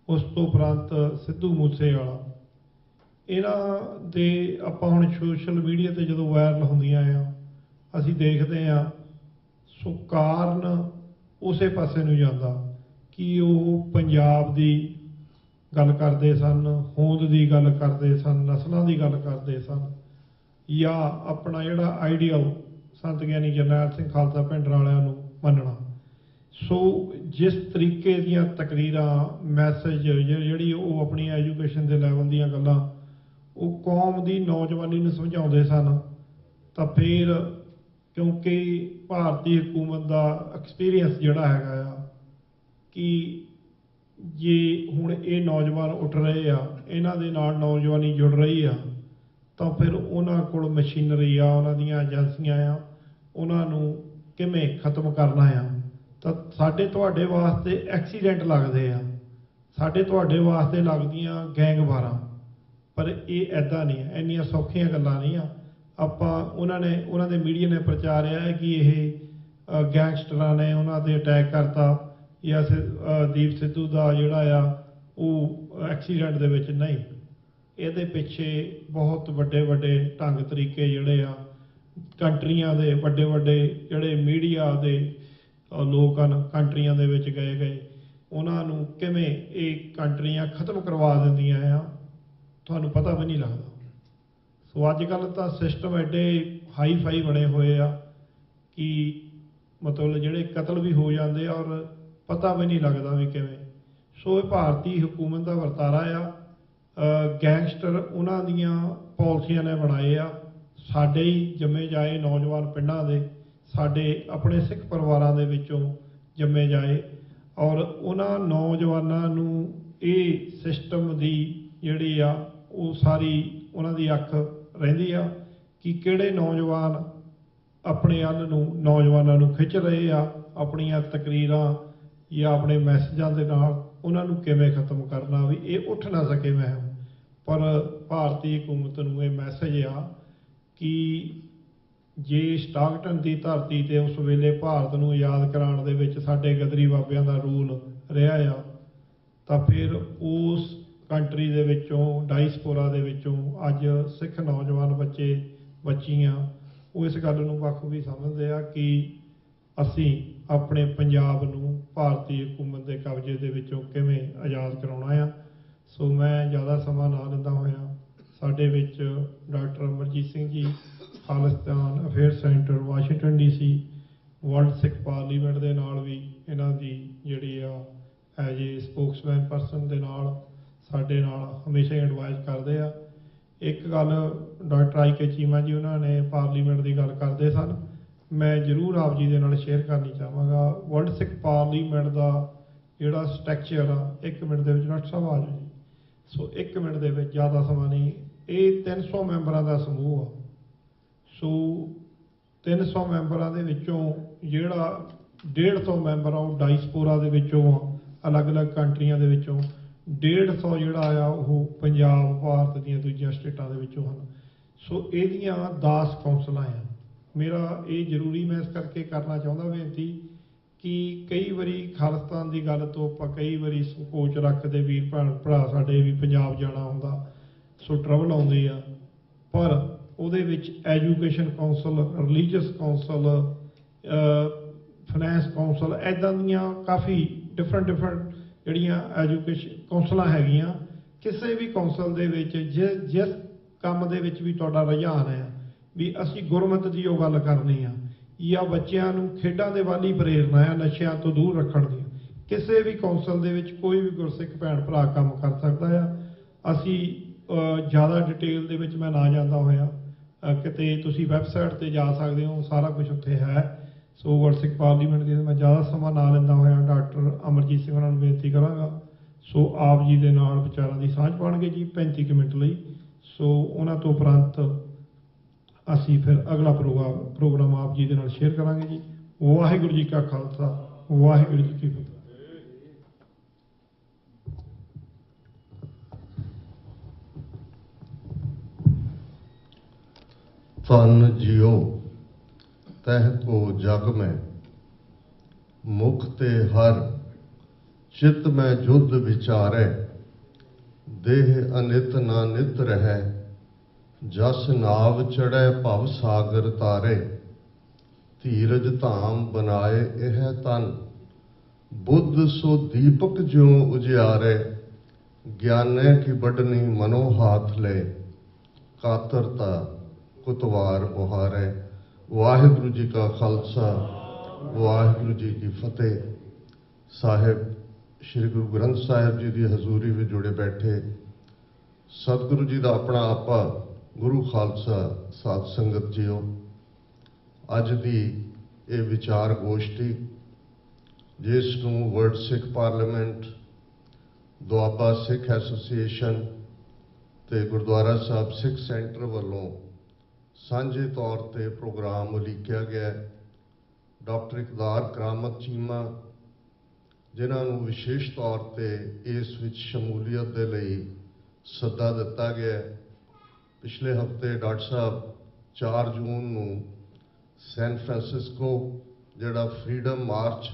ਉਸ ਤੋਂ ਉਪਰੰਤ ਸਿੱਧੂ ਮੂਸੇਵਾਲਾ, ਇਹਨਾਂ ਦੇ ਆਪਾਂ ਹੁਣ ਸੋਸ਼ਲ ਮੀਡੀਆ ਤੇ ਜਦੋਂ ਵਾਇਰਲ ਹੁੰਦੀਆਂ ਆ ਅਸੀਂ ਦੇਖਦੇ ਹਾਂ, ਸੋ ਕਾਰਨ ਉਸੇ ਪਾਸੇ ਨੂੰ ਜਾਂਦਾ ਕਿ ਉਹ ਪੰਜਾਬ ਦੀ ਗੱਲ ਕਰਦੇ ਸਨ, ਹੋਂਦ ਦੀ ਗੱਲ ਕਰਦੇ ਸਨ, ਨਸਲਾਂ ਦੀ ਗੱਲ ਕਰਦੇ ਸਨ, ਜਾਂ ਆਪਣਾ ਜਿਹੜਾ ਆਈਡੀਅਲ ਸੰਤ ਗਿਆਨੀ ਜਰਨੈਲ ਸਿੰਘ ਖਾਲਸਾ ਭਿੰਡਰਾਂ ਵਾਲਿਆਂ ਨੂੰ ਮੰਨਣਾ। ਸੋ ਜਿਸ ਤਰੀਕੇ ਦੀਆਂ ਤਕਰੀਰਾਂ, ਮੈਸੇਜ ਜਿਹੜੀ ਉਹ ਆਪਣੀ ਐਜੂਕੇਸ਼ਨ ਦੇ ਲੈਵਲ ਦੀਆਂ ਗੱਲਾਂ ਉਹ ਕੌਮ ਦੀ ਨੌਜਵਾਨੀ ਨੂੰ ਸਮਝਾਉਂਦੇ ਸਨ, ਤਾਂ ਫਿਰ ਕਿਉਂਕਿ ਭਾਰਤੀ ਹਕੂਮਤ ਦਾ ਐਕਸਪੀਰੀਅੰਸ ਜਿਹੜਾ ਹੈਗਾ ਆ ਕਿ ਜੇ ਹੁਣ ਇਹ ਨੌਜਵਾਨ ਉੱਠ ਰਹੇ ਆ, ਇਹਨਾਂ ਦੇ ਨਾਲ ਨੌਜਵਾਨੀ ਜੁੜ ਰਹੀ ਆ, ਤਾਂ ਫਿਰ ਉਹਨਾਂ ਕੋਲ ਮਸ਼ੀਨਰੀ ਆ, ਉਹਨਾਂ ਦੀਆਂ ਏਜੰਸੀਆਂ ਆ, ਉਹਨਾਂ ਨੂੰ ਕਿਵੇਂ ਖਤਮ ਕਰਨਾ ਆ। ਤਾਂ ਸਾਡੇ ਤੁਹਾਡੇ ਵਾਸਤੇ ਐਕਸੀਡੈਂਟ ਲੱਗਦੇ ਆ, ਸਾਡੇ ਤੁਹਾਡੇ ਵਾਸਤੇ ਲੱਗਦੀਆਂ ਗੈਂਗਵਾਰਾਂ, ਪਰ ਇਹ ਐਦਾਂ ਨਹੀਂ ਹੈ, ਇੰਨੀਆਂ ਸੌਖੀਆਂ ਗੱਲਾਂ ਨਹੀਂ ਆ। ਆਪਾਂ ਉਹਨਾਂ ਦੇ ਮੀਡੀਆ ਨੇ ਪ੍ਰਚਾਰਿਆ ਹੈ ਕਿ ਇਹ ਗੈਂਗਸਟਰਾਂ ਨੇ ਉਹਨਾਂ 'ਤੇ ਅਟੈਕ ਕਰਤਾ, ਜਾਂ ਦੀਪ ਸਿੱਧੂ ਦਾ ਜਿਹੜਾ ਆ ਉਹ ਐਕਸੀਡੈਂਟ ਦੇ ਵਿੱਚ ਨਹੀਂ। ਇਹਦੇ ਪਿੱਛੇ ਬਹੁਤ ਵੱਡੇ ਵੱਡੇ ਢੰਗ ਤਰੀਕੇ ਜਿਹੜੇ ਆ ਕੰਟਰੀਆਂ ਦੇ, ਵੱਡੇ ਵੱਡੇ ਜਿਹੜੇ ਮੀਡੀਆ ਦੇ ਲੋਕ ਹਨ ਕੰਟਰੀਆਂ ਦੇ ਵਿੱਚ ਗਏ, ਉਹਨਾਂ ਨੂੰ ਕਿਵੇਂ ਇਹ ਕੰਟਰੀਆਂ ਖਤਮ ਕਰਵਾ ਦਿੰਦੀਆਂ ਆ, ਤੁਹਾਨੂੰ ਪਤਾ ਵੀ ਨਹੀਂ ਲੱਗਦਾ। ਸੋ ਅੱਜ ਕੱਲ੍ਹ ਤਾਂ ਸਿਸਟਮ ਐਡੇ ਹਾਈ ਫਾਈ ਬਣੇ ਹੋਏ ਆ ਕਿ ਮਤਲਬ ਜਿਹੜੇ ਕਤਲ ਵੀ ਹੋ ਜਾਂਦੇ ਆ ਔਰ ਪਤਾ ਵੀ ਨਹੀਂ ਲੱਗਦਾ ਵੀ ਕਿਵੇਂ। ਸੋ ਇਹ ਭਾਰਤੀ ਹਕੂਮਤ ਦਾ ਵਰਤਾਰਾ ਆ। ਗੈਂਗਸਟਰ ਉਹਨਾਂ ਦੀਆਂ ਪਾਲਿਸੀਆਂ ਨੇ ਬਣਾਏ ਆ, ਸਾਡੇ ਹੀ ਜੰਮੇ ਜਾਏ ਨੌਜਵਾਨ ਪਿੰਡਾਂ ਦੇ, ਸਾਡੇ ਆਪਣੇ ਸਿੱਖ ਪਰਿਵਾਰਾਂ ਦੇ ਵਿੱਚੋਂ ਜੰਮੇ ਜਾਏ, ਔਰ ਉਹਨਾਂ ਨੌਜਵਾਨਾਂ ਨੂੰ ਇਹ ਸਿਸਟਮ ਦੀ ਜਿਹੜੀ ਆ ਉਹ ਸਾਰੀ ਉਹਨਾਂ ਦੀ ਅੱਖ ਰਹਿੰਦੀ ਆ ਕਿ ਕਿਹੜੇ ਨੌਜਵਾਨ ਆਪਣੇ ਵੱਲ ਨੂੰ ਨੌਜਵਾਨਾਂ ਨੂੰ ਖਿੱਚ ਰਹੇ ਆ, ਆਪਣੀਆਂ ਤਕਰੀਰਾਂ ਜਾਂ ਆਪਣੇ ਮੈਸੇਜਾਂ ਦੇ ਨਾਲ ਉਹਨਾਂ ਨੂੰ ਕਿਵੇਂ ਖਤਮ ਕਰਨਾ ਵੀ ਇਹ ਉੱਠ ਨਾ ਸਕੇ ਮਹਿਮ। ਪਰ ਭਾਰਤੀ ਹਕੂਮਤ ਨੂੰ ਇਹ ਮੈਸੇਜ ਆ ਕਿ ਜੇ ਸਟਾਕਟਨ ਦੀ ਧਰਤੀ 'ਤੇ ਉਸ ਵੇਲੇ ਭਾਰਤ ਨੂੰ ਆਜ਼ਾਦ ਕਰਾਉਣ ਦੇ ਵਿੱਚ ਸਾਡੇ ਗਦਰੀ ਬਾਬਿਆਂ ਦਾ ਰੂਲ ਰਿਹਾ ਆ, ਤਾਂ ਫਿਰ ਉਸ ਕੰਟਰੀ ਦੇ ਵਿੱਚੋਂ, ਡਾਇਸਪੋਰਾ ਦੇ ਵਿੱਚੋਂ ਅੱਜ ਸਿੱਖ ਨੌਜਵਾਨ ਬੱਚੇ ਬੱਚੀਆਂ ਉਹ ਇਸ ਗੱਲ ਨੂੰ ਬਖੂਬੀ ਸਮਝਦੇ ਆ ਕਿ ਅਸੀਂ ਆਪਣੇ ਪੰਜਾਬ ਨੂੰ ਭਾਰਤੀ ਹਕੂਮਤ ਦੇ ਕਬਜ਼ੇ ਦੇ ਵਿੱਚੋਂ ਕਿਵੇਂ ਆਜ਼ਾਦ ਕਰਾਉਣਾ ਆ। ਸੋ ਮੈਂ ਜ਼ਿਆਦਾ ਸਮਾਂ ਨਾ ਲੈਂਦਾ ਹੋਇਆ, ਸਾਡੇ ਵਿੱਚ doctor Amarjit Singh ji, Khalistan affair centre Washington DC, world Sikh parliament ਦੇ ਨਾਲ ਵੀ ਇਹਨਾਂ ਦੀ ਜਿਹੜੀ ਆ ਐਜ ਏ ਸਪੋਕਸਮੈਨ ਪਰਸਨ ਦੇ ਨਾਲ ਸਾਡੇ ਨਾਲ ਹਮੇਸ਼ਾ ਹੀ ਐਡਵਾਈਜ਼ ਕਰਦੇ ਆ। ਇੱਕ ਗੱਲ ਡਾਕਟਰ IK ਚੀਮਾ ਜੀ ਉਹਨਾਂ ਨੇ ਪਾਰਲੀਮੈਂਟ ਦੀ ਗੱਲ ਕਰਦੇ ਸਨ, ਮੈਂ ਜ਼ਰੂਰ ਆਪ ਜੀ ਦੇ ਨਾਲ ਸ਼ੇਅਰ ਕਰਨੀ ਚਾਹਾਂਗਾ। ਵਰਲਡ ਸਿੱਖ ਪਾਰਲੀਮੈਂਟ ਦਾ ਜਿਹੜਾ ਸਟਰਕਚਰ ਆ 1 ਮਿੰਟ ਦੇ ਵਿੱਚ ਡਾਕਟਰ ਸਾਹਿਬ ਆ ਜਾਓ ਜੀ। ਸੋ 1 ਮਿੰਟ ਦੇ ਵਿੱਚ ਜ਼ਿਆਦਾ ਸਮਾਂ ਨਹੀਂ, ਇਹ 300 ਮੈਂਬਰਾਂ ਦਾ ਸਮੂਹ ਆ। ਸੋ 300 ਮੈਂਬਰਾਂ ਦੇ ਵਿੱਚੋਂ ਜਿਹੜਾ 150 ਮੈਂਬਰ ਆ ਉਹ ਡਾਇਸਪੋਰਾ ਦੇ ਵਿੱਚੋਂ ਆ, ਅਲੱਗ-ਅਲੱਗ ਕੰਟਰੀਆਂ ਦੇ ਵਿੱਚੋਂ। 150 ਜਿਹੜਾ ਆ ਉਹ ਪੰਜਾਬ ਭਾਰਤ ਦੀਆਂ ਦੂਜੀਆਂ ਸਟੇਟਾਂ ਦੇ ਵਿੱਚੋਂ ਹਨ। ਸੋ ਇਹਦੀਆਂ 10 ਕੌਂਸਲਾਂ ਆ। ਮੇਰਾ ਇਹ ਜ਼ਰੂਰੀ ਮੈਂ ਇਸ ਕਰਕੇ ਕਰਨਾ ਚਾਹੁੰਦਾ ਬੇਨਤੀ ਕਿ ਕਈ ਵਾਰੀ ਖਾਲਿਸਤਾਨ ਦੀ ਗੱਲ ਤੋਂ ਆਪਾਂ ਕਈ ਵਾਰੀ ਸੰਕੋਚ ਰੱਖਦੇ, ਵੀਰ ਭਰਾ ਸਾਡੇ ਵੀ ਪੰਜਾਬ ਜਾਣਾ ਹੁੰਦਾ, ਸੋ ਟਰਬਲ ਆਉਂਦੇ ਆ। ਪਰ ਉਹਦੇ ਵਿੱਚ education council, religious council, finance council, ਇੱਦਾਂ ਦੀਆਂ ਕਾਫੀ ਡਿਫਰੈਂਟ ਜਿਹੜੀਆਂ ਐਜੂਕੇਸ਼ਨ ਕੌਂਸਲਾਂ ਹੈਗੀਆਂ। ਕਿਸੇ ਵੀ ਕੌਂਸਲ ਦੇ ਵਿੱਚ ਜਿਸ ਕੰਮ ਦੇ ਵਿੱਚ ਵੀ ਤੁਹਾਡਾ ਰੁਝਾਨ ਹੈ ਵੀ ਅਸੀਂ ਗੁਰਮਤ ਦੀ ਉਹ ਗੱਲ ਕਰਨੀ ਆ ਜਾਂ ਬੱਚਿਆਂ ਨੂੰ ਖੇਡਾਂ ਦੇ ਵੱਲ ਹੀ ਪ੍ਰੇਰਨਾ ਆ, ਨਸ਼ਿਆਂ ਤੋਂ ਦੂਰ ਰੱਖਣ ਦੀ, ਕਿਸੇ ਵੀ ਕੌਂਸਲ ਦੇ ਵਿੱਚ ਕੋਈ ਵੀ ਗੁਰਸਿੱਖ ਭੈਣ ਭਰਾ ਕੰਮ ਕਰ ਸਕਦਾ ਆ। ਅਸੀਂ ਜ਼ਿਆਦਾ ਡਿਟੇਲ ਦੇ ਵਿੱਚ ਮੈਂ ਨਾ ਜਾਂਦਾ ਹੋਇਆ, ਕਿਤੇ ਤੁਸੀਂ ਵੈਬਸਾਈਟ 'ਤੇ ਜਾ ਸਕਦੇ ਹੋ, ਸਾਰਾ ਕੁਝ ਉੱਥੇ ਹੈ। ਸੋ ਗੁਰਸਿੱਖ ਪਾਰਲੀਮੈਂਟ ਦੀ ਮੈਂ ਜ਼ਿਆਦਾ ਸਮਾਂ ਨਾ ਲੈਂਦਾ ਹੋਇਆ ਡਾਕਟਰ ਅਮਰਜੀਤ ਸਿੰਘ ਉਹਨਾਂ ਨੂੰ ਬੇਨਤੀ ਕਰਾਂਗਾ, ਸੋ ਆਪ ਜੀ ਦੇ ਨਾਲ ਵਿਚਾਰਾਂ ਦੀ ਸਾਂਝ ਪਾਉਣਗੇ ਜੀ 35 ਕੁ ਮਿੰਟ ਲਈ। ਸੋ ਉਹਨਾਂ ਤੋਂ ਉਪਰੰਤ ਅਸੀਂ ਫਿਰ ਅਗਲਾ ਪ੍ਰੋਗਰਾਮ ਆਪ ਜੀ ਦੇ ਨਾਲ ਸ਼ੇਅਰ ਕਰਾਂਗੇ ਜੀ। ਵਾਹਿਗੁਰੂ ਜੀ ਕਾ ਖਾਲਸਾ, ਵਾਹਿਗੁਰੂ ਜੀ ਕੀ ਫਤਿਹ। तन जियो तह को जग में, मुख ते हर चित में जुद विचारे, देह अनित ना नित रहे, जस नाव चढ़े भव सागर तारे, धीरज धाम बनाए यह तन, बुद्ध सो दीपक ज्यों उजियारे, ज्ञाने की बढ़नी मनो हाथ ले, कातरता कुतवार बुहारे। वाहिगुरु जी का खालसा, वाहिगुरु जी की फतेह। साहिब श्री गुरु ग्रंथ साहिब जी की हजूरी में जुड़े बैठे सतगुरु जी का अपना आपा गुरु खालसा साध संगत जीओ, अज की ये विचार गोष्ठी जिसनूं world Sikh parliament, Doaba Sikh association ते गुरुद्वारा साहब सिख सेंटर वालों सांझे तौर पर प्रोग्राम उलीकिया गया। डॉक्टर इकदार करामत चीमा जिन्होंने विशेष तौर पर इस विच शमूलीयत के लिए सद्दा दिता गया। पिछले हफ्ते डॉक्टर साहब 4 जून को सैन फ्रांसिस्को जिहड़ा फ्रीडम मार्च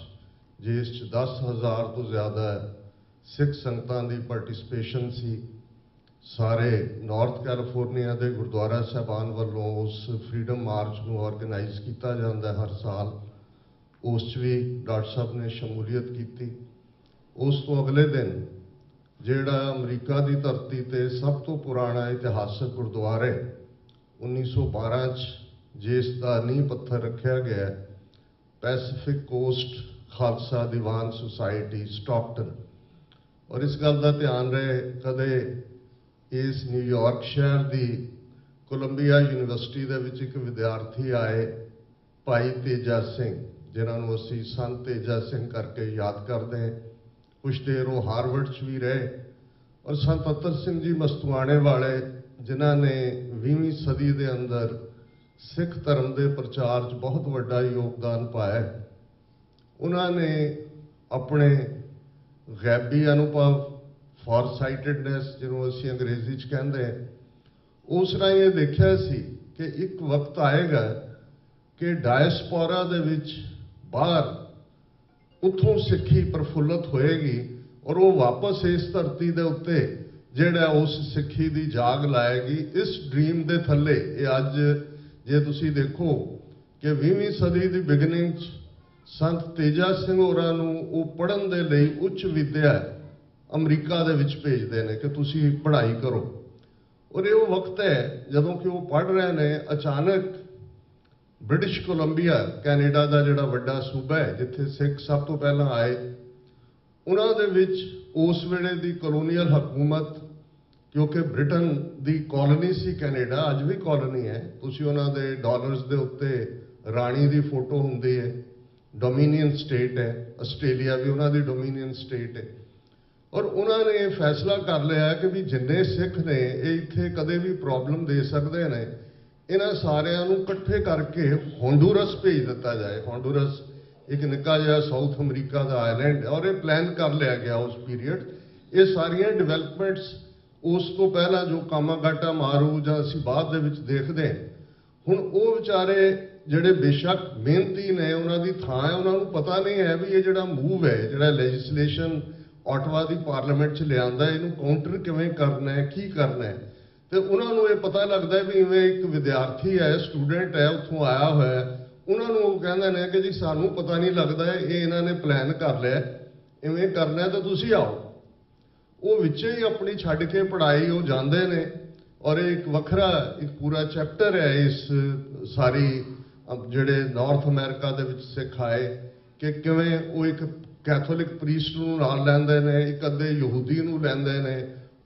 जिस 10,000 तो ज़्यादा सिख संगतां की पार्टिसिपेशन सी, सारे नॉर्थ कैलिफोर्निया के गुरुद्वारा साहबान वालों उस फ्रीडम मार्च को ऑर्गेनाइज किया जाता है हर साल। उस भी डॉक्टर साहब ने शमूलीयत की। उस तो अगले दिन जिहड़ा अमरीका की धरती ते सब तो पुराना इतिहासक गुरुद्वारे 1912 जिसका नींह पत्थर रखा गया, पैसिफिक कोस्ट खालसा दीवान सोसाइटी स्टॉकटन। और इस गल का ध्यान रहे, कदे इस न्यूयॉर्क शहर की कोलंबिया यूनिवर्सिटी दे विच एक विद्यार्थी आए भाई तेजा सिंह, जिन्होंने असी संत तेजा सिंह करके याद करते हैं। कुछ देर वो हार्वर्ड च भी रहे। और संत अतर सिंह जी मस्तुआणे वाले जिन्होंने 20वीं सदी के अंदर सिख धर्म के प्रचार च बहुत बड़ा योगदान पाया। उन्होंने अपने गैबी अनुभव, फॉरसाइटेडनैस जिन्होंने असी अंग्रेजी च कहते हैं, उस राही ये देखा सी कि एक वक्त आएगा कि डायस्पोरा दे विच बाहर उतों सिक्खी प्रफुल्लित होएगी और वो वापस इस धरती के उत्ते जिहड़ा उस सिक्खी की जाग लाएगी। इस ड्रीम के थले ये अज जे तुसी देखो कि 20वीं सदी की बिगनिंग संत तेजा सिंह होरां नूं वो पढ़न दे लई उच्च विद्या अमरीका दे विच भेजदे ने कि तुसी पढ़ाई करो। और ये वो वक्त है जदों कि वो पढ़ रहे हैं, अचानक ब्रिटिश कोलंबिया कैनेडा का जिहड़ा वड्डा सूबा है जिथे सिख सब तो पहला आए, उन्हां दे विच उस वेले दी कॉलोनीअल हुकूमत, क्योंकि ब्रिटेन दी कॉलोनी सी कैनेडा, अज भी कॉलोनी है, तुसी उन्हां दे डॉलर्स दे उत्ते राणी दी फोटो हुंदी है, ਡੋਮੀਨੀਅਨ ਸਟੇਟ ਹੈ, ਆਸਟ੍ਰੇਲੀਆ ਵੀ ਉਹਨਾਂ ਦੀ ਡੋਮੀਨੀਅਨ ਸਟੇਟ ਹੈ। ਔਰ ਉਹਨਾਂ ਨੇ ਇਹ ਫੈਸਲਾ ਕਰ ਲਿਆ ਕਿ ਵੀ ਜਿੰਨੇ ਸਿੱਖ ਨੇ ਇਹ ਇੱਥੇ ਕਦੇ ਵੀ ਪ੍ਰੋਬਲਮ ਦੇ ਸਕਦੇ ਨੇ, ਇਹਨਾਂ ਸਾਰਿਆਂ ਨੂੰ ਇਕੱਠੇ ਕਰਕੇ ਹੋਂਡੂਰਸ ਭੇਜ ਦਿੱਤਾ ਜਾਏ। ਹੋਂਡੂਰਸ ਇੱਕ ਨਿੱਕਾ ਜਿਹਾ ਸਾਊਥ ਅਮਰੀਕਾ ਦਾ ਆਈਲੈਂਡ, ਔਰ ਇਹ ਪਲਾਨ ਕਰ ਲਿਆ ਗਿਆ ਉਸ ਪੀਰੀਅਡ। ਇਹ ਸਾਰੀਆਂ ਡਿਵੈਲਪਮੈਂਟਸ ਉਸ ਤੋਂ ਪਹਿਲਾਂ ਜੋ ਕਾਮਾਗਾਟਾ ਮਾਰੂ ਜਾਂ ਅਸੀਂ ਬਾਅਦ ਦੇ ਵਿੱਚ ਦੇਖਦੇ ਹਾਂ, ਹੁਣ ਉਹ ਵਿਚਾਰੇ ਜਿਹੜੇ ਬੇਸ਼ੱਕ ਮਿਹਨਤੀ ਨੇ, ਉਹਨਾਂ ਦੀ ਥਾਂ ਹੈ, ਉਹਨਾਂ ਨੂੰ ਪਤਾ ਨਹੀਂ ਹੈ ਵੀ ਇਹ ਜਿਹੜਾ ਮੂਵ ਹੈ, ਜਿਹੜਾ ਲੈਜਿਸਲੇਸ਼ਨ ਆਟਵਾ ਦੀ ਪਾਰਲੀਮੈਂਟ 'ਚ ਲਿਆਂਦਾ, ਇਹਨੂੰ ਕਾਊਂਟਰ ਕਿਵੇਂ ਕਰਨਾ ਹੈ, ਕੀ ਕਰਨਾ ਹੈ। ਤੇ ਉਹਨਾਂ ਨੂੰ ਇਹ ਪਤਾ ਲੱਗਦਾ ਵੀ ਇਵੇਂ ਇੱਕ ਵਿਦਿਆਰਥੀ ਹੈ, ਸਟੂਡੈਂਟ ਹੈ, ਉੱਥੋਂ ਆਇਆ ਹੋਇਆ, ਉਹਨਾਂ ਨੂੰ ਉਹ ਕਹਿੰਦੇ ਨੇ ਕਿ ਜੀ ਸਾਨੂੰ ਪਤਾ ਨਹੀਂ ਲੱਗਦਾ, ਇਹ ਇਹਨਾਂ ਨੇ ਪਲਾਨ ਕਰ ਲਿਆ, ਇਵੇਂ ਕਰਨਾ ਤਾਂ ਤੁਸੀਂ ਆਓ। ਉਹ ਵਿੱਚੇ ਹੀ ਆਪਣੀ ਛੱਡ ਕੇ ਪੜ੍ਹਾਈ ਉਹ ਜਾਂਦੇ ਨੇ। ਔਰ ਇਹ ਇੱਕ ਵੱਖਰਾ ਇੱਕ ਪੂਰਾ ਚੈਪਟਰ ਹੈ ਇਸ ਸਾਰੀ ਜਿਹੜੇ ਨਾਰਥ ਅਮਰੀਕਾ ਦੇ ਵਿੱਚ ਸਿੱਖ ਆਏ, ਕਿ ਕਿਵੇਂ ਉਹ ਇੱਕ ਕੈਥੋਲਿਕ ਪ੍ਰੀਸਟ ਨੂੰ ਨਾਲ ਲੈਂਦੇ ਨੇ, ਇੱਕ ਅੱਧੇ ਯਹੂਦੀ ਨੂੰ ਲੈਂਦੇ ਨੇ,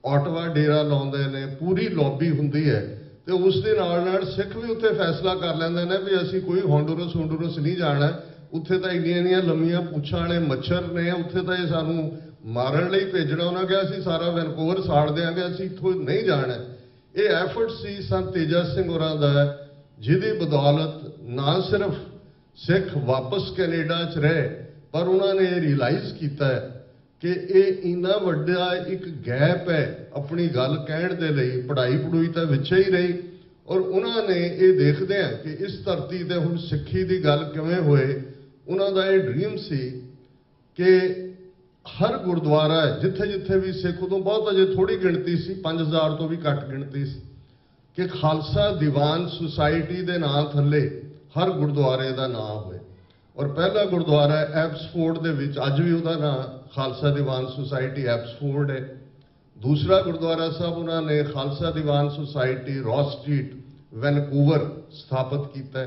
ਆਟਵਾ ਡੇਰਾ ਲਾਉਂਦੇ ਨੇ, ਪੂਰੀ ਲੌਬੀ ਹੁੰਦੀ ਹੈ। ਤੇ ਉਸ ਦੇ ਨਾਲ ਨਾਲ ਸਿੱਖ ਵੀ ਉੱਥੇ ਫੈਸਲਾ ਕਰ ਲੈਂਦੇ ਨੇ ਵੀ ਅਸੀਂ ਕੋਈ ਹੋਂਡੂਰਸ ਨਹੀਂ ਜਾਣਾ, ਉੱਥੇ ਤਾਂ ਇੰਨੀਆਂ ਲੰਮੀਆਂ ਪੁੱਛਾਂ ਵਾਲੇ ਮੱਛਰ ਨੇ, ਉੱਥੇ ਤਾਂ ਇਹ ਸਾਨੂੰ ਮਾਰਨ ਲਈ ਭੇਜਣਾ। ਉਹਨਾਂ ਕਿਹਾ ਅਸੀਂ ਸਾਰਾ ਵੈਨਕੂਵਰ ਸਾੜ ਦਿਆਂਗੇ, ਅਸੀਂ ਇੱਥੋਂ ਨਹੀਂ ਜਾਣਾ। ਇਹ ਐਫਰਟ ਸੀ ਸੰਤ ਤੇਜਾ ਸਿੰਘ ਹੋਰਾਂ ਦਾ, ਜਿਹਦੀ ਬਦੌਲਤ ਨਾ ਸਿਰਫ ਸਿੱਖ ਵਾਪਸ ਕੈਨੇਡਾ 'ਚ ਰਹੇ, ਪਰ ਉਹਨਾਂ ਨੇ ਇਹ ਰਿਅਲਾਈਜ਼ ਕੀਤਾ ਕਿ ਇਹ ਇੰਨਾ ਵੱਡਾ ਇੱਕ ਗੈਪ ਹੈ ਆਪਣੀ ਗੱਲ ਕਹਿਣ ਦੇ ਲਈ। ਪੜ੍ਹਾਈ ਪੜੂਈ ਤਾਂ ਵਿੱਚ ਹੀ ਰਹੀ, ਔਰ ਉਹਨਾਂ ਨੇ ਇਹ ਦੇਖਦੇ ਆ ਕਿ ਇਸ ਧਰਤੀ ਤੇ ਹੁਣ ਸਿੱਖੀ ਦੀ ਗੱਲ ਕਿਵੇਂ ਹੋਏ। ਉਹਨਾਂ ਦਾ ਇਹ ਡ੍ਰੀਮ ਸੀ ਕਿ ਹਰ ਗੁਰਦੁਆਰਾ ਜਿੱਥੇ ਜਿੱਥੇ ਵੀ ਸਿੱਖ, ਉਦੋਂ ਬਹੁਤ ਅਜੇ ਥੋੜੀ ਗਿਣਤੀ ਸੀ, 5000 ਤੋਂ ਵੀ ਘੱਟ ਗਿਣਤੀ ਸੀ, ਕਿ ਖਾਲਸਾ ਦੀਵਾਨ ਸੁਸਾਇਟੀ ਦੇ ਨਾਂ ਥੱਲੇ ਹਰ ਗੁਰਦੁਆਰੇ ਦਾ ਨਾਂ ਹੋਏ। ਔਰ ਪਹਿਲਾ ਗੁਰਦੁਆਰਾ ਐਬਸਫੋਰਡ ਦੇ ਵਿੱਚ ਅੱਜ ਵੀ ਉਹਦਾ ਨਾਂ ਖਾਲਸਾ ਦੀਵਾਨ ਸੁਸਾਇਟੀ ਐਬਸਫੋਰਡ ਹੈ। ਦੂਸਰਾ ਗੁਰਦੁਆਰਾ ਸਾਹਿਬ ਉਹਨਾਂ ਨੇ Khalsa Diwan society ਰੌਸ street Vancouver ਸਥਾਪਿਤ ਕੀਤਾ।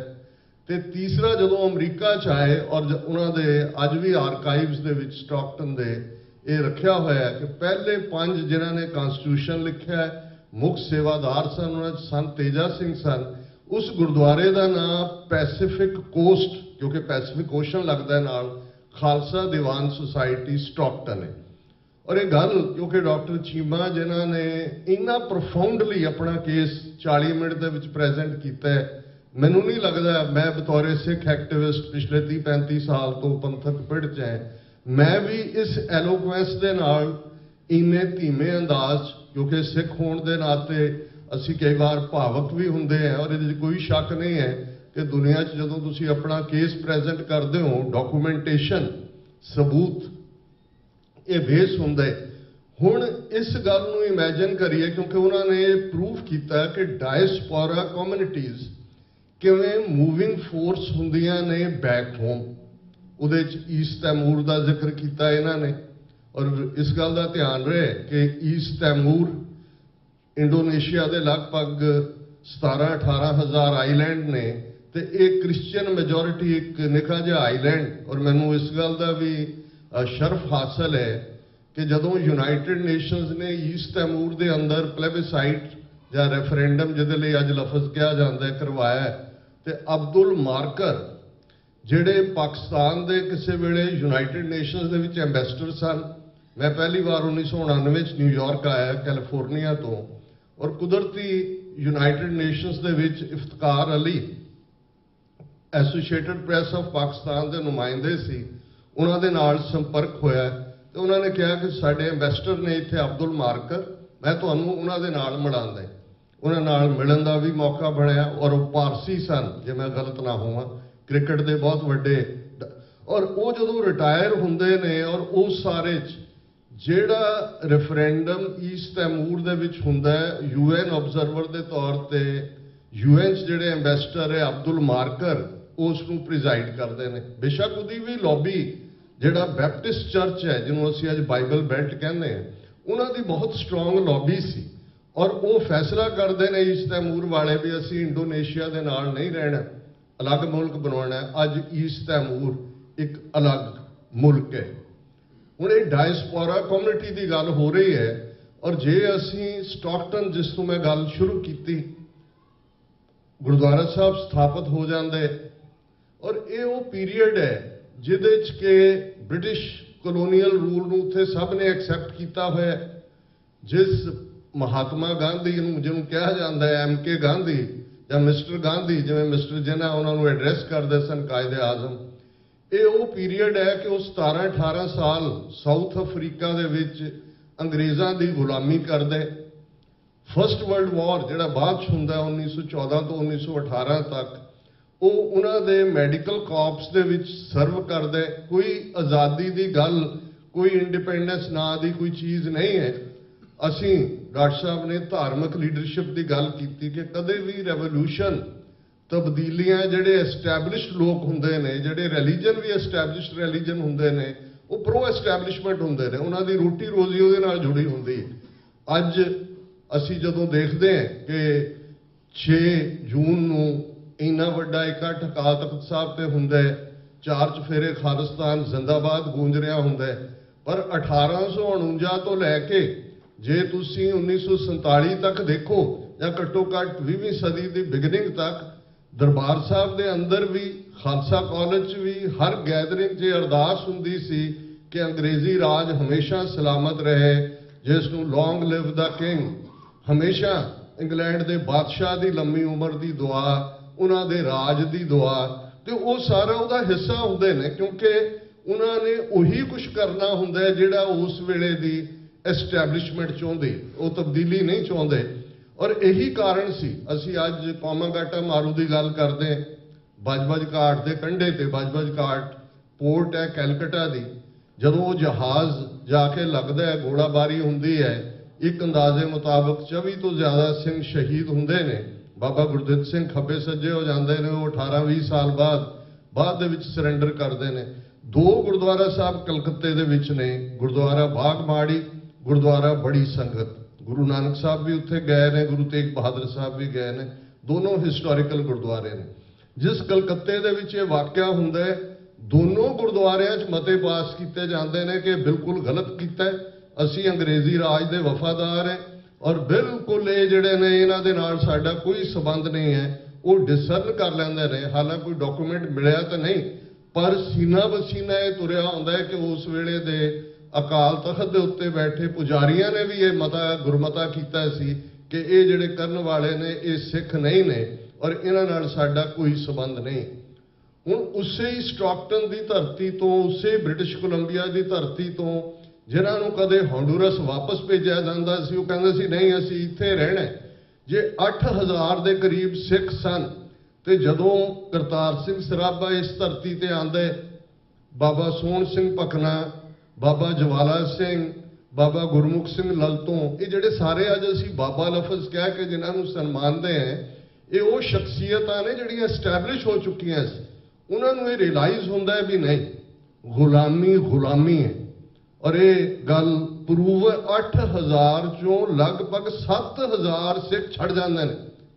ਤੇ ਤੀਸਰਾ ਜਦੋਂ ਅਮਰੀਕਾ 'ਚ ਆਏ, ਔਰ ਉਹਨਾਂ ਦੇ ਅੱਜ ਵੀ ਆਰਕਾਈਵਸ ਦੇ ਵਿੱਚ ਸਟਾਕਟਨ ਦੇ ਇਹ ਰੱਖਿਆ ਹੋਇਆ ਕਿ ਪਹਿਲੇ 5 ਜਿਨ੍ਹਾਂ ਨੇ ਕਨਸਟੀਟਿਊਸ਼ਨ ਲਿਖਿਆ ਮੁੱਖ ਸੇਵਾਦਾਰ ਸਨ, ਉਹਨਾਂ 'ਚ ਸੰਤ ਤੇਜਾ ਸਿੰਘ ਸਨ। ਉਸ ਗੁਰਦੁਆਰੇ ਦਾ ਨਾਮ ਪੈਸੀਫਿਕ ਕੋਸਟ, ਕਿਉਂਕਿ ਪੈਸੀਫਿਕ ਓਸ਼ਨ ਲੱਗਦਾ ਨਾਲ, ਖਾਲਸਾ ਦੀਵਾਨ ਸੁਸਾਇਟੀ ਸਟਾਕਟਨ ਹੈ। ਔਰ ਇਹ ਗੱਲ ਕਿਉਂਕਿ ਡਾਕਟਰ ਚੀਮਾ ਜਿਨ੍ਹਾਂ ਨੇ ਇੰਨਾ ਪ੍ਰੋਫਾਉਂਡਲੀ ਆਪਣਾ ਕੇਸ 40 ਮਿੰਟ ਦੇ ਵਿੱਚ ਪ੍ਰੈਜ਼ੈਂਟ ਕੀਤਾ ਹੈ, ਮੈਨੂੰ ਨਹੀਂ ਲੱਗਦਾ ਮੈਂ ਬਤੌਰੇ ਸਿੱਖ ਐਕਟਿਵਿਸਟ ਪਿਛਲੇ 30-35 ਸਾਲ ਤੋਂ ਪੰਥਕ ਪਿੜ 'ਚ ਹੈ, ਮੈਂ ਵੀ ਇਸ ਐਲੋਕੁਐਂਸ ਦੇ ਨਾਲ ਇੰਨੇ ਧੀਮੇ ਅੰਦਾਜ਼, ਕਿਉਂਕਿ ਸਿੱਖ ਹੋਣ ਦੇ ਨਾਤੇ ਅਸੀਂ ਕਈ ਵਾਰ ਭਾਵਕ ਵੀ ਹੁੰਦੇ ਹਾਂ, ਔਰ ਇਹਦੇ 'ਚ ਕੋਈ ਸ਼ੱਕ ਨਹੀਂ ਹੈ ਕਿ ਦੁਨੀਆ 'ਚ ਜਦੋਂ ਤੁਸੀਂ ਆਪਣਾ ਕੇਸ ਪ੍ਰੈਜ਼ੈਂਟ ਕਰਦੇ ਹੋ, ਡਾਕੂਮੈਂਟੇਸ਼ਨ, ਸਬੂਤ, ਇਹ ਬੇਸ ਹੁੰਦਾ ਹੈ। ਹੁਣ ਇਸ ਗੱਲ ਨੂੰ ਇਮੇਜਿਨ ਕਰੀਏ, ਕਿਉਂਕਿ ਉਹਨਾਂ ਨੇ ਇਹ ਪ੍ਰੂਫ ਕੀਤਾ ਕਿ ਡਾਇਸਪੋਰਾ ਕਮਿਊਨਿਟੀਜ਼ ਕਿਵੇਂ ਮੂਵਿੰਗ ਫੋਰਸ ਹੁੰਦੀਆਂ ਨੇ ਬੈਕ ਹੋਮ। ਉਹਦੇ 'ਚ ਈਸਟ ਤੈਮੂਰ ਦਾ ਜ਼ਿਕਰ ਕੀਤਾ ਇਹਨਾਂ ਨੇ, ਔਰ ਇਸ ਗੱਲ ਦਾ ਧਿਆਨ ਰਹੇ ਕਿ ਈਸਟ ਤੈਮੂਰ ਇੰਡੋਨੇਸ਼ੀਆ ਦੇ ਲਗਭਗ 17-18 ਹਜ਼ਾਰ ਆਈਲੈਂਡ ਨੇ, ਤੇ ਇਹ ਕ੍ਰਿਸਚੀਅਨ ਮੈਜੋਰਿਟੀ ਇੱਕ ਨਿੱਕਾ ਜਿਹਾ ਆਈਲੈਂਡ। ਔਰ ਮੈਨੂੰ ਇਸ ਗੱਲ ਦਾ ਵੀ ਸ਼ਰਫ ਹਾਸਲ ਹੈ ਕਿ ਜਦੋਂ ਯੂਨਾਈਟਿਡ ਨੇਸ਼ਨਸ ਨੇ ਈਸਟ ਤੈਮੂਰ ਦੇ ਅੰਦਰ ਪਲੇਬਿਸਾਈਟ ਜਾਂ ਰੈਫਰੈਂਡਮ, ਜਿਹਦੇ ਲਈ ਅੱਜ ਲਫ਼ਜ਼ ਕਿਹਾ ਜਾਂਦਾ ਹੈ, ਕਰਵਾਇਆ, ਤੇ ਅਬਦੁਲ ਮਾਰਕਰ ਜਿਹੜੇ ਪਾਕਿਸਤਾਨ ਦੇ ਕਿਸੇ ਵੇਲੇ ਯੂਨਾਈਟਿਡ ਨੇਸ਼ਨਸ ਦੇ ਵਿੱਚ ਐਂਬੈਸਡਰ ਸਨ। ਮੈਂ ਪਹਿਲੀ ਵਾਰ 1999 'ਚ ਨਿਊਯਾਰਕ ਆਇਆ ਕੈਲੀਫੋਰਨੀਆ ਤੋਂ, ਔਰ ਕੁਦਰਤੀ ਯੂਨਾਈਟਿਡ ਨੇਸ਼ਨਸ ਦੇ ਵਿੱਚ Iftikhar Ali Associated Press of Pakistan ਦੇ ਨੁਮਾਇੰਦੇ ਸੀ, ਉਹਨਾਂ ਦੇ ਨਾਲ ਸੰਪਰਕ ਹੋਇਆ ਤੇ ਉਹਨਾਂ ਨੇ ਕਿਹਾ ਕਿ ਸਾਡੇ ਐਂਬੈਸਡਰ ਨੇ ਇੱਥੇ ਅਬਦੁਲ ਮਾਰਕਰ, ਮੈਂ ਤੁਹਾਨੂੰ ਉਹਨਾਂ ਦੇ ਨਾਲ ਮਿਲਾਉਂਦਾ। ਉਹਨਾਂ ਨਾਲ ਮਿਲਣ ਦਾ ਵੀ ਮੌਕਾ ਬਣਿਆ, ਔਰ ਉਹ ਪਾਰਸੀ ਸਨ ਜੇ ਮੈਂ ਗਲਤ ਨਾ ਹੋਵਾਂ, ਕ੍ਰਿਕਟ ਦੇ ਬਹੁਤ ਵੱਡੇ। ਔਰ ਉਹ ਜਦੋਂ ਰਿਟਾਇਰ ਹੁੰਦੇ ਨੇ, ਔਰ ਉਸ ਸਾਰੇ 'ਚ ਜਿਹੜਾ ਰੈਫਰੈਂਡਮ ਈਸਟ ਤੈਮੂਰ ਦੇ ਵਿੱਚ ਹੁੰਦਾ ਹੈ, UN ਆਬਜ਼ਰਵਰ ਦੇ ਤੌਰ ਤੇ UN 'ਚ ਜਿਹੜੇ ਐਂਬੈਸਡਰ ਹੈ ਅਬਦੁਲ ਮਾਰਕਰ, ਉਸ ਨੂੰ ਪ੍ਰੀਜ਼ਾਈਡ ਕਰਦੇ ਨੇ। ਬੇਸ਼ੱਕ ਉਹਦੀ ਵੀ ਲੌਬੀ, ਜਿਹੜਾ ਬੈਪਟਿਸਟ ਚਰਚ ਹੈ ਜਿਹਨੂੰ ਅਸੀਂ ਅੱਜ ਬਾਈਬਲ ਬੈਲਟ ਕਹਿੰਦੇ ਹਾਂ, ਉਹਨਾਂ ਦੀ ਬਹੁਤ ਸਟਰੋਂਗ ਲੌਬੀ ਸੀ, ਔਰ ਉਹ ਫੈਸਲਾ ਕਰਦੇ ਨੇ ਈਸਟ ਤੈਮੂਰ ਵਾਲੇ ਵੀ ਅਸੀਂ ਇੰਡੋਨੇਸ਼ੀਆ ਦੇ ਨਾਲ ਨਹੀਂ ਰਹਿਣਾ, ਅਲੱਗ ਮੁਲਕ ਬਣਾਉਣਾ। ਅੱਜ ਈਸਟ ਤੈਮੂਰ ਇੱਕ ਅਲੱਗ ਮੁਲਕ ਹੈ। ਹੁਣ ਇਹ ਡਾਇਸਪੋਰਾ ਕਮਿਊਨਿਟੀ ਦੀ ਗੱਲ ਹੋ ਰਹੀ ਹੈ, ਔਰ ਜੇ ਅਸੀਂ ਸਟਾਕਟਨ, ਜਿਸ ਤੋਂ ਮੈਂ ਗੱਲ ਸ਼ੁਰੂ ਕੀਤੀ, ਗੁਰਦੁਆਰਾ ਸਾਹਿਬ ਸਥਾਪਿਤ ਹੋ ਜਾਂਦੇ, ਔਰ ਇਹ ਉਹ ਪੀਰੀਅਡ ਹੈ ਜਿਹਦੇ 'ਚ ਕਿ ਬ੍ਰਿਟਿਸ਼ ਕਲੋਨੀਅਲ ਰੂਲ ਨੂੰ ਉੱਥੇ ਸਭ ਨੇ ਐਕਸੈਪਟ ਕੀਤਾ ਹੋਇਆ। ਜਿਸ ਮਹਾਤਮਾ ਗਾਂਧੀ ਨੂੰ ਜਿਹਨੂੰ ਕਿਹਾ ਜਾਂਦਾ ਹੈ MK ਗਾਂਧੀ ਜਾਂ ਮਿਸਟਰ ਗਾਂਧੀ, ਜਿਵੇਂ ਮਿਸਟਰ ਜਿਨ੍ਹਾਂ ਉਹਨਾਂ ਨੂੰ ਐਡਰੈਸ ਕਰਦੇ ਸਨ ਕਾਇਦੇ ਆਜ਼ਮ, ਇਹ ਉਹ ਪੀਰੀਅਡ ਹੈ ਕਿ ਉਹ 17-18 ਸਾਲ ਸਾਊਥ ਅਫਰੀਕਾ ਦੇ ਵਿੱਚ ਅੰਗਰੇਜ਼ਾਂ ਦੀ ਗੁਲਾਮੀ ਕਰਦੇ। ਫਸਟ ਵਰਲਡ ਵਾਰ ਜਿਹੜਾ ਬਾਅਦ 'ਚ ਹੁੰਦਾ 1914 ਤੋਂ 1918 ਤੱਕ, ਉਹ ਉਹਨਾਂ ਦੇ ਮੈਡੀਕਲ ਕਾਰਪਸ ਦੇ ਵਿੱਚ ਸਰਵ ਕਰਦੇ। ਕੋਈ ਆਜ਼ਾਦੀ ਦੀ ਗੱਲ, ਕੋਈ ਇੰਡੀਪੈਂਡੈਂਸ ਨਾਂ ਦੀ ਕੋਈ ਚੀਜ਼ ਨਹੀਂ ਹੈ। ਅਸੀਂ ਡਾਕਟਰ ਸਾਹਿਬ ਨੇ ਧਾਰਮਿਕ ਲੀਡਰਸ਼ਿਪ ਦੀ ਗੱਲ ਕੀਤੀ ਕਿ ਕਦੇ ਵੀ ਰੈਵੋਲੂਸ਼ਨ, ਤਬਦੀਲੀਆਂ, ਜਿਹੜੇ ਐਸਟੈਬਲਿਸ਼ਡ ਲੋਕ ਹੁੰਦੇ ਨੇ, ਜਿਹੜੇ ਰਿਲੀਜਨ ਵੀ ਐਸਟੈਬਲਿਸ਼ਡ ਰਿਲੀਜਨ ਹੁੰਦੇ ਨੇ, ਉਹ ਪ੍ਰੋ ਐਸਟੈਬਲਿਸ਼ਮੈਂਟ ਹੁੰਦੇ ਨੇ, ਉਹਨਾਂ ਦੀ ਰੋਟੀ ਰੋਜ਼ੀ ਉਹਦੇ ਨਾਲ ਜੁੜੀ ਹੁੰਦੀ ਹੈ। ਅੱਜ ਅਸੀਂ ਜਦੋਂ ਦੇਖਦੇ ਹਾਂ ਕਿ 6 ਜੂਨ ਨੂੰ ਇੰਨਾ ਵੱਡਾ ਇਕੱਠ ਅਕਾਲ ਤਖਤ ਸਾਹਿਬ ਤੇ ਹੁੰਦਾ ਹੈ, 4 ਚੁਫੇਰੇ ਖਾਲਿਸਤਾਨ ਜ਼ਿੰਦਾਬਾਦ ਗੂੰਜ ਰਿਹਾ ਹੁੰਦਾ ਹੈ, ਪਰ 1849 ਤੋਂ ਲੈ ਕੇ ਜੇ ਤੁਸੀਂ 1947 ਤੱਕ ਦੇਖੋ ਜਾਂ ਘੱਟੋ ਘੱਟ 20ਵੀਂ ਸਦੀ ਦੀ ਬਿਗਨਿੰਗ ਤੱਕ, ਦਰਬਾਰ ਸਾਹਿਬ ਦੇ ਅੰਦਰ ਵੀ, ਖਾਲਸਾ ਕਾਲਜ 'ਚ ਵੀ ਹਰ ਗੈਦਰਿੰਗ 'ਚ ਅਰਦਾਸ ਹੁੰਦੀ ਸੀ ਕਿ ਅੰਗਰੇਜ਼ੀ ਰਾਜ ਹਮੇਸ਼ਾ ਸਲਾਮਤ ਰਹੇ, ਜਿਸ ਨੂੰ ਲੌਂਗ ਲਿਵ ਦਾ ਕਿੰਗ, ਹਮੇਸ਼ਾ ਇੰਗਲੈਂਡ ਦੇ ਬਾਦਸ਼ਾਹ ਦੀ ਲੰਮੀ ਉਮਰ ਦੀ ਦੁਆ, ਉਹਨਾਂ ਦੇ ਰਾਜ ਦੀ ਦੁਆ, ਤੇ ਉਹ ਸਾਰਾ ਉਹਦਾ ਹਿੱਸਾ ਹੁੰਦੇ ਨੇ, ਕਿਉਂਕਿ ਉਹਨਾਂ ਨੇ ਉਹੀ ਕੁਝ ਕਰਨਾ ਹੁੰਦਾ ਜਿਹੜਾ ਉਸ ਵੇਲੇ ਦੀ ਐਸਟੈਬਲਿਸ਼ਮੈਂਟ ਚਾਹੁੰਦੀ, ਉਹ ਤਬਦੀਲੀ ਨਹੀਂ ਚਾਹੁੰਦੇ। ਔਰ ਇਹੀ ਕਾਰਨ ਸੀ ਅਸੀਂ ਅੱਜ ਕੋਮਾਗਾਟਾ ਮਾਰੂ ਦੀ ਗੱਲ ਕਰਦੇ, ਬਜਬਜ ਘਾਟ ਦੇ ਕੰਢੇ ਤੇ, ਬਜਬਜ ਘਾਟ ਪੋਰਟ ਹੈ ਕੈਲਕਟਾ ਦੀ, ਜਦੋਂ ਉਹ ਜਹਾਜ਼ ਜਾ ਕੇ ਲੱਗਦਾ ਹੈ, ਗੋਲਾਬਾਰੀ ਹੁੰਦੀ ਹੈ, ਇੱਕ ਅੰਦਾਜ਼ੇ ਮੁਤਾਬਕ 24 ਤੋਂ ਜ਼ਿਆਦਾ ਸਿੰਘ ਸ਼ਹੀਦ ਹੁੰਦੇ ਨੇ। ਬਾਬਾ ਗੁਰਦਿੱਤ ਸਿੰਘ ਖੱਬੇ ਸੱਜੇ ਹੋ ਜਾਂਦੇ ਨੇ, ਉਹ 18-20 ਸਾਲ ਬਾਅਦ ਦੇ ਵਿੱਚ ਸਰੈਂਡਰ ਕਰਦੇ ਨੇ। 2 ਗੁਰਦੁਆਰਾ ਸਾਹਿਬ ਕਲਕੱਤੇ ਦੇ ਵਿੱਚ ਨੇ, ਗੁਰਦੁਆਰਾ ਬਾਗ ਮਾੜੀ, ਗੁਰਦੁਆਰਾ ਬੜੀ ਸੰਗਤ। ਗੁਰੂ ਨਾਨਕ ਸਾਹਿਬ ਵੀ ਉੱਥੇ ਗਏ ਨੇ, ਗੁਰੂ ਤੇਗ ਬਹਾਦਰ ਸਾਹਿਬ ਵੀ ਗਏ ਨੇ, ਦੋਨੋਂ ਹਿਸਟੋਰੀਕਲ ਗੁਰਦੁਆਰੇ ਨੇ। ਜਿਸ ਕਲਕੱਤੇ ਦੇ ਵਿੱਚ ਇਹ ਵਾਕਿਆ ਹੁੰਦਾ ਹੈ, ਦੋਨੋਂ ਗੁਰਦੁਆਰਿਆਂ 'ਚ ਮਤੇ ਪਾਸ ਕੀਤੇ ਜਾਂਦੇ ਨੇ ਕਿ ਬਿਲਕੁਲ ਗਲਤ ਕੀਤਾ, ਅਸੀਂ ਅੰਗਰੇਜ਼ੀ ਰਾਜ ਦੇ ਵਫਾਦਾਰ ਹਾਂ ਔਰ ਬਿਲਕੁਲ ਇਹ ਜਿਹੜੇ ਨੇ ਇਹਨਾਂ ਦੇ ਨਾਲ ਸਾਡਾ ਕੋਈ ਸਬੰਧ ਨਹੀਂ ਹੈ। ਉਹ ਡਿਸਰਨ ਕਰ ਲੈਂਦੇ ਨੇ, ਹਾਲਾਂਕਿ ਕੋਈ ਡਾਕੂਮੈਂਟ ਮਿਲਿਆ ਤਾਂ ਨਹੀਂ, ਪਰ ਸੀਨਾ ਬਸੀਨਾ ਇਹ ਤੁਰਿਆ ਹੁੰਦਾ ਹੈ ਕਿ ਉਸ ਵੇਲੇ ਦੇ ਅਕਾਲ ਤਖਤ ਦੇ ਉੱਤੇ ਬੈਠੇ ਪੁਜਾਰੀਆਂ ਨੇ ਵੀ ਇਹ ਗੁਰਮਤਾ ਕੀਤਾ ਸੀ ਕਿ ਇਹ ਜਿਹੜੇ ਕਰਨ ਵਾਲੇ ਨੇ ਇਹ ਸਿੱਖ ਨਹੀਂ ਨੇ ਔਰ ਇਹਨਾਂ ਨਾਲ ਸਾਡਾ ਕੋਈ ਸਬੰਧ ਨਹੀਂ। ਹੁਣ ਉਸੇ ਹੀ ਸਟਾਕਟਨ ਦੀ ਧਰਤੀ ਤੋਂ, ਉਸੇ ਬ੍ਰਿਟਿਸ਼ ਕੋਲੰਬੀਆ ਦੀ ਧਰਤੀ ਤੋਂ, ਜਿਨ੍ਹਾਂ ਨੂੰ ਕਦੇ ਹੌਂਡੂਰਸ ਵਾਪਸ ਭੇਜਿਆ ਜਾਂਦਾ ਸੀ, ਉਹ ਕਹਿੰਦੇ ਸੀ ਨਹੀਂ ਅਸੀਂ ਇੱਥੇ ਰਹਿਣਾ। ਜੇ 8000 ਦੇ ਕਰੀਬ ਸਿੱਖ ਸਨ ਤੇ ਜਦੋਂ ਕਰਤਾਰ ਸਿੰਘ ਸਰਾਭਾ ਇਸ ਧਰਤੀ ਤੇ ਆਂਦੇ, ਬਾਬਾ ਸੋਹਣ ਸਿੰਘ ਭਕਨਾ, ਬਾਬਾ ਜਵਾਲਾ ਸਿੰਘ, ਬਾਬਾ ਗੁਰਮੁਖ ਸਿੰਘ ਲਲਤੋਂ, ਇਹ ਜਿਹੜੇ ਸਾਰੇ ਅੱਜ ਅਸੀਂ ਬਾਬਾ ਲਫ਼ਜ਼ ਕਹਿ ਕੇ ਜਿਨ੍ਹਾਂ ਨੂੰ ਸਨਮਾਨਦੇ ਹਾਂ, ਇਹ ਉਹ ਸ਼ਖਸੀਅਤਾਂ ਨੇ ਜਿਹੜੀਆਂ ਐਸਟੈਬਲਿਸ਼ ਹੋ ਚੁੱਕੀਆਂ ਸੀ। ਉਹਨਾਂ ਨੂੰ ਇਹ ਰਿਅਲਾਈਜ਼ ਹੁੰਦਾ ਹੈ ਵੀ ਨਹੀਂ, ਗੁਲਾਮੀ ਹੈ। ਔਰ ਇਹ ਗੱਲ ਪ੍ਰੂਵ 8000 ਚੋਂ ਲਗਭਗ 7000 ਸਿੱਖ ਛੱਡ ਜਾਂਦੇ ਨੇ,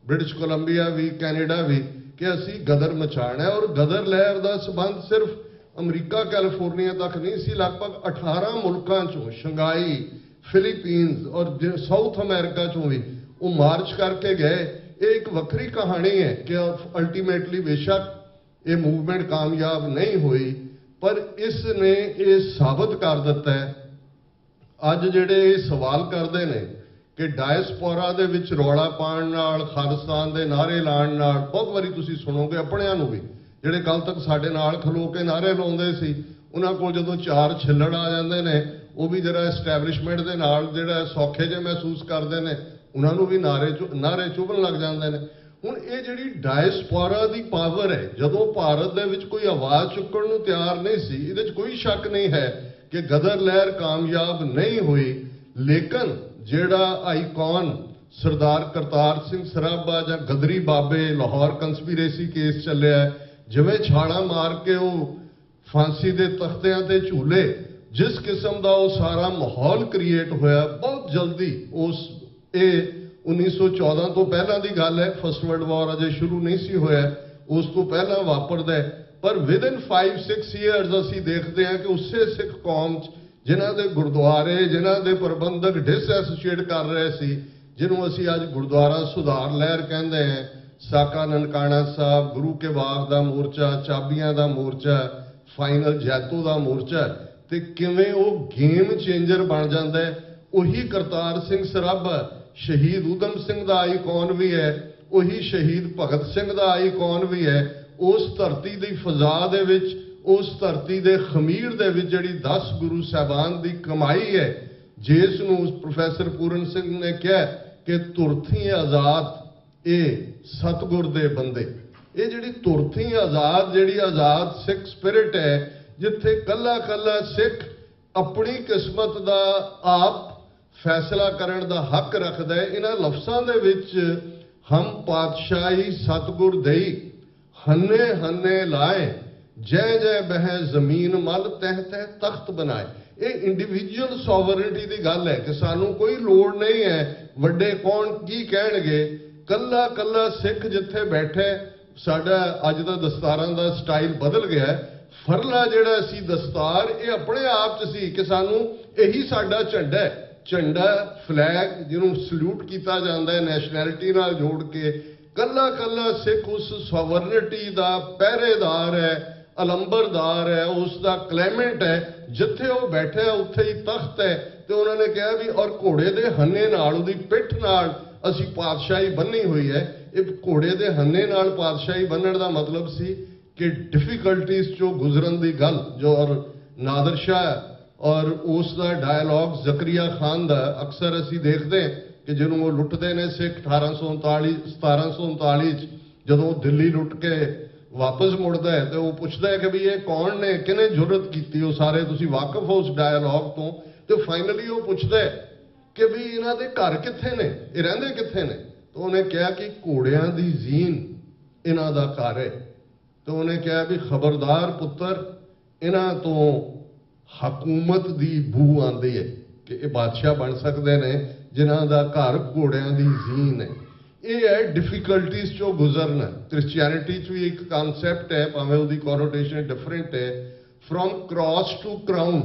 ਬ੍ਰਿਟਿਸ਼ ਕੋਲੰਬੀਆ ਵੀ, ਕੈਨੇਡਾ ਵੀ, ਕਿ ਅਸੀਂ ਗਦਰ ਮਚਾਉਣਾ। ਔਰ ਗਦਰ ਲਹਿਰ ਦਾ ਸਬੰਧ ਸਿਰਫ ਅਮਰੀਕਾ ਕੈਲੀਫੋਰਨੀਆ ਤੱਕ ਨਹੀਂ ਸੀ, ਲਗਭਗ 18 ਮੁਲਕਾਂ ਚੋਂ, ਸ਼ੰਘਾਈ, ਫਿਲੀਪੀਨਜ਼ ਔਰ ਸਾਊਥ ਅਮਰੀਕਾ ਚੋਂ ਵੀ ਉਹ ਮਾਰਚ ਕਰਕੇ ਗਏ। ਇਹ ਇੱਕ ਵੱਖਰੀ ਕਹਾਣੀ ਹੈ ਕਿ ਅਲਟੀਮੇਟਲੀ ਬੇਸ਼ੱਕ ਇਹ ਮੂਵਮੈਂਟ ਕਾਮਯਾਬ ਨਹੀਂ ਹੋਈ, ਪਰ ਇਸ ਨੇ ਇਹ ਸਾਬਤ ਕਰ ਦਿੱਤਾ ਹੈ। ਅੱਜ ਜਿਹੜੇ ਇਹ ਸਵਾਲ ਕਰਦੇ ਨੇ ਕਿ ਡਾਇਸਪੋਰਾ ਦੇ ਵਿੱਚ ਰੌਲਾ ਪਾਉਣ ਨਾਲ, ਖਾਲਿਸਤਾਨ ਦੇ ਨਾਅਰੇ ਲਾਉਣ ਨਾਲ, ਬਹੁਤ ਵਾਰੀ ਤੁਸੀਂ ਸੁਣੋਗੇ ਆਪਣਿਆਂ ਨੂੰ ਵੀ, ਜਿਹੜੇ ਕੱਲ ਤੱਕ ਸਾਡੇ ਨਾਲ ਖਲੋ ਕੇ ਨਾਅਰੇ ਲਾਉਂਦੇ ਸੀ, ਉਹਨਾਂ ਕੋਲ ਜਦੋਂ 4 ਛਿੱਲੜ ਆ ਜਾਂਦੇ ਨੇ, ਉਹ ਵੀ ਜਿਹੜਾ ਐਸਟੈਬਲਿਸ਼ਮੈਂਟ ਦੇ ਨਾਲ ਜਿਹੜਾ ਸੌਖੇ ਜਿਹੇ ਮਹਿਸੂਸ ਕਰਦੇ ਨੇ, ਉਹਨਾਂ ਨੂੰ ਵੀ ਨਾਅਰੇ ਚੁਭਣ ਲੱਗ ਜਾਂਦੇ ਨੇ। ਹੁਣ ਇਹ ਜਿਹੜੀ ਡਾਇਸਪੋਰਾ ਦੀ ਪਾਵਰ ਹੈ, ਜਦੋਂ ਭਾਰਤ ਦੇ ਵਿੱਚ ਕੋਈ ਆਵਾਜ਼ ਚੁੱਕਣ ਨੂੰ ਤਿਆਰ ਨਹੀਂ ਸੀ, ਇਹਦੇ 'ਚ ਕੋਈ ਸ਼ੱਕ ਨਹੀਂ ਹੈ ਕਿ ਗਦਰ ਲਹਿਰ ਕਾਮਯਾਬ ਨਹੀਂ ਹੋਈ। ਲੇਕਿਨ ਜਿਹੜਾ ਆਈਕਨ ਸਰਦਾਰ ਕਰਤਾਰ ਸਿੰਘ ਸਰਾਭਾ ਜਾਂ ਗਦਰੀ ਬਾਬੇ, ਲਾਹੌਰ ਕੰਸਪੀਰੇਸੀ ਕੇਸ ਚੱਲਿਆ, ਜਿਵੇਂ ਛਾਲਾਂ ਮਾਰ ਕੇ ਉਹ ਫਾਂਸੀ ਦੇ ਤਖਤਿਆਂ ਤੇ ਝੂਲੇ, ਜਿਸ ਕਿਸਮ ਦਾ ਉਹ ਸਾਰਾ ਮਾਹੌਲ ਕ੍ਰੀਏਟ ਹੋਇਆ, ਬਹੁਤ ਜਲਦੀ ਇਹ 1914 ਤੋਂ ਪਹਿਲਾਂ ਦੀ ਗੱਲ ਹੈ, ਫਸਟ ਵਰਲਡ ਵਾਰ ਅਜੇ ਸ਼ੁਰੂ ਨਹੀਂ ਸੀ ਹੋਇਆ, ਉਸ ਤੋਂ ਪਹਿਲਾਂ ਵਾਪਰਦਾ। ਪਰ ਵਿਦਿਨ 5-6 ਇਅਰਸ ਅਸੀਂ ਦੇਖਦੇ ਹਾਂ ਕਿ ਉਸੇ ਸਿੱਖ ਕੌਮ 'ਚ ਜਿਨ੍ਹਾਂ ਦੇ ਗੁਰਦੁਆਰੇ, ਜਿਨ੍ਹਾਂ ਦੇ ਪ੍ਰਬੰਧਕ ਡਿਸਐਸੋਸੀਏਟ ਕਰ ਰਹੇ ਸੀ, ਜਿਹਨੂੰ ਅਸੀਂ ਅੱਜ ਗੁਰਦੁਆਰਾ ਸੁਧਾਰ ਲਹਿਰ ਕਹਿੰਦੇ ਹਾਂ, ਸਾਕਾ ਨਨਕਾਣਾ ਸਾਹਿਬ, ਗੁਰੂ ਕੇ ਬਾਗ ਦਾ ਮੋਰਚਾ, ਚਾਬੀਆਂ ਦਾ ਮੋਰਚਾ, फाइनल जैतो का मोर्चा ते किवें वो गेम चेंजर बन जाता है। उही करतार सिंह सराभा शहीद उधम सिंह का आईकॉन भी है, उही शहीद भगत सिंह का आईकॉन भी है। उस धरती की फजा दे विच, उस धरती के खमीर दे विच जिहड़ी 10 गुरु साहबान की कमाई है, जिस नूं प्रोफैसर पूरन सिंह ने कहा कि तुरथी आज़ाद ये सतगुर दे बंदे, ये जिहड़ी तुरथी आज़ाद जिहड़ी आज़ाद सिख स्पिरिट है, जिथे कला कला सिख अपनी किस्मत का आप फैसला करने का हक रखता है। इन्हां लफ्ज़ां दे विच हम पातशाही सतगुर दई हन्ने हन्ने लाए, जय जय बह जमीन मल तह तह तख्त बनाए। ये इंडिविजुअल सॉवरनिटी की गल है कि सानू कोई लोड़ नहीं है वड्डे कौन की कहणगे, कला कला सिख जिथे बैठे। साडा अज दा दस्तारां दा स्टाइल बदल गया है, फरला जिहड़ा सी दस्तार ये अपने आप च सी कि सानू यही साडा झंडा है, झंडा फ्लैग जिन्हों सल्यूट किया जाता है नैशनैलिटी नाल जोड़ के। कला कला सिख उस सॉवरनिटी का पहरेदार है, अलंबरदार है, उसका क्लेमेंट है। जिथे वो बैठे उत्थे ही तख्त है। तो उन्होंने कहा भी और घोड़े के हन्ने नाल उहदी पिठ नाल असी पातशाही बन्नी हुई है। ये घोड़े के हन्ने नाल पातशाही बन्नण का मतलब सी कि डिफिकल्टीज चो गुजरन की गल। जो और नादर शाह और उसका डायलॉग जकरिया खान का अक्सर असी देखते हैं कि जिन्होंने वो लुटते हैं सिख 1739 जदों दिल्ली लुट के वापस मुड़ता है तो वो पूछता है कि भी ये कौन ने, किने जुरत की। वो सारे तुसी वाकफ हो उस डायलॉग तो फाइनली वो पूछता है कि भी इन्हां दे घर कित्थे ने, ये रहिंदे कित्थे ने। तो उन्हें कहा कि घोड़ियां दी जीन इन्हां दा घर है। तो उन्हें कहा भी खबरदार पुत्र, इन्हां तो हकूमत दी बू आती है कि ये बादशाह बन सकते हैं जिन्हां दा घर घोड़ियां दी जीन है। ये है डिफिकल्टीज चो गुजरना। क्रिश्चियनिटी च भी एक कॉन्सैप्ट है, भावें उसकी कॉनोटेशन डिफरेंट है, from cross to crown.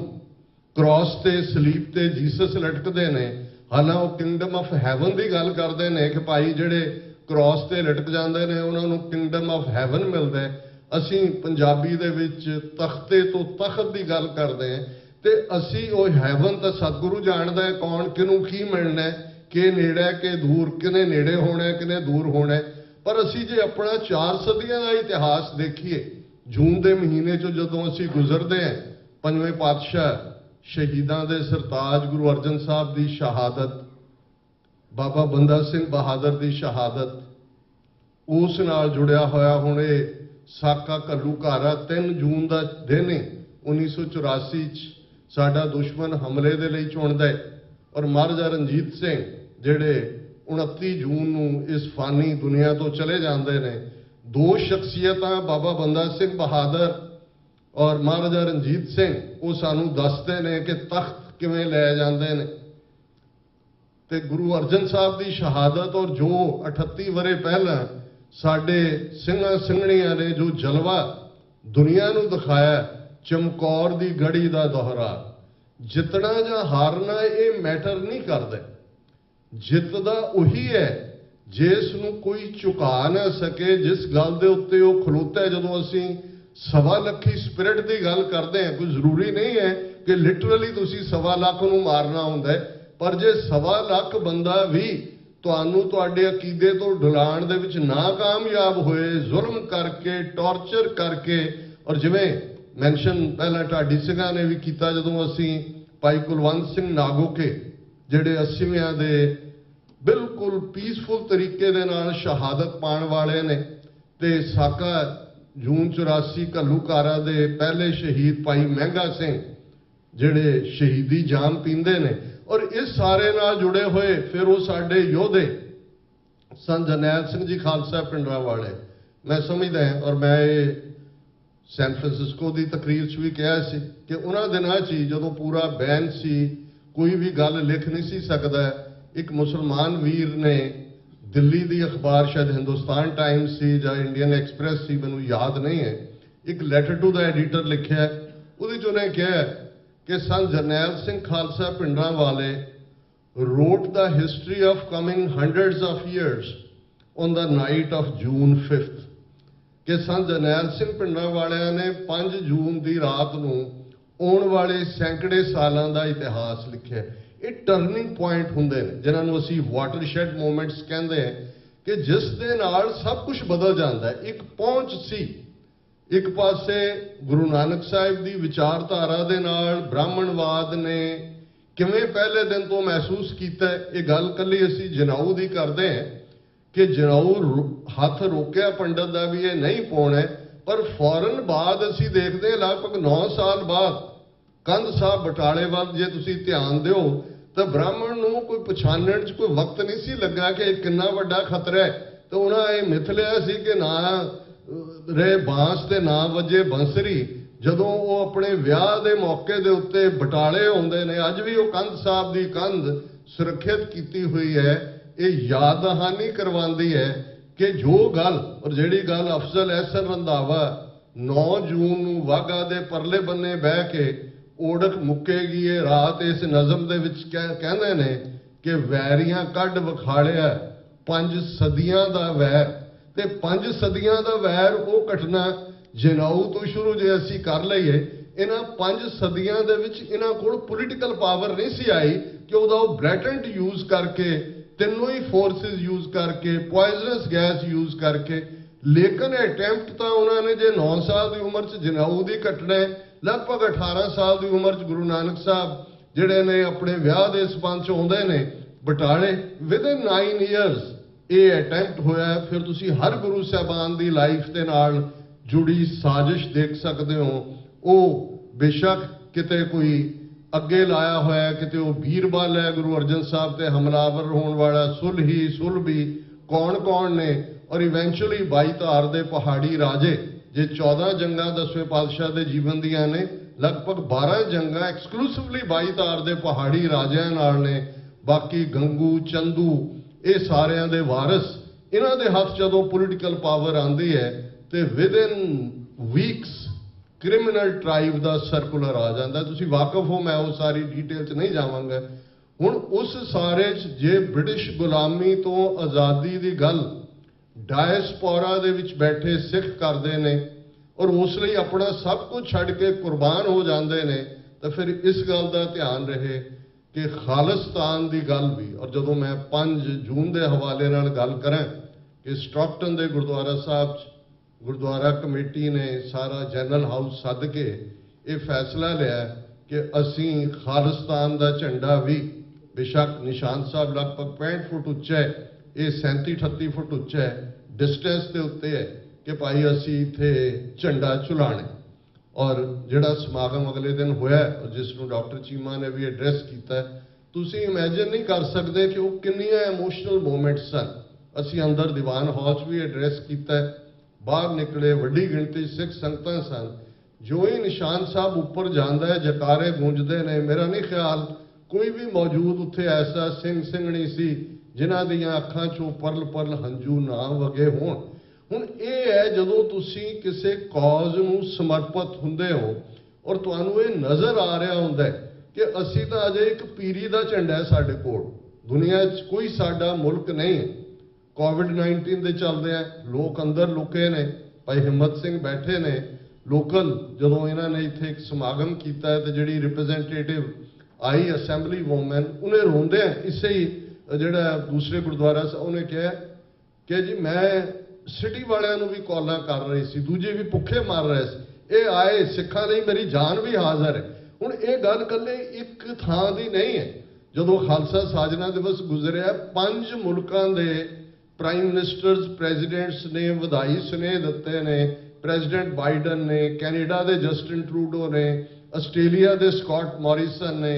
Cross ते सलीब ते जीसस लटकते हैं, हालां वो किंगडम ऑफ हैवन की गल करते हैं कि भाई जिहड़े क्रॉस ते लटक जाते हैं उन्होंने किंगडम ऑफ हैवन मिलता है। असी पंजाबी दे विच तख्ते तो तख्त की गल करते हैं तो असी वो हैवन तो सतगुरु जानता है कौन किनू की मिलना है, कि नेड़े है कि दूर, किने नेड़े होना है किने दूर होना है। पर असी जे अपना 4 सदियां का इतिहास देखिए, जून के महीने चो जदों असी गुजरते हैं 5वें पातशाह शहीदां दे सरताज गुरु अर्जन साहब की शहादत, बाबा बंदा सिंह बहादुर की शहादत, उस नाल जुड़िया होया हुण साका घल्लूघारा 3 जून का दिन 1984 साडा दुश्मन हमले दे लई चुनदा है और महाराजा रणजीत सिंह जिहड़े 29 जून नूं इस फानी दुनिया तो चले जाते हैं। 2 शख्सियतां बाबा बंदा सिंह बहादुर और महाराजा रणजीत सिंह वो सानू दसते हैं कि तख्त किवें लै जाते हैं। ते गुरु अर्जन साहब की शहादत और जो 38 वरे पहला साडे सिंघां सिंघणियां ने जो जलवा दुनिया नूं दिखाया, चमकौर की गढ़ी का दोहरा। जितना या हारना ये मैटर नहीं करता, जितदा उही है जिस नूं कोई चुका ना सके, जिस गल दे उत्ते वो खलोता है। जदों असीं 1.25 लाख स्पिरिट की गल करते हैं, कोई जरूरी नहीं है कि लिटरली तुसीं 1.25 लाख नूं मारना हुंदा है, पर जे 1.25 लाख बंदा भी तुहानूं तुहाडे अकीदे तो डुलाण दे विच नाकामयाब होए, जुल्म करके टॉर्चर करके, और जिवें मैंशन पहला ढाडी सिंघां ने भी किया जदों असीं भाई कुलवंत सिंह नागोके जिहड़े 80वें दे बिल्कुल पीसफुल तरीके दे नाल शहादत पाण वाले ने, ते साका जून 84 घल्लूघारा दे पहले शहीद भाई महंगा सिंह जिहड़े शहीदी जाम पींदे ने। और इस सारे नाल जुड़े हुए फिर वो साडे योधे सन जरनैल सिंह जी खालसा पिंडरा वाले। मैं समझदा है और मैं सैन फ्रांसिस्को की तकरीर च भी कहा सी कि उन्होंने दिनों च ही जदों पूरा बैन सी, कोई भी गल लिख नहीं सी सकदा, एक मुसलमान वीर ने दिल्ली की अखबार शायद हिंदुस्तान टाइम्स सी या इंडियन एक्सप्रैस सी, मैनूं याद नहीं है, एक लैटर टू द एडिटर लिखिया। उहदे च उन्हें कहा कि सन जरनैल सिंह खालसा पिंडरा वाले wrote the history of coming hundreds of years on the night of June 5th। ਕਿ ਸੰਤ ਜਰਨੈਲ ਸਿੰਘ ਪਿੰਡਾਂ ਵਾਲਿਆਂ ਨੇ 5 ਜੂਨ ਦੀ ਰਾਤ ਨੂੰ ਆਉਣ ਵਾਲੇ ਸੈਂਕੜੇ ਸਾਲਾਂ ਦਾ ਇਤਿਹਾਸ ਲਿਖਿਆ। ਇਹ ਟਰਨਿੰਗ ਪੁਆਇੰਟ ਹੁੰਦੇ ਨੇ ਜਿਨ੍ਹਾਂ ਨੂੰ ਅਸੀਂ ਵਾਟਰਸ਼ੈਡ ਮੂਵਮੈਂਟਸ ਕਹਿੰਦੇ ਹਾਂ, ਕਿ ਜਿਸ ਦੇ ਨਾਲ ਸਭ ਕੁਝ ਬਦਲ ਜਾਂਦਾ ਹੈ। ਇੱਕ ਪਹੁੰਚ ਸੀ, ਇੱਕ ਪਾਸੇ ਗੁਰੂ ਨਾਨਕ ਸਾਹਿਬ ਦੀ ਵਿਚਾਰਧਾਰਾ ਦੇ ਨਾਲ ਬ੍ਰਾਹਮਣਵਾਦ ਨੇ ਕਿਵੇਂ ਪਹਿਲੇ ਦਿਨ ਤੋਂ ਮਹਿਸੂਸ ਕੀਤਾ। ਇਹ ਗੱਲ ਕੱਲੀ ਅਸੀਂ ਜਨਾਊ ਦੀ ਕਰਦੇ ਹਾਂ ਕਿ ਜਨਾਊ ਹੱਥ ਰੋਕਿਆ ਪੰਡਤ ਦਾ ਵੀ ਇਹ ਨਹੀਂ ਪਾਉਣਾ, ਪਰ ਫੌਰਨ ਬਾਅਦ ਅਸੀਂ ਦੇਖਦੇ ਲਗਭਗ 9 ਸਾਲ ਬਾਅਦ ਕੰਧ ਸਾਹਿਬ ਬਟਾਲੇ ਵੱਲ ਜੇ ਤੁਸੀਂ ਧਿਆਨ ਦਿਓ ਤਾਂ ਬ੍ਰਾਹਮਣ ਨੂੰ ਕੋਈ ਪਛਾਣਨ 'ਚ ਕੋਈ ਵਕਤ ਨਹੀਂ ਸੀ ਲੱਗਾ ਕਿ ਇਹ ਕਿੰਨਾ ਵੱਡਾ ਖਤਰਾ ਹੈ। ਤੇ ਉਹਨਾਂ ਇਹ ਮਿਥ ਲਿਆ ਸੀ ਕਿ ਨਾ ਰੇ ਬਾਂਸ ਤੇ ਨਾ ਵੱਜੇ ਬੰਸਰੀ। ਜਦੋਂ ਉਹ ਆਪਣੇ ਵਿਆਹ ਦੇ ਮੌਕੇ ਦੇ ਉੱਤੇ ਬਟਾਲੇ ਆਉਂਦੇ ਨੇ, ਅੱਜ ਵੀ ਉਹ ਕੰਧ ਸਾਹਿਬ ਦੀ ਕੰਧ ਸੁਰੱਖਿਅਤ ਕੀਤੀ ਹੋਈ ਹੈ। ਇਹ ਯਾਦ ਦਹਾਨੀ ਕਰਵਾਉਂਦੀ ਹੈ ਕਿ ਜੋ ਗੱਲ ਔਰ ਜਿਹੜੀ ਗੱਲ ਅਫਜ਼ਲ ਅਹਿਸਨ ਰੰਧਾਵਾ 9 ਜੂਨ ਨੂੰ ਵਾਹਗਾ ਦੇ ਪਰਲੇ ਬੰਨੇ ਬਹਿ ਕੇ ਓੜਕ ਮੁੱਕੇਗੀ ਇਹ ਰਾਤ ਇਸ ਨਜ਼ਮ ਦੇ ਵਿੱਚ ਕਹਿੰਦੇ ਨੇ ਕਿ ਵੈਰੀਆਂ ਕੱਢ ਵਿਖਾਲਿਆ 5 ਸਦੀਆਂ ਦਾ ਵੈਰ। ਤੇ 5 ਸਦੀਆਂ ਦਾ ਵੈਰ ਉਹ ਘਟਨਾ ਜਨਾਊ ਤੋਂ ਸ਼ੁਰੂ ਜੇ ਅਸੀਂ ਕਰ ਲਈਏ, ਇਹਨਾਂ 5 ਸਦੀਆਂ ਦੇ ਵਿੱਚ ਇਹਨਾਂ ਕੋਲ ਪੋਲੀਟੀਕਲ ਪਾਵਰ ਨਹੀਂ ਸੀ ਆਈ ਕਿ ਉਹਦਾ ਉਹ ਬਲੈਟੈਂਟ ਯੂਜ਼ ਕਰਕੇ ਤਿੰਨੋਂ ਹੀ ਫੋਰਸਿਸ ਯੂਜ਼ ਕਰਕੇ ਪੋਇਜ਼ਨਸ ਗੈਸ ਯੂਜ਼ ਕਰਕੇ। ਲੇਕਿਨ ਅਟੈਂਪਟ ਤਾਂ ਉਹਨਾਂ ਨੇ ਜੇ 9 ਸਾਲ ਦੀ ਉਮਰ 'ਚ ਜਨਾਊ ਦੀ ਘਟਨਾ ਹੈ, ਲਗਭਗ 18 ਸਾਲ ਦੀ ਉਮਰ 'ਚ ਗੁਰੂ ਨਾਨਕ ਸਾਹਿਬ ਜਿਹੜੇ ਨੇ ਆਪਣੇ ਵਿਆਹ ਦੇ ਸਬੰਧ 'ਚ ਆਉਂਦੇ ਨੇ ਬਟਾਲੇ, ਵਿਦਿਨ 9 ਇਅਰਸ ਇਹ ਅਟੈਂਪਟ ਹੋਇਆ। ਫਿਰ ਤੁਸੀਂ ਹਰ ਗੁਰੂ ਸਾਹਿਬਾਨ ਦੀ ਲਾਈਫ ਦੇ ਨਾਲ ਜੁੜੀ ਸਾਜ਼ਿਸ਼ ਦੇਖ ਸਕਦੇ ਹੋ। ਉਹ ਬੇਸ਼ੱਕ ਕਿਤੇ ਕੋਈ ਅੱਗੇ ਲਾਇਆ ਹੋਇਆ, ਕਿਤੇ ਉਹ ਬੀਰਬਲ ਹੈ ਗੁਰੂ ਅਰਜਨ ਸਾਹਿਬ ਤੇ ਹਮਲਾਵਰ ਹੋਣ ਵਾਲਾ, ਸੁਲਭੀ ਕੌਣ ਨੇ, ਔਰ ਇਵੈਂਚੁਅਲੀ 22 ਧਾਰ ਦੇ ਪਹਾੜੀ ਰਾਜੇ। ਜੇ 14 ਜੰਗਾਂ 10ਵੇਂ ਪਾਤਸ਼ਾਹ ਦੇ ਜੀਵਨ ਦੀਆਂ ਨੇ, ਲਗਭਗ 12 ਜੰਗਾਂ ਐਕਸਕਲੂਸਿਵਲੀ 22 ਧਾਰ ਦੇ ਪਹਾੜੀ ਰਾਜਿਆਂ ਨਾਲ ਨੇ। ਬਾਕੀ ਗੰਗੂ ਚੰਦੂ ਇਹ ਸਾਰਿਆਂ ਦੇ ਵਾਰਿਸ। ਇਹਨਾਂ ਦੇ ਹੱਥ ਜਦੋਂ ਪੋਲੀਟੀਕਲ ਪਾਵਰ ਆਉਂਦੀ ਹੈ ਤੇ ਵਿਦਿਨ ਵੀਕਸ ਕ੍ਰਿਮੀਨਲ ਟ੍ਰਾਈਬ ਦਾ ਸਰਕੂਲਰ ਆ ਜਾਂਦਾ। ਤੁਸੀਂ ਵਾਕਿਫ ਹੋ, ਮੈਂ ਉਹ ਸਾਰੀ ਡਿਟੇਲ 'ਚ ਨਹੀਂ ਜਾਵਾਂਗਾ। ਹੁਣ ਉਸ ਸਾਰੇ 'ਚ ਜੇ ਬ੍ਰਿਟਿਸ਼ ਗੁਲਾਮੀ ਤੋਂ ਆਜ਼ਾਦੀ ਦੀ ਗੱਲ ਡਾਇਸਪੋਰਾ ਦੇ ਵਿੱਚ ਬੈਠੇ ਸਿੱਖ ਕਰਦੇ ਨੇ ਔਰ ਉਸ ਲਈ ਆਪਣਾ ਸਭ ਕੁਝ ਛੱਡ ਕੇ ਕੁਰਬਾਨ ਹੋ ਜਾਂਦੇ ਨੇ, ਤਾਂ ਫਿਰ ਇਸ ਗੱਲ ਦਾ ਧਿਆਨ ਰਹੇ ਕਿ ਖਾਲਿਸਤਾਨ ਦੀ ਗੱਲ ਵੀ। ਔਰ ਜਦੋਂ ਮੈਂ 5 ਜੂਨ ਦੇ ਹਵਾਲੇ ਨਾਲ ਗੱਲ ਕਰਾਂ ਕਿ ਸਟਾਕਟਨ ਦੇ ਗੁਰਦੁਆਰਾ ਸਾਹਿਬ 'ਚ ਗੁਰਦੁਆਰਾ ਕਮੇਟੀ ਨੇ ਸਾਰਾ ਜਨਰਲ ਹਾਊਸ ਸੱਦ ਕੇ ਇਹ ਫੈਸਲਾ ਲਿਆ ਕਿ ਅਸੀਂ ਖਾਲਿਸਤਾਨ ਦਾ ਝੰਡਾ ਵੀ, ਬੇਸ਼ੱਕ ਨਿਸ਼ਾਨ ਸਾਹਿਬ ਲਗਭਗ 65 ਫੁੱਟ ਉੱਚਾ ਹੈ, ਇਹ 37-38 ਫੁੱਟ ਉੱਚਾ ਹੈ, ਡਿਸਟੈਂਸ ਦੇ ਉੱਤੇ ਹੈ ਕਿ ਭਾਈ ਅਸੀਂ ਇੱਥੇ ਝੰਡਾ ਝੁਲਾਣਾ। ਔਰ ਜਿਹੜਾ ਸਮਾਗਮ ਅਗਲੇ ਦਿਨ ਹੋਇਆ ਜਿਸ ਨੂੰ ਡਾਕਟਰ ਚੀਮਾ ਨੇ ਵੀ ਐਡਰੈਸ ਕੀਤਾ, ਤੁਸੀਂ ਇਮੇਜਿਨ ਨਹੀਂ ਕਰ ਸਕਦੇ ਕਿ ਉਹ ਕਿੰਨੀਆਂ ਇਮੋਸ਼ਨਲ ਮੂਮੈਂਟਸ ਸਨ। ਅਸੀਂ ਅੰਦਰ ਦੀਵਾਨ ਹਾਲ 'ਚ ਵੀ ਐਡਰੈਸ ਕੀਤਾ, ਬਾਹਰ ਨਿਕਲੇ ਵੱਡੀ ਗਿਣਤੀ ਸਿੱਖ ਸੰਗਤਾਂ ਸਨ। ਜੋ ਹੀ ਨਿਸ਼ਾਨ ਸਾਹਿਬ ਉੱਪਰ ਜਾਂਦਾ ਹੈ ਜਕਾਰੇ ਗੂੰਜਦੇ ਨੇ। ਮੇਰਾ ਨਹੀਂ ਖਿਆਲ ਕੋਈ ਵੀ ਮੌਜੂਦ ਉੱਥੇ ਐਸਾ ਸਿੰਘ ਸਿੰਘਣੀ ਸੀ ਜਿਨ੍ਹਾਂ ਦੀਆਂ ਅੱਖਾਂ 'ਚੋਂ ਪਰਲ ਹੰਝੂ ਨਾ ਵਗੇ ਹੋਣ। ਹੁਣ ਇਹ ਹੈ ਜਦੋਂ ਤੁਸੀਂ ਕਿਸੇ ਕਾਜ਼ ਨੂੰ ਸਮਰਪਿਤ ਹੁੰਦੇ ਹੋ ਔਰ ਤੁਹਾਨੂੰ ਇਹ ਨਜ਼ਰ ਆ ਰਿਹਾ ਹੁੰਦਾ ਕਿ ਅਸੀਂ ਤਾਂ ਅਜੇ ਇੱਕ ਪੀਰੀ ਦਾ ਝੰਡਾ ਹੈ ਸਾਡੇ ਕੋਲ, ਦੁਨੀਆ 'ਚ ਕੋਈ ਸਾਡਾ ਮੁਲਕ ਨਹੀਂ ਹੈ। ਕੋਵਿਡ-19 ਦੇ ਚੱਲਦੇ ਆ, ਲੋਕ ਅੰਦਰ ਲੁਕੇ ਨੇ। ਭਾਈ ਹਿੰਮਤ ਸਿੰਘ ਬੈਠੇ ਨੇ ਲੋਕਲ, ਜਦੋਂ ਇਹਨਾਂ ਨੇ ਇੱਥੇ ਇੱਕ ਸਮਾਗਮ ਕੀਤਾ ਤੇ ਜਿਹੜੀ ਰਿਪਰੈਜ਼ੈਂਟੇਟਿਵ ਆਈ ਅਸੈਂਬਲੀ ਵੂਮਨ, ਉਹਨੇ ਰੋਂਦੇ ਇਸੇ ਹੀ ਜਿਹੜਾ ਦੂਸਰੇ ਗੁਰਦੁਆਰਾ ਸਾਹਿਬ, ਉਹਨੇ ਕਿਹਾ ਕਿ ਜੀ ਮੈਂ ਸਿਟੀ ਵਾਲਿਆਂ ਨੂੰ ਵੀ ਕਾਲਾਂ ਕਰ ਰਹੀ ਸੀ, ਦੂਜੇ ਵੀ ਭੁੱਖੇ ਮਰ ਰਹੇ ਸੀ, ਇਹ ਆਏ ਸਿੱਖਾਂ ਲਈ ਮੇਰੀ ਜਾਨ ਵੀ ਹਾਜ਼ਰ ਹੈ। ਹੁਣ ਇਹ ਗੱਲ ਇਕੱਲੇ ਇੱਕ ਥਾਂ ਦੀ ਨਹੀਂ ਹੈ। ਜਦੋਂ ਖਾਲਸਾ ਸਾਜਨਾ ਦਿਵਸ ਗੁਜ਼ਰਿਆ, 5 ਮੁਲਕਾਂ ਦੇ ਪ੍ਰਾਈਮ ਮਿਨਿਸਟਰਸ ਪ੍ਰੈਜ਼ੀਡੈਂਟਸ ਨੇ ਵਧਾਈ ਸੁਨੇਹੇ ਦਿੱਤੇ ਨੇ। ਪ੍ਰੈਜ਼ੀਡੈਂਟ ਬਾਈਡਨ ਨੇ, ਕੈਨੇਡਾ ਦੇ ਜਸਟਿਨ ਟਰੂਡੋ ਨੇ, ਆਸਟ੍ਰੇਲੀਆ ਦੇ ਸਕਾਟ ਮੋਰਿਸਨ ਨੇ,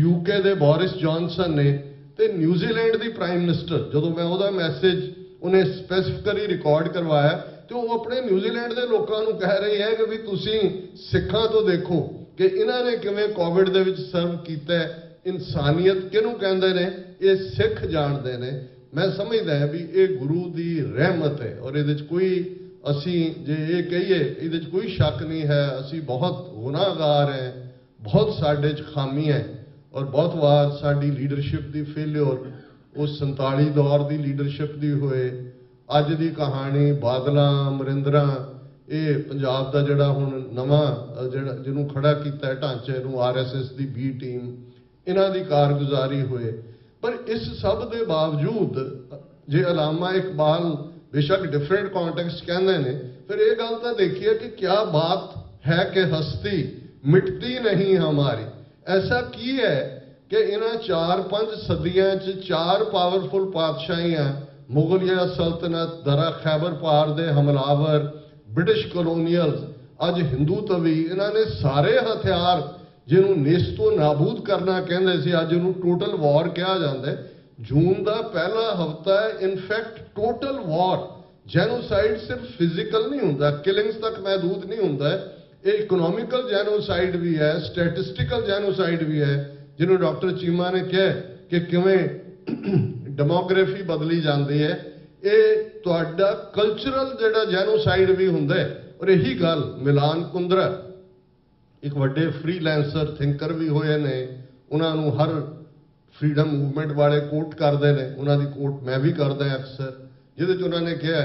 UK ਦੇ ਬੋਰਿਸ ਜੌਨਸਨ ਨੇ ਤੇ ਨਿਊਜ਼ੀਲੈਂਡ ਦੀ ਪ੍ਰਾਈਮ ਮਿਨਿਸਟਰ। ਜਦੋਂ ਮੈਂ ਉਹਦਾ ਮੈਸੇਜ ਉਹਨੇ ਸਪੈਸੀਫਿਕਲੀ ਰਿਕਾਰਡ ਕਰਵਾਇਆ ਤੇ ਉਹ ਆਪਣੇ ਨਿਊਜ਼ੀਲੈਂਡ ਦੇ ਲੋਕਾਂ ਨੂੰ ਕਹਿ ਰਹੀ ਹੈ ਕਿ ਵੀ ਤੁਸੀਂ ਸਿੱਖਾਂ ਤੋਂ ਦੇਖੋ ਕਿ ਇਹਨਾਂ ਨੇ ਕਿਵੇਂ ਕੋਵਿਡ ਦੇ ਵਿੱਚ ਸਰਵ ਕੀਤਾ। ਇਨਸਾਨੀਅਤ ਕਿਹਨੂੰ ਕਹਿੰਦੇ ਨੇ ਇਹ ਸਿੱਖ ਜਾਣਦੇ ਨੇ। ਮੈਂ ਸਮਝਦਾ ਵੀ ਇਹ ਗੁਰੂ ਦੀ ਰਹਿਮਤ ਹੈ ਔਰ ਇਹਦੇ 'ਚ ਕੋਈ ਅਸੀਂ ਜੇ ਇਹ ਕਹੀਏ ਇਹਦੇ 'ਚ ਕੋਈ ਸ਼ੱਕ ਨਹੀਂ ਹੈ। ਅਸੀਂ ਬਹੁਤ ਗੁਨਾਹਗਾਰ ਹੈ, ਬਹੁਤ ਸਾਡੇ 'ਚ ਖਾਮੀ ਹੈ ਔਰ ਬਹੁਤ ਵਾਰ ਸਾਡੀ ਲੀਡਰਸ਼ਿਪ ਦੀ ਫੇਲਿਓਰ ਉਸ 47 ਦੌਰ ਦੀ ਲੀਡਰਸ਼ਿਪ ਦੀ ਹੋਏ, ਅੱਜ ਦੀ ਕਹਾਣੀ ਬਾਦਲਾਂ ਅਮਰਿੰਦਰਾਂ ਇਹ ਪੰਜਾਬ ਦਾ ਜਿਹੜਾ ਹੁਣ ਨਵਾਂ ਜਿਹੜਾ ਜਿਹਨੂੰ ਖੜਾ ਕੀਤਾ ਢਾਂਚੇ ਨੂੰ RSS ਦੀ B ਟੀਮ ਇਹਨਾਂ ਦੀ ਕਾਰਗੁਜ਼ਾਰੀ ਹੋਏ। ਪਰ ਇਸ ਸਭ ਦੇ ਬਾਵਜੂਦ ਜੇ ਅਲਾਮਾ ਇਕਬਾਲ बेशक डिफरेंट कॉन्टेक्स्ट कहते हैं, फिर ये गल तो देखिए कि क्या बात है कि हस्ती मिटती नहीं हमारी। ऐसा की है कि इन्हां 4-5 सदियां च 4 पावरफुल पातशाहियां मुगलिया सल्तनत, दरा खैबर पार दे हमलावर, ब्रिटिश कलोनीयल्स, अज हिंदू तवी, इन्होंने सारे हथियार जिन्हों नेस्तो नाबूद करना कहते सी अज इन्हूं टोटल वॉर कहा जाता है। जून का पहला हफ्ता है इनफैक्ट टोटल वॉर, जेनोसाइड सिर्फ फिजिकल नहीं होता, किलिंग्स तक महदूद नहीं होता है, ये इकोनॉमिकल जेनोसाइड भी है, स्टैटिस्टिकल जेनोसाइड भी है, जिन्होंने डॉक्टर चीमा ने कहा कि किवें डेमोग्राफी बदली जाती है, ये तुहाडा कल्चरल जिहड़ा जेनोसाइड भी होंदा है। और यही गल मिलान कुंद्रा एक वड्डे फ्रीलैंसर थिंकर भी होए ने, उन्होंने हर फ्रीडम मूवमेंट वाले कोट करते हैं, उन्होंने कोट मैं भी करदा अक्सर, जिहदे च उन्होंने कहा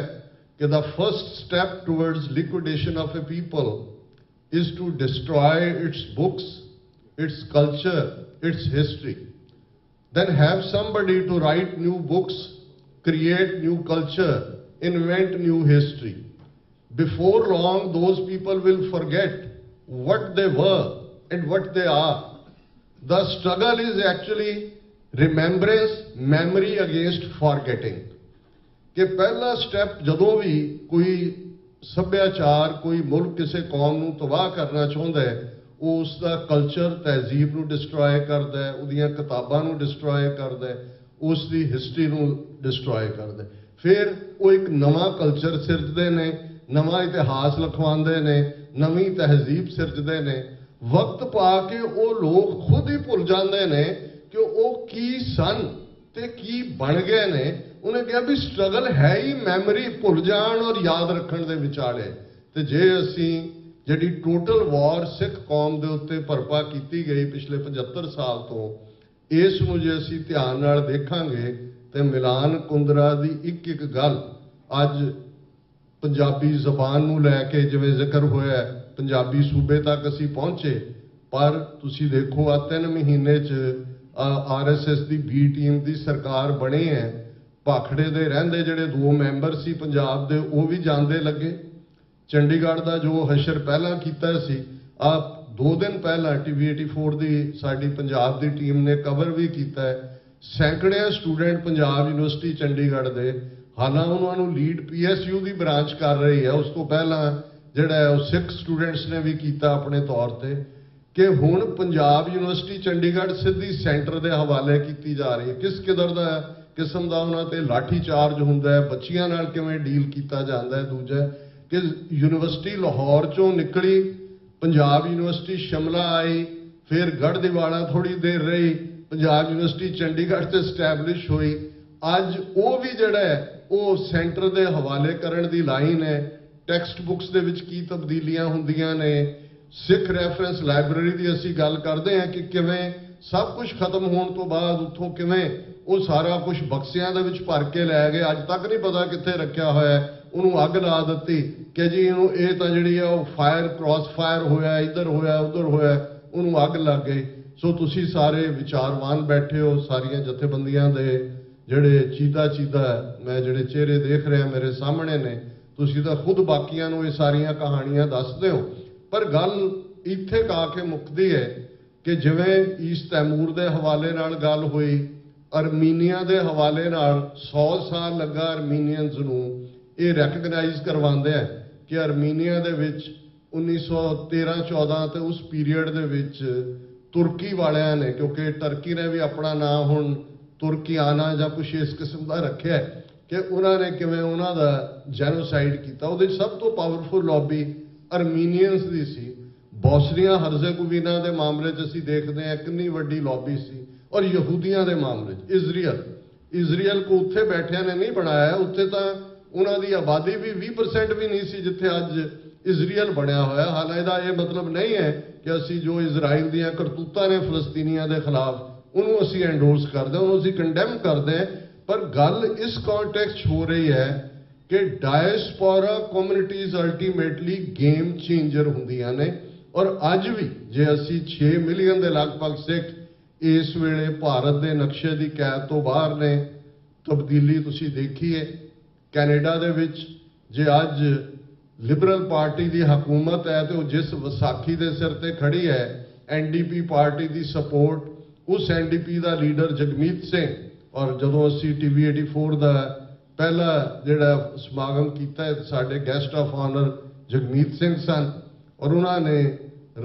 कि the first step towards liquidation of a people is to destroy its books, its culture, its history, then have somebody to write new books, create new culture, invent new history. Before long, those people will forget what they were and what they are. The struggle is actually remembrance, memory against forgetting. कि पहला स्टैप जदों भी कोई सभ्याचार कोई मुल्क किसी कौम नूं तबाह करना चाहता है, वो उसका कल्चर तहजीब नूं डिस्ट्रॉय करता है, उहदियां किताबां नूं डिस्ट्रॉय करता है, उसकी हिस्ट्री नूं डिस्ट्रॉय करता है। फिर वो एक नवा कल्चर सिरजदे ने, नवा इतिहास लिखवाते ने, नवी तहजीब सिरजदे ने। वक्त पा के वो लोग खुद ही भुल जाते हैं कि वो की सन ते की बन गए ने। उन्हें कहा भी स्ट्रगल है ही मैमरी भुल जान और याद रखने के विचाले। तो जे असी जी टोटल वॉर सिख कौम के उत्ते भरपा की गई पिछले 75 साल तो, इस नूं जे असी ध्यान नाल देखांगे तो मिलान कुंद्रा की एक एक गल अज पंजाबी जबान नूं लैके जिवें जिक्र होया पंजाबी सूबे तक असी पहुंचे, पर तुसी देखो आ 3 महीने च RSS की B टीम की सरकार बनी है। भाखड़े दे रहिंदे जिहड़े 2 मैंबर सी पंजाब दे वो भी जांदे लगे। चंडीगढ़ का जो हशर पहला कीता सी, आ 2 दिन पहला TV 84 की साडी पंजाब की टीम ने कवर भी किया है। सैकड़े स्टूडेंट पंजाब यूनिवर्सिटी चंडीगढ़ दे, हालांकि उन्होंने लीड PSU की ब्रांच कर रही है, उस तो पहला जिहड़ा सिख स्टूडेंट्स ने भी किया अपने तौर पर, कि हुण पंजाब यूनिवर्सिटी चंडीगढ़ सीधी सेंटर के हवाले की जा रही है। किस किस्म का उन्होंने लाठी चार्ज होंदा है, बच्चियां नाल किवें डील किया जाता है। दूजा कि यूनिवर्सिटी लाहौर चों निकली, पंजाब यूनिवर्सिटी शिमला आई, फिर गढ़दिवाला थोड़ी देर रही, पंजाब यूनिवर्सिटी चंडीगढ़ से स्टैबलिश हुई। अज वो भी जिहड़ा है वो सेंटर के हवाले करन दी लाइन है। टैक्सट बुक्स दे विच की तब्दीलियां हुंदियां ने, सिख रैफरेंस लाइब्रेरी की असी गल करते हैं कि किवें सब कुछ खत्म होने तो बाद उत्थों किवें वो सारा कुछ बक्सियां दे विच भर के लै गए। अज तक नहीं पता कित्थे रखिया होया, उन्होंने अग ला दी कि जी ये तो जिहड़ी है वो फायर क्रॉस फायर होया, इधर होया उधर होया, उन्होंने अग लग गई। सो तुसी सारे विचारवान बैठे हो, सारियां जथेबंदियां दे जिहड़े चीदा मैं जिहड़े चेहरे देख रहा मेरे सामने ने, तुसी तो खुद बाकियां नूं ये सारियां कहानियां दसदे हो। पर गल इत्थे आके मुकदी है कि जिवें ईस्ट तैमूर के हवाले नाल गल हुई, अर्मीनिया के हवाले नाल 100 साल लगा अर्मीनियंस नूं ये रैकगनाइज करवाते हैं कि अर्मीनिया दे विच 1913-14 तो उस पीरीयड दे विच तुर्की वालियां ने, क्योंकि टर्की ने भी अपना नाम हुण तुर्कियाना या कुछ इस किस्म का रखा है, कि उन्होंने किवें उन्हां दा जेनोसाइड किया। उहदे सब तो पावरफुल लॉबी अर्मीनियंस की सी। बोस्निया हर्जेगोविना के मामले असी देखते हैं कितनी वड्डी लॉबी सी। और यहूदियों के मामले इजराइल को उत्थे बैठिया ने नहीं बनाया, उत्थे तो उन्होंने आबादी भी 20% भी नहीं सी जिथे अज इजराइल बनया होया। हालांकि इसका यह मतलब नहीं है कि असी जो इजराइल दीयां करतूतां ने फलस्तीनियों के खिलाफ उन्होंने असी एंडोर्स करते हैं, उन्होंने असी कंडैम करते हैं। पर गल इस कॉन्टैक्स्ट हो रही है कि diaspora communities ultimately game changer हुंदियां ने। और अज भी जे असी 6 मिलियन के लगभग सिख इस वेले भारत के नक्शे की कैद तो बाहर ने, तब्दीली तुसी देखी है। कैनेडा दे विच जे अज लिबरल पार्टी की हुकूमत है तो जिस विसाखी के सिर ते खड़ी है NDP पार्टी की सपोर्ट, उस NDP का लीडर जगमीत सिंह, और जदों असी TV 84 का पहला जिहड़ा समागम किया है साडे guest of honour Jagmeet Singh सन, और उन्होंने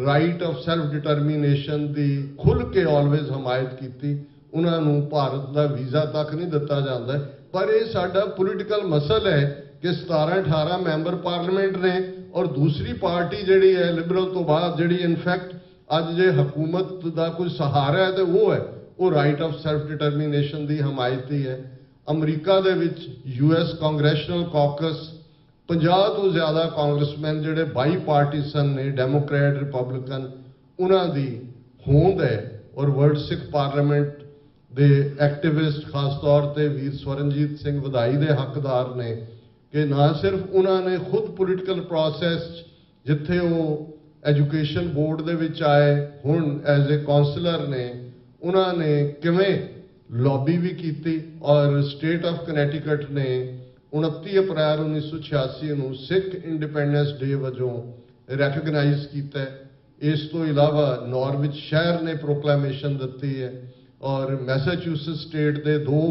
राइट ऑफ सेल्फ डिटरमीनेशन की खुल के ऑलवेज हमायत की। उन्होंने भारत का वीज़ा तक नहीं दिता जाता, पर यह साडा पोलिटिकल मसल है कि 17-18 मैंबर पार्लीमेंट ने, और दूसरी पार्टी जिहड़ी है लिबरल तो बाद जिहड़ी इनफैक्ट अज जे हुकूमत का कोई सहारा है तो वो है वो राइट ऑफ सेल्फ डिटरमीनेशन की हमायती है। अमरीका दे विच US कांग्रेशनल कॉकस 50 तो ज़्यादा कांग्रेसमैन जिहड़े बाई पार्टीसन ने, डेमोक्रेट रिपब्लिकन, उन्हां दी होंद है। और वर्ल्ड सिख पार्लीमेंट दे एक्टिविस्ट खास तौर पर वीर स्वरनजीत सिंह वधाई दे हकदार ने कि ना सिर्फ उन्होंने खुद पोलिटिकल प्रोसैस जिथे वो एजुकेशन बोर्ड दे विच आए, हुण एज ए काउंसलर ने उन्होंने किवें लॉबी भी की, और स्टेट ऑफ कनेटिकट ने 29 अप्रैल 1986 ਨੂੰ सिख इंडिपेंडेंस डे वजों रैकगनाइज किया है। इस तो इलावा नॉर्विच शहर ने प्रोक्लेमेशन दी है, और मैसाचुसेट्स स्टेट के 2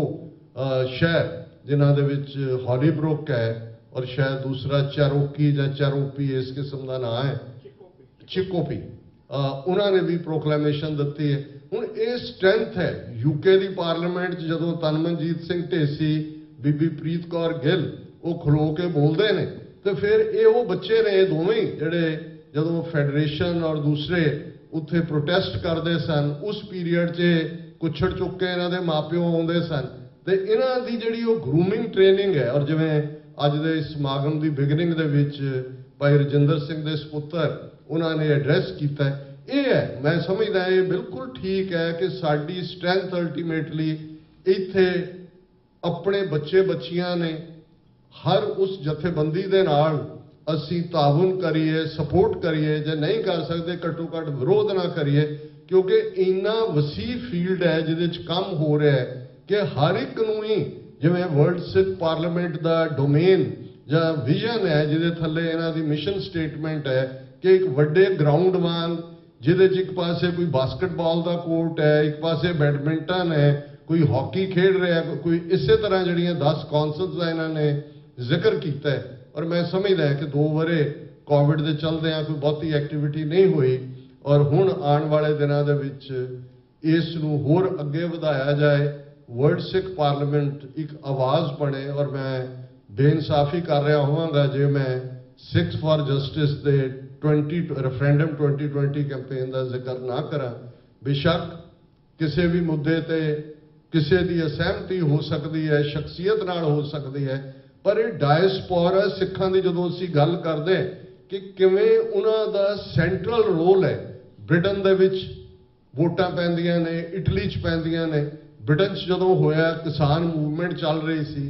शहर जिन्हां दे विच हॉलीब्रुक है और शायद दूसरा चैरोकी या चैरोपी इस किस्म का नाम है, चिकोपी, उन्होंने भी प्रोक्लेमेशन दी है। हुण ये स्ट्रेंथ है UK की पार्लीमेंट जदों तनमनजीत सिंह ढेसी, बीबी प्रीत कौर गिल वो खलो के बोलते हैं, तो फिर ये वो बच्चे ने दोवें जिहड़े जदों फैडरेशन और दूसरे उत्थे प्रोटेस्ट करते सन, उस पीरीयड च कुछड़ चुक के इन्हां दे मापिओ आउंदे सन, तो इन्हां दी जिहड़ी वो ग्रूमिंग ट्रेनिंग है। और जिवें अज दे समागम की बिगनिंग दे विच भाई रजिंदर सिंह दे सपुत्र उन्होंने एड्रैस किया, ये है मैं समझदा ये बिल्कुल ठीक है कि साडी स्ट्रेंथ अल्टीमेटली इत्थे अपने बच्चे बच्चियां ने हर उस जथेबंदी दे नाल असी ताउन करिए, सपोर्ट करिए, जे नहीं कर सकते घट्टो घट्ट विरोध ना करिए, क्योंकि इन्ना वसी फील्ड है जिहदे च काम हो रहा है कि हर एक नूं ही जिवें वर्ल्ड सिख पार्लीमेंट का डोमेन या विजन है जिहदे थल्ले इन्हां दी मिशन स्टेटमेंट है कि एक वड्डे ग्राउंड वांग जिहदे च एक पासे कोई बास्केटबॉल का कोर्ट है, एक पासे बैडमिंटन है, कोई हॉकी खेल रहा है, कोई इस तरह जड़ियाँ 10 कौंसल्स का इन्होंने जिक्र किया है। और मैं समझदा है कि 2 वरे कोविड के चलदे कोई बहुती एक्टिविटी नहीं हुई, और हुण आने वाले दिनों के विच इस नूं होर अगे वधाया जाए, वर्ल्ड सिख पार्लीमेंट एक आवाज़ बने। और मैं बेइंसाफी कर रहा होवांगा जे मैं सिक्स फॉर जस्टिस के रेफरेंडम 2020 कैंपेन का जिक्र ना करा। बेशक किसी भी मुद्दे ते किसी की असहमति हो सकती है, शख्सियत नाल हो सकती है, पर यह डायस्पोरा सिखां की जदों असीं गल करदे कि किवें उन्हां दा सेंट्रल रोल है। ब्रिटेन दे विच वोटां पैंदियां ने, इटली च पैंदियां ने, ब्रिटेन च जदों होया किसान मूवमेंट चल रही सी,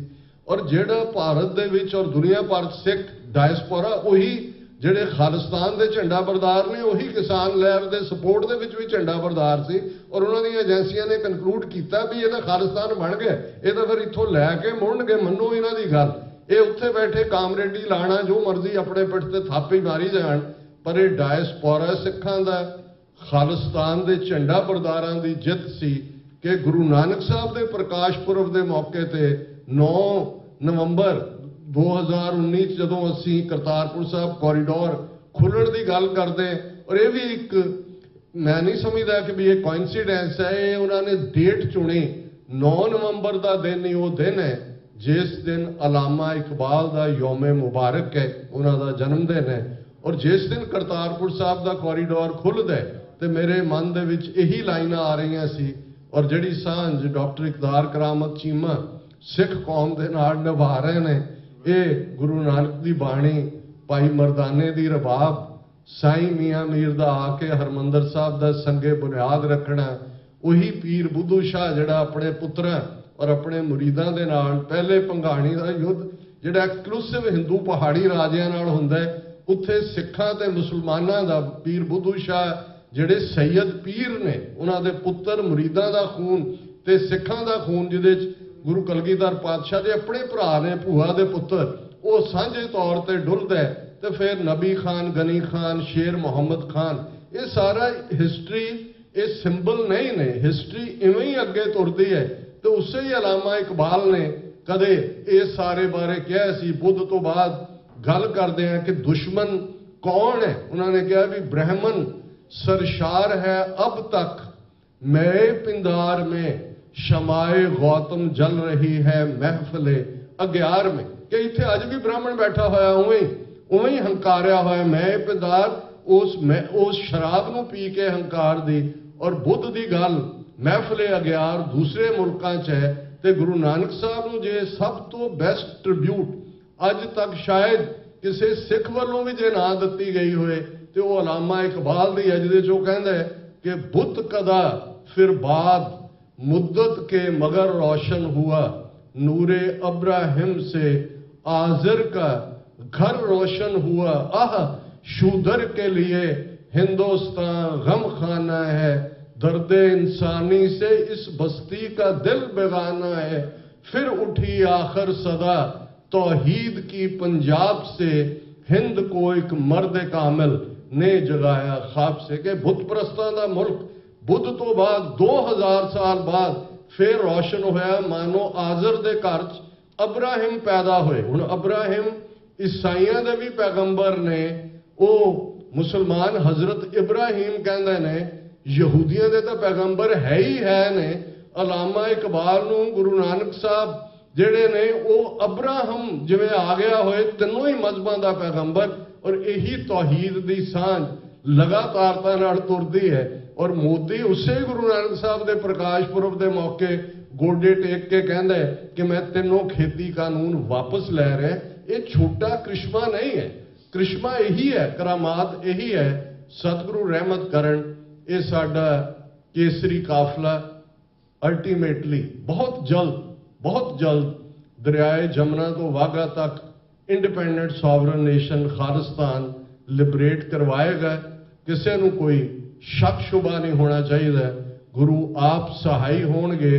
और जिहड़ा भारत दे विच और दुनिया भर सिख डायस्पोरा उही जिहड़े खालिस्तान के झंडा बरदार ने उही किसान लहर के सपोर्ट के भी झंडा बरदार सी, और उन्होंने एजेंसियां ने कंक्लूड किया भी ये खालिस्तान बन गया, ये तो फिर इत्थों लैके मुड़नगे, मनो इन्हां दी गल, ये उत्थे बैठे कामरेडी लाना जो मर्जी अपने पिठ ते थापी मारी जान, पर यह डायस्पोरा सिखां दा खालिस्तान के झंडा बरदारां दी जित सी कि गुरु नानक साहब के प्रकाश पुरब के मौके ते 9 नवंबर 2019 जदों असी करतारपुर साहब कॉरीडोर खुलण की गल करते, और ये भी एक मैं नहीं समझदा कि भी ये कोइंसीडेंस है, ये उन्होंने डेट चुनी 9 नवंबर का दिन ही वो दिन है जिस दिन अलामा इकबाल का यौमे मुबारक है, उन्होंने जन्मदिन है। और जिस दिन करतारपुर साहब का कॉरीडोर खुलदा है तो मेरे मन दे विच यही लाइनां आ रही सी, और जिहड़ी सांझ डॉक्टर इकदार करामत चीमा सिख कौम के नाल निभा रहे हैं, ये गुरु नानक की बाणी, भाई मरदाने की रबाब, साईं मियाँ मीर दा आके हरमंदर साहब का संगे बुनियाद रखना, उही पीर बुद्धू शाह जिहड़ा अपने पुत्रां और अपने मुरीदां दे नाल पहले भंगाणी का युद्ध ਜਿਹੜਾ ਐਕਸਕਲੂਸਿਵ ਹਿੰਦੂ ਪਹਾੜੀ ਰਾਜਿਆਂ ਨਾਲ ਹੁੰਦਾ ਹੈ, ਉੱਥੇ ਸਿੱਖਾਂ ਤੇ ਮੁਸਲਮਾਨਾਂ ਦਾ ਪੀਰ ਬੁੱਧੂ ਸ਼ਾਹ ਜਿਹੜੇ ਸੈਯਦ ਪੀਰ ਨੇ ਉਹਨਾਂ ਦੇ ਪੁੱਤਰ ਮੁਰੀਦਾਂ ਦਾ ਖੂਨ ਤੇ ਸਿੱਖਾਂ ਦਾ ਖੂਨ ਜਿਹਦੇ 'ਚ ਗੁਰੂ ਕਲਗੀਧਰ ਪਾਤਸ਼ਾਹ ਦੇ ਆਪਣੇ ਭਰਾ ਨੇ ਭੂਆ ਦੇ ਪੁੱਤਰ ਉਹ ਸਾਂਝੇ ਤੌਰ ਤੇ ਡੁੱਲਦਾ ਹੈ। ਤੇ ਫਿਰ ਨਬੀ ਖਾਨ, ਗਨੀ ਖਾਨ, ਸ਼ੇਰ ਮੁਹੰਮਦ ਖਾਨ, ਇਹ ਸਾਰਾ ਹਿਸਟਰੀ ਇਹ ਸਿੰਬਲ ਨਹੀਂ ਨੇ, ਹਿਸਟਰੀ ਇਵੇਂ ਹੀ ਅੱਗੇ ਤੁਰਦੀ ਹੈ। ਤੇ ਉਸੇ ਹੀ ਅਲਾਮਾ ਇਕਬਾਲ ਨੇ ਕਦੇ ਇਸ ਸਾਰੇ ਬਾਰੇ ਕਿਹਾ ਸੀ, ਬੁੱਧ ਤੋਂ ਬਾਅਦ ਗੱਲ ਕਰਦੇ ਆ ਕਿ ਦੁਸ਼ਮਨ ਕੌਣ ਹੈ। ਉਹਨਾਂ ਨੇ ਕਿਹਾ ਵੀ ਬ੍ਰਾਹਮਣ सरशार है अब तक मैं पिंदार में शमाए गौतम जल रही है महफिले अग्यार में, कि इत्थे अज भी ब्राह्मण बैठा होया उवें ही हंकारिया होया मैं पिंदार उस शराब नूं पी के हंकार दी। और बुद्ध दी गल महफिले अग्यार दूसरे मुल्कां च है ते गुरु नानक साहब नूं जे सब तो बेस्ट ट्रिब्यूट अज तक शायद किसी सिख वालों भी जे ना दित्ती गई होए ਤੇ ਉਹ ਅਲਾਮਾ ਇਕਬਾਲ ਦੀ ਹੈ, ਜਿਹਦੇ 'ਚ ਉਹ ਕਹਿੰਦਾ ਹੈ कि बुत कदा फिर बाद मुद्दत के मगर रोशन हुआ, नूरे अब्राहिम से आज़र का घर रोशन हुआ, आह शूदर के लिए हिंदुस्तान गम खाना है, दर्द इंसानी से इस बस्ती का दिल बेगाना है, फिर उठी आखिर सदा तौहीद की पंजाब से, हिंद को एक मर्द कामिल ने जगाया ख्वाब से। कि बुत परस्तां दा मुल्क बुद्ध तो बाद 2000 साल बाद फिर रोशन होया, मानो आज़र दे घर च अब्राहिम पैदा होए। हुण अब्राहिम ईसाइयां दे भी पैगंबर ने, वो मुसलमान हजरत इब्राहिम कहंदे ने, यहूदियां दे तां पैगंबर है ही है ने। अलामा इकबाल नूं गुरु नानक साहब जिहड़े ने वो अब्राहम जिवें आ गया होए तीनों ही मजहबां दा पैगंबर, और यही तौहीद दी सांझ लगातारता नाल तुरदी है। और मोदी उसे गुरु नानक साहब दे प्रकाश पुरब दे मौके गोडे टेक के कहंदा है कि मैं तीनों खेती कानून वापस लै रहा। ये छोटा करिश्मा नहीं है, करिश्मा यही है, करामात यही है। सतगुरु रहमत करन ये साडा केसरी काफला अल्टीमेटली बहुत जल्द दरियाए जमुना तो वाघा तक independent sovereign nation Khalistan liberate करवाएगा। किसी नूं कोई शक शुबा नहीं होना चाहिए। गुरु आप सहाई होणगे।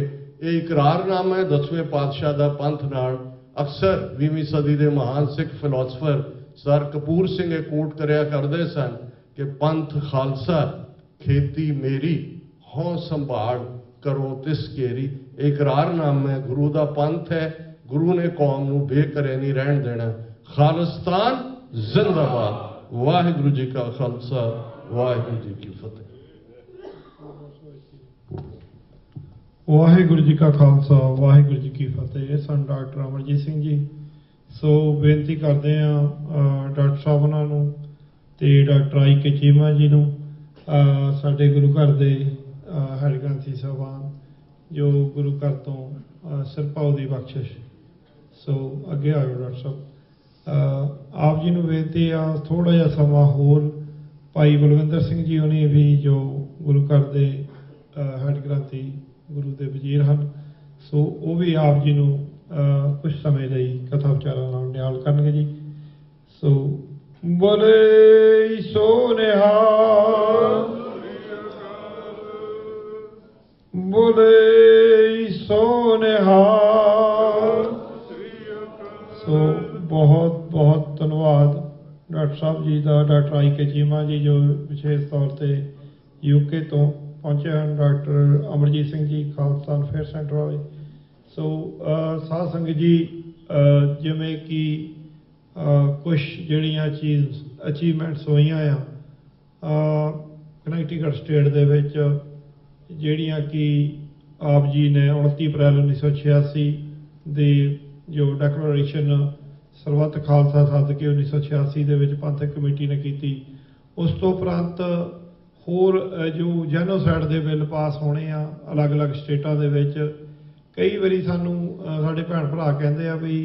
ये इकरारनामा है 10वें पातशाह दा पंथ नाल। अक्सर 20वीं सदी के महान सिख फिलोसफर सर कपूर सिंह ये कोट करया करते सन कि पंथ खालसा खेती मेरी हों संभाल करो तिस केरी। इकरारनामा है, गुरु दा पंथ है, गुरु ने कौम नूं बेकरे नहीं रहन देना। खालिस्तान जिंदाबाद। वाहिगुरु जी का खालसा, वाहिगुरु जी की फतेह। वाहिगुरु जी का खालसा, वाहिगुरु जी की फतेह। सन डॉक्टर अमरजीत सिंह जी। सो बेनती करते हैं डॉक्टर साहब उन्हां नूं ते डॉक्टर आई के चीमा जी नूं, साडे गुरु घर दे हैड ग्रंथी साहबान जो गुरु घर तो सिरपाव दी बख्शिश। सो अगे आयो डॉक्टर साहब। आप जी नूं बेनती आ थोड़ा जिहा समा होर भाई बलविंदर सिंह जी उन्हें भी जो गुरु घर दे हैड ग्रंथी गुरु दे वजीर हैं, सो वो भी आप जी नूं कुछ समय लई कथा विचारां नाल निहाल करनगे जी। सो बोले सो निहाल, बोले सो निहाल। सो बहुत बहुत धन्यवाद डॉक्टर साहब जी का, डॉक्टर आई के चीमा जी जो विशेष तौर पर यूके तो पहुंचे हैं, doctor Amarjeet Singh ji Khalsa affair centre वाले। सो साध संगत जी जिमें कि कुछ जड़ियाँ अचीवमेंट्स हुई कनैक्टिकट स्टेट दे विच जड़ियाँ कि आप जी ने 29 अप्रैल 1986 दी जो डिक्लेरेशन सरबत खालसा सद के 1986 दे विच पंथक कमेटी ने की। उस तो उपरंत होर जो जैनोसाइड दे बिल पास होने आ अलग अलग स्टेटां दे विच। कई वारी सानू साडे भैण भरा कहंदे आ भी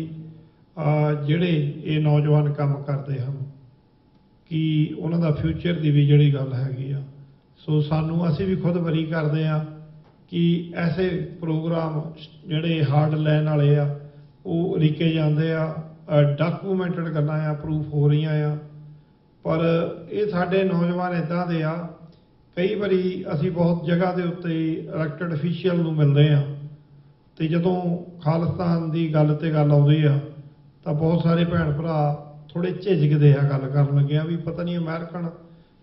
जिहड़े ये नौजवान काम करते हैं कि उन्हां दा फ्यूचर दी भी जिहड़ी गल हैगी आ। सो सानू असीं भी खुद वरी करदे आ कि ऐसे प्रोग्राम जिहड़े हार्ड लैन वाले आ वो लिखे जाते आ ਡਾਕੂਮੈਂਟਡ ਗੱਲਾਂ ਆ, ਪ੍ਰੂਫ ਹੋ ਰਹੀਆਂ ਆ। ਪਰ ਇਹ ਸਾਡੇ ਨੌਜਵਾਨ ਇੱਦਾਂ ਦੇ ਆ, ਕਈ ਵਾਰੀ ਅਸੀਂ ਬਹੁਤ ਜਗ੍ਹਾ ਦੇ ਉੱਤੇ ਇਲੈਕਟਡ ਅਫੀਸ਼ੀਅਲ ਨੂੰ ਮਿਲਦੇ ਆ ਤੇ ਜਦੋਂ ਖਾਲਿਸਤਾਨ ਦੀ ਗੱਲ ਤੇ ਗੱਲ ਆਉਂਦੀ ਆ ਤਾਂ ਬਹੁਤ ਸਾਰੇ ਭੈਣ ਭਰਾ ਥੋੜੇ ਝਿਜਕਦੇ ਆ ਗੱਲ ਕਰਨ ਲੱਗਿਆ ਵੀ ਪਤਾ ਨਹੀਂ ਅਮਰੀਕਨ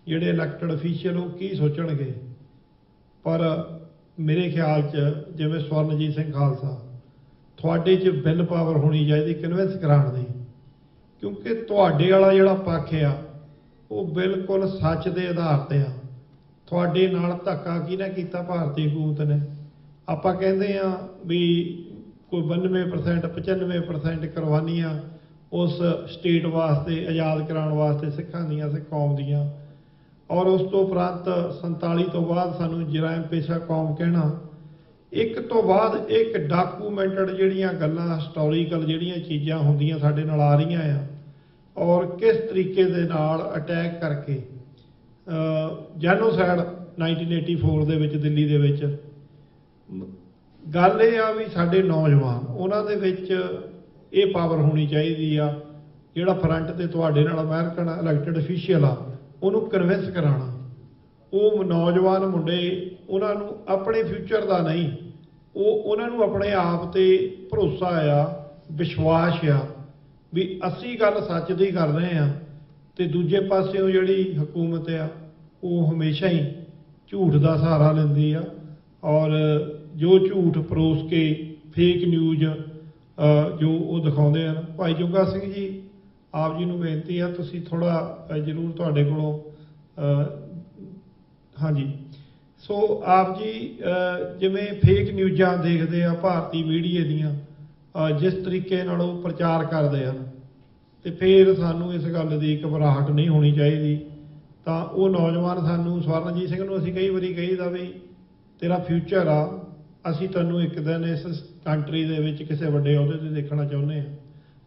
ਜਿਹੜੇ ਇਲੈਕਟਡ ਅਫੀਸ਼ੀਅਲ ਉਹ ਕੀ ਸੋਚਣਗੇ। ਪਰ ਮੇਰੇ ਖਿਆਲ 'ਚ ਜਿਵੇਂ ਸਵਰਨਜੀਤ ਸਿੰਘ ਖਾਲਸਾ, ਤੁਹਾਡੇ 'ਚ ਬਿਲ ਪਾਵਰ ਹੋਣੀ ਚਾਹੀਦੀ ਕਨਵਿੰਸ ਕਰਾਉਣ ਦੀ, ਕਿਉਂਕਿ ਤੁਹਾਡੇ ਵਾਲਾ ਜਿਹੜਾ ਪੱਖ ਆ ਉਹ ਬਿਲਕੁਲ ਸੱਚ ਦੇ ਆਧਾਰ ਤੇ ਆ। ਤੁਹਾਡੇ ਨਾਲ ਧੱਕਾ ਕਿਹਨੇ ਕੀਤਾ? ਭਾਰਤੀ ਹਕੂਮਤ ਨੇ। ਆਪਾਂ ਕਹਿੰਦੇ ਆ ਵੀ ਕੋਈ 92% 95% ਕੁਰਬਾਨੀਆਂ ਉਸ ਸਟੇਟ ਵਾਸਤੇ, ਆਜ਼ਾਦ ਕਰਾਉਣ ਵਾਸਤੇ ਸਿੱਖਾਂ ਦੀਆਂ, ਸਿੱਖ ਕੌਮ ਦੀਆਂ, ਔਰ ਉਸ ਤੋਂ ਉਪਰੰਤ 47 ਤੋਂ ਬਾਅਦ ਸਾਨੂੰ ਜਰਾਇਮ ਪੇਸ਼ਾ ਕੌਮ ਕਹਿਣਾ, ਇੱਕ ਤੋਂ ਬਾਅਦ ਇੱਕ ਡਾਕੂਮੈਂਟਡ ਜਿਹੜੀਆਂ ਗੱਲਾਂ, ਹਿਸਟੋਰੀਕਲ ਜਿਹੜੀਆਂ ਚੀਜ਼ਾਂ ਹੁੰਦੀਆਂ ਸਾਡੇ ਨਾਲ ਆ ਰਹੀਆਂ ਆ, ਔਰ ਕਿਸ ਤਰੀਕੇ ਦੇ ਨਾਲ ਅਟੈਕ ਕਰਕੇ ਜੈਨੋਸਾਈਡ 1984 ਦੇ ਵਿੱਚ ਦਿੱਲੀ ਦੇ ਵਿੱਚ। ਗੱਲ ਇਹ ਆ ਵੀ ਸਾਡੇ ਨੌਜਵਾਨ, ਉਹਨਾਂ ਦੇ ਵਿੱਚ ਇਹ ਪਾਵਰ ਹੋਣੀ ਚਾਹੀਦੀ ਆ, ਜਿਹੜਾ ਫਰੰਟ ਤੇ ਤੁਹਾਡੇ ਨਾਲ ਅਮਰੀਕਨ ਇਲੈਕਟਡ ਅਫੀਸ਼ੀਅਲ ਆ ਉਹਨੂੰ ਕਨਵਿੰਸ ਕਰਾਉਣਾ। ਉਹ ਨੌਜਵਾਨ ਮੁੰਡੇ, ਉਹਨਾਂ ਨੂੰ ਆਪਣੇ ਫਿਊਚਰ ਦਾ ਨਹੀਂ, ਉਹਨਾਂ ਨੂੰ ਆਪਣੇ ਆਪ ਤੇ ਭਰੋਸਾ ਆ, ਵਿਸ਼ਵਾਸ ਆ ਵੀ ਅਸੀਂ ਗੱਲ ਸੱਚ ਦੀ ਕਰ ਰਹੇ ਆ, ਤੇ ਦੂਜੇ ਪਾਸਿਓਂ ਜਿਹੜੀ ਹਕੂਮਤ ਆ ਉਹ ਹਮੇਸ਼ਾ ਹੀ ਝੂਠ ਦਾ ਸਹਾਰਾ ਲੈਂਦੀ ਆ, ਔਰ ਜੋ ਝੂਠ ਪਰੋਸ ਕੇ ਫੇਕ ਨਿਊਜ਼ ਜੋ ਉਹ ਦਿਖਾਉਂਦੇ ਹਨ। ਭਾਈ ਜੋਗਾ ਸਿੰਘ ਜੀ, ਆਪ ਜੀ ਨੂੰ ਬੇਨਤੀ ਆ, ਤੁਸੀਂ ਥੋੜਾ ਜ਼ਰੂਰ ਤੁਹਾਡੇ ਕੋਲੋਂ ਹਾਂਜੀ। ਸੋ ਆਪ ਜੀ ਜਿਵੇਂ ਫੇਕ ਨਿਊਜ਼ਾਂ ਦੇਖਦੇ ਆ ਭਾਰਤੀ ਮੀਡੀਆ ਦੀਆਂ, ਜਿਸ ਤਰੀਕੇ ਨਾਲ ਉਹ ਪ੍ਰਚਾਰ ਕਰਦੇ ਹਨ, ਤੇ ਫਿਰ ਸਾਨੂੰ ਇਸ ਗੱਲ ਦੀ ਘਬਰਾਹਟ ਨਹੀਂ ਹੋਣੀ ਚਾਹੀਦੀ। ਤਾਂ ਉਹ ਨੌਜਵਾਨ ਸਾਨੂੰ, ਸਵਰਨਜੀਤ ਸਿੰਘ ਨੂੰ ਅਸੀਂ ਕਈ ਵਾਰੀ ਕਹੀਦਾ ਵੀ ਤੇਰਾ ਫਿਊਚਰ ਆ, ਅਸੀਂ ਤੈਨੂੰ ਇੱਕ ਦਿਨ ਇਸ ਕੰਟਰੀ ਦੇ ਵਿੱਚ ਕਿਸੇ ਵੱਡੇ ਅਹੁਦੇ ਤੇ ਦੇਖਣਾ ਚਾਹੁੰਦੇ ਹਾਂ,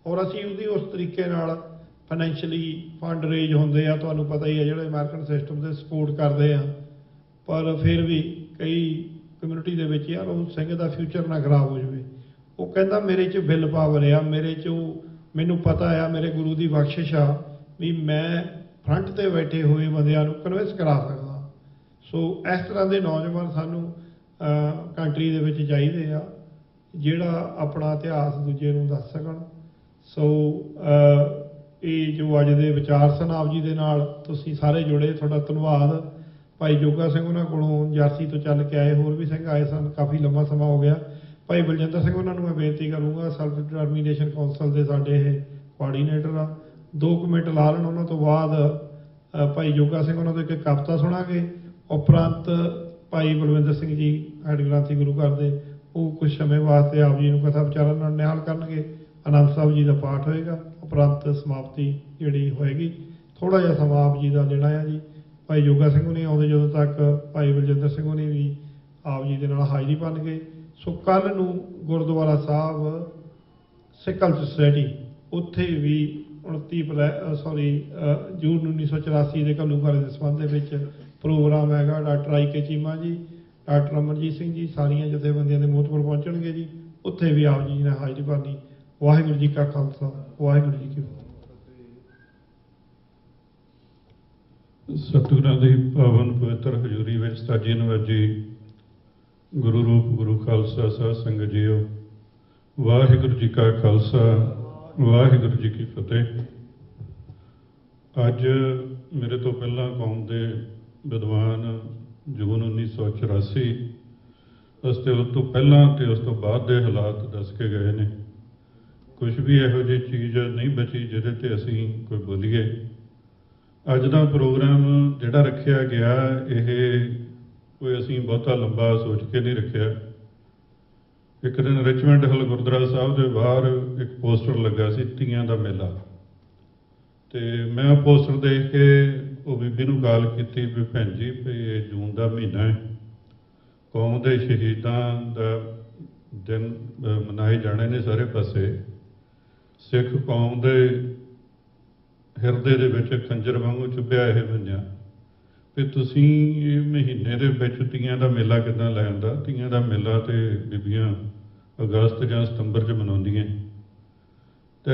ਔਰ ਅਸੀਂ ਉਹਦੀ ਉਸ ਤਰੀਕੇ ਨਾਲ ਫਾਈਨੈਂਸ਼ੀਅਲੀ ਫੰਡ ਰੇਜ ਹੁੰਦੇ ਆ, ਤੁਹਾਨੂੰ ਪਤਾ ਹੀ ਹੈ, ਜਿਹੜੇ ਅਮਰੀਕਨ ਸਿਸਟਮ ਦੇ ਸਪੋਰਟ ਕਰਦੇ ਆ। ਪਰ ਫਿਰ ਵੀ ਕਈ ਕਮਿਊਨਿਟੀ ਦੇ ਵਿੱਚ ਯਾਰ ਉਹ ਸਿੰਘ ਦਾ ਫਿਊਚਰ ਨਾ ਖਰਾਬ ਹੋ ਜਾਵੇ। ਉਹ ਕਹਿੰਦਾ ਮੇਰੇ 'ਚ ਬਿਲ ਪਾਵਰ ਆ, ਮੇਰੇ 'ਚ ਮੈਨੂੰ ਪਤਾ ਆ, ਮੇਰੇ ਗੁਰੂ ਦੀ ਬਖਸ਼ਿਸ਼ ਆ ਵੀ ਮੈਂ ਫਰੰਟ ਤੇ ਬੈਠੇ ਹੋਏ ਬੰਦਿਆਂ ਨੂੰ ਕਨਵਿੰਸ ਕਰਾ ਸਕਦਾ। ਸੋ ਇਸ ਤਰ੍ਹਾਂ ਦੇ ਨੌਜਵਾਨ ਸਾਨੂੰ ਕੰਟਰੀ ਦੇ ਵਿੱਚ ਚਾਹੀਦੇ ਆ, ਜਿਹੜਾ ਆਪਣਾ ਇਤਿਹਾਸ ਦੂਜੇ ਨੂੰ ਦੱਸ ਸਕਣ। ਸੋ ਇਹ ਜੋ ਅੱਜ ਦੇ ਵਿਚਾਰ ਸਨ, ਆਪ ਜੀ ਦੇ ਨਾਲ ਤੁਸੀਂ ਸਾਰੇ ਜੁੜੇ, ਤੁਹਾਡਾ ਧੰਨਵਾਦ। ਭਾਈ ਜੋਗਾ ਸਿੰਘ ਉਹਨਾਂ ਕੋਲੋਂ ਜਰਸੀ ਤੋਂ ਚੱਲ ਕੇ ਆਏ, ਹੋਰ ਵੀ ਸਿੰਘ ਆਏ ਸਨ, ਕਾਫੀ ਲੰਬਾ ਸਮਾਂ ਹੋ ਗਿਆ। ਭਾਈ ਬਲਜਿੰਦਰ ਸਿੰਘ, ਉਹਨਾਂ ਨੂੰ ਮੈਂ ਬੇਨਤੀ ਕਰੂੰਗਾ, ਸੈਲਫ ਡਿਟਰਮੀਨੇਸ਼ਨ ਕੌਂਸਲ ਦੇ ਸਾਡੇ ਇਹ ਕੋਆਰਡੀਨੇਟਰ ਆ, 2 ਮਿੰਟ ਲਾ ਲੈਣ। ਉਹਨਾਂ ਤੋਂ ਬਾਅਦ ਭਾਈ ਜੋਗਾ ਸਿੰਘ ਉਹਨਾਂ ਤੋਂ ਇੱਕ ਕਵਿਤਾ ਸੁਣਾਂਗੇ, ਉਪਰੰਤ ਭਾਈ ਬਲਵਿੰਦਰ ਸਿੰਘ ਜੀ ਹੈਡ ਗ੍ਰੰਥੀ ਗੁਰੂ ਘਰ ਦੇ, ਉਹ ਕੁਝ ਸਮੇਂ ਵਾਸਤੇ ਆਪ ਜੀ ਨੂੰ ਕਥਾ ਵਿਚਾਰਾਂ ਨਾਲ ਨਿਹਾਲ ਕਰਨਗੇ। ਆਨੰਦ ਸਾਹਿਬ ਜੀ ਦਾ ਪਾਠ ਹੋਏਗਾ, ਉਪਰੰਤ ਸਮਾਪਤੀ ਜਿਹੜੀ ਹੋਏਗੀ। ਥੋੜਾ ਜਿਹਾ ਸਮਾਂ ਆਪ ਜੀ ਦਾ ਲੈਣਾ ਹੈ ਜੀ। ਭਾਈ ਜੋਗਾ ਸਿੰਘ ਨਹੀਂ ਆਉਂਦੇ ਜਦੋਂ ਤੱਕ, ਭਾਈ ਬਲਜਿੰਦਰ ਸਿੰਘ ਹੋਣੀ ਵੀ ਆਪ ਜੀ ਦੇ ਨਾਲ ਹਾਜ਼ਰੀ ਭੰਨ ਗਏ। ਸੋ ਕੱਲ੍ਹ ਨੂੰ ਗੁਰਦੁਆਰਾ ਸਾਹਿਬ ਸਿੱਖ ਸੁਸਾਇਟੀ, ਉੱਥੇ ਵੀ 29 ਜੂਨ 1984 ਦੇ ਘੱਲੂਘਾਰੇ ਦੇ ਸੰਬੰਧ ਦੇ ਵਿੱਚ ਪ੍ਰੋਗਰਾਮ ਹੈਗਾ। ਡਾਕਟਰ ਆਈ ਕੇ ਚੀਮਾ ਜੀ, ਡਾਕਟਰ ਅਮਰਜੀਤ ਸਿੰਘ ਜੀ, ਸਾਰੀਆਂ ਜਥੇਬੰਦੀਆਂ ਦੇ ਮੋਹਤਬਰ ਪਹੁੰਚਣਗੇ ਜੀ। ਉੱਥੇ ਵੀ ਆਪ ਜੀ ਨੇ ਹਾਜ਼ਰੀ ਭਰਨੀ। ਵਾਹਿਗੁਰੂ ਜੀ ਕਾ ਖਾਲਸਾ, ਵਾਹਿਗੁਰੂ ਜੀ ਕੀ ਫਤਿਹ। ਸਤਿਗੁਰਾਂ ਦੀ ਪਾਵਨ ਪਵਿੱਤਰ ਹਜ਼ੂਰੀ ਵਿੱਚ ਸਾਜੀ ਨਵਾਜੀ ਗੁਰੂ ਰੂਪ ਗੁਰੂ ਖਾਲਸਾ ਸਾਧ ਸੰਗਤ ਜੀਓ, ਵਾਹਿਗੁਰੂ ਜੀ ਕਾ ਖਾਲਸਾ, ਵਾਹਿਗੁਰੂ ਜੀ ਕੀ ਫਤਿਹ। ਅੱਜ ਮੇਰੇ ਤੋਂ ਪਹਿਲਾਂ ਕੌਮ ਦੇ ਵਿਦਵਾਨ ਜੂਨ 1984 ਉਸ ਤੋਂ ਪਹਿਲਾਂ ਤੇ ਉਸ ਤੋਂ ਬਾਅਦ ਦੇ ਹਾਲਾਤ ਦੱਸ ਕੇ ਗਏ ਨੇ। ਕੁਝ ਵੀ ਇਹੋ ਜਿਹੀ ਚੀਜ਼ ਨਹੀਂ ਬਚੀ ਜਿਹਦੇ ਤੇ ਅਸੀਂ ਕੋਈ ਬੋਲੀਏ। ਅੱਜ ਦਾ ਪ੍ਰੋਗਰਾਮ ਜਿਹੜਾ ਰੱਖਿਆ ਗਿਆ, ਇਹ ਕੋਈ ਅਸੀਂ ਬਹੁਤਾ ਲੰਬਾ ਸੋਚ ਕੇ ਨਹੀਂ ਰੱਖਿਆ। ਇੱਕ ਦਿਨ ਰਿਚਮੰਡ ਹਿੱਲ ਗੁਰਦੁਆਰਾ ਸਾਹਿਬ ਦੇ ਬਾਹਰ ਇੱਕ ਪੋਸਟਰ ਲੱਗਾ ਸੀ, ਤੀਆਂ ਦਾ ਮੇਲਾ, ਤੇ ਮੈਂ ਉਹ ਪੋਸਟਰ ਦੇਖ ਕੇ ਉਹ ਬੀਬੀ ਨੂੰ ਕਾਲ ਕੀਤੀ ਵੀ ਭੈਣ ਜੀ ਵੀ ਇਹ ਜੂਨ ਦਾ ਮਹੀਨਾ ਹੈ, ਕੌਮ ਦੇ ਸ਼ਹੀਦਾਂ ਦਾ ਦਿਨ ਮਨਾਏ ਜਾਣੇ ਨੇ ਸਾਰੇ ਪਾਸੇ। ਸਿੱਖ ਕੌਮ ਦੇ ਹਿਰਦੇ ਦੇ ਵਿੱਚ ਖੰਜਰ ਵਾਂਗੂ ਚੁੱਭਿਆ ਇਹ ਮੰਨਿਆ ਵੀ ਤੁਸੀਂ ਇਹ ਮਹੀਨੇ ਦੇ ਵਿੱਚ ਤੀਆਂ ਦਾ ਮੇਲਾ ਕਿੱਦਾਂ ਲੈ ਆਉਂਦਾ। ਤੀਆਂ ਦਾ ਮੇਲਾ ਤੇ ਬੀਬੀਆਂ ਅਗਸਤ ਜਾਂ ਸਤੰਬਰ 'ਚ ਮਨਾਉਂਦੀਆਂ। ਤੇ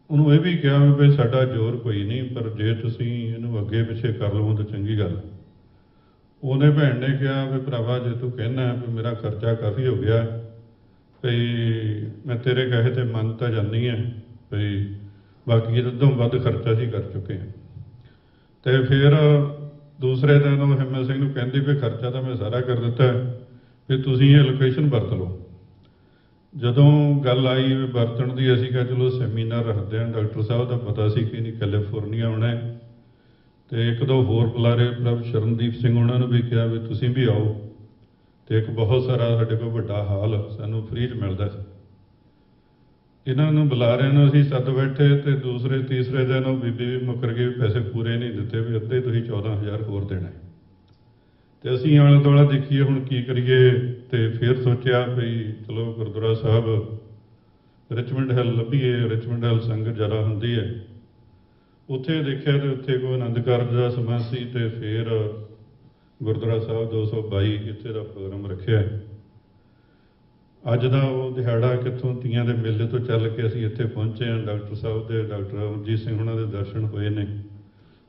ਉਹਨੂੰ ਇਹ ਵੀ ਕਿਹਾ ਵੀ ਸਾਡਾ ਜ਼ੋਰ ਕੋਈ ਨਹੀਂ, ਪਰ ਜੇ ਤੁਸੀਂ ਇਹਨੂੰ ਅੱਗੇ ਪਿੱਛੇ ਕਰ ਲਵੋ ਤਾਂ ਚੰਗੀ ਗੱਲ। ਉਹਨੇ ਭੈਣ ਨੇ ਕਿਹਾ ਵੀ ਭਰਾਵਾ ਜੇ ਤੂੰ ਕਹਿਣਾ ਵੀ ਮੇਰਾ ਖਰਚਾ ਕਾਫੀ ਹੋ ਗਿਆ, ਵੀ ਮੈਂ ਤੇਰੇ ਕਹੇ ਤੇ ਮੰਨ ਤਾਂ ਜਾਂਦੀ ਹਾਂ, ਵੀ ਬਾਕੀ ਇਹਦੇ ਤੋਂ ਵੱਧ ਖਰਚਾ ਅਸੀਂ ਕਰ ਚੁੱਕੇ ਹਾਂ। ਤੇ ਫਿਰ ਦੂਸਰੇ ਦਿਨ ਉਹ ਹਿੰਮਤ ਸਿੰਘ ਨੂੰ ਕਹਿੰਦੀ ਵੀ ਖਰਚਾ ਤਾਂ ਮੈਂ ਸਾਰਾ ਕਰ ਦਿੱਤਾ, ਵੀ ਤੁਸੀਂ ਇਹ ਲੋਕੇਸ਼ਨ ਵਰਤ ਲਓ। ਜਦੋਂ ਗੱਲ ਆਈ ਵੀ ਵਰਤਣ ਦੀ, ਅਸੀਂ ਕਿਹਾ ਚਲੋ ਸੈਮੀਨਾਰ ਰੱਖਦੇ ਹਾਂ। ਡਾਕਟਰ ਸਾਹਿਬ ਦਾ ਪਤਾ ਸੀ ਕਿ ਨਹੀਂ ਕੈਲੀਫੋਰਨੀਆ ਆਉਣਾ ਹੈ, ਤੇ ਇੱਕ ਦੋ ਹੋਰ ਬੁਲਾਰੇ ਪ੍ਰਭ ਸ਼ਰਨਦੀਪ ਸਿੰਘ ਉਹਨਾਂ ਨੂੰ ਵੀ ਕਿਹਾ ਵੀ ਤੁਸੀਂ ਵੀ ਆਓ। ਤੇ ਇੱਕ ਬਹੁਤ ਸਾਰਾ ਸਾਡੇ ਕੋਲ ਵੱਡਾ ਹਾਲ ਸਾਨੂੰ ਫ੍ਰੀ 'ਚ ਮਿਲਦਾ ਸੀ। ਇਹਨਾਂ ਨੂੰ ਬੁਲਾਰਿਆਂ ਨੂੰ ਅਸੀਂ ਸੱਦ ਬੈਠੇ, ਤੇ ਦੂਸਰੇ ਤੀਸਰੇ ਦਿਨ ਉਹ ਬੀਬੀ ਵੀ ਮੁੱਕਰ ਗਈ, ਪੈਸੇ ਪੂਰੇ ਨਹੀਂ ਦਿੱਤੇ, ਵੀ ਅੱਧੇ ਤੁਸੀਂ 14,000 ਹੋਰ ਦੇਣਾ। ਤੇ ਅਸੀਂ ਆਲੇ ਦੁਆਲਾ ਦੇਖੀਏ ਹੁਣ ਕੀ ਕਰੀਏ। ਤੇ ਫਿਰ ਸੋਚਿਆ ਵੀ ਚਲੋ ਗੁਰਦੁਆਰਾ ਸਾਹਿਬ ਰਿਚਮੰਡ ਹਿੱਲ ਲੱਭੀਏ। ਰਿਚਮੰਡ ਹਿੱਲ ਸੰਗਤ ਜ਼ਿਆਦਾ ਹੁੰਦੀ ਹੈ। ਉੱਥੇ ਦੇਖਿਆ ਤੇ ਉੱਥੇ ਕੋਈ ਆਨੰਦ ਕਾਰਜ ਦਾ ਸਮਾਂ ਸੀ, ਤੇ ਫਿਰ ਗੁਰਦੁਆਰਾ ਸਾਹਿਬ 222 ਇੱਥੇ ਦਾ ਪ੍ਰੋਗਰਾਮ ਰੱਖਿਆ। ਅੱਜ ਦਾ ਉਹ ਦਿਹਾੜਾ ਕਿੱਥੋਂ ਤੀਆਂ ਦੇ ਮੇਲੇ ਤੋਂ ਚੱਲ ਕੇ ਅਸੀਂ ਇੱਥੇ ਪਹੁੰਚੇ ਹਾਂ। ਡਾਕਟਰ ਸਾਹਿਬ ਦੇ, ਡਾਕਟਰ ਅਮਰਜੀਤ ਸਿੰਘ ਉਹਨਾਂ ਦੇ ਦਰਸ਼ਨ ਹੋਏ ਨੇ।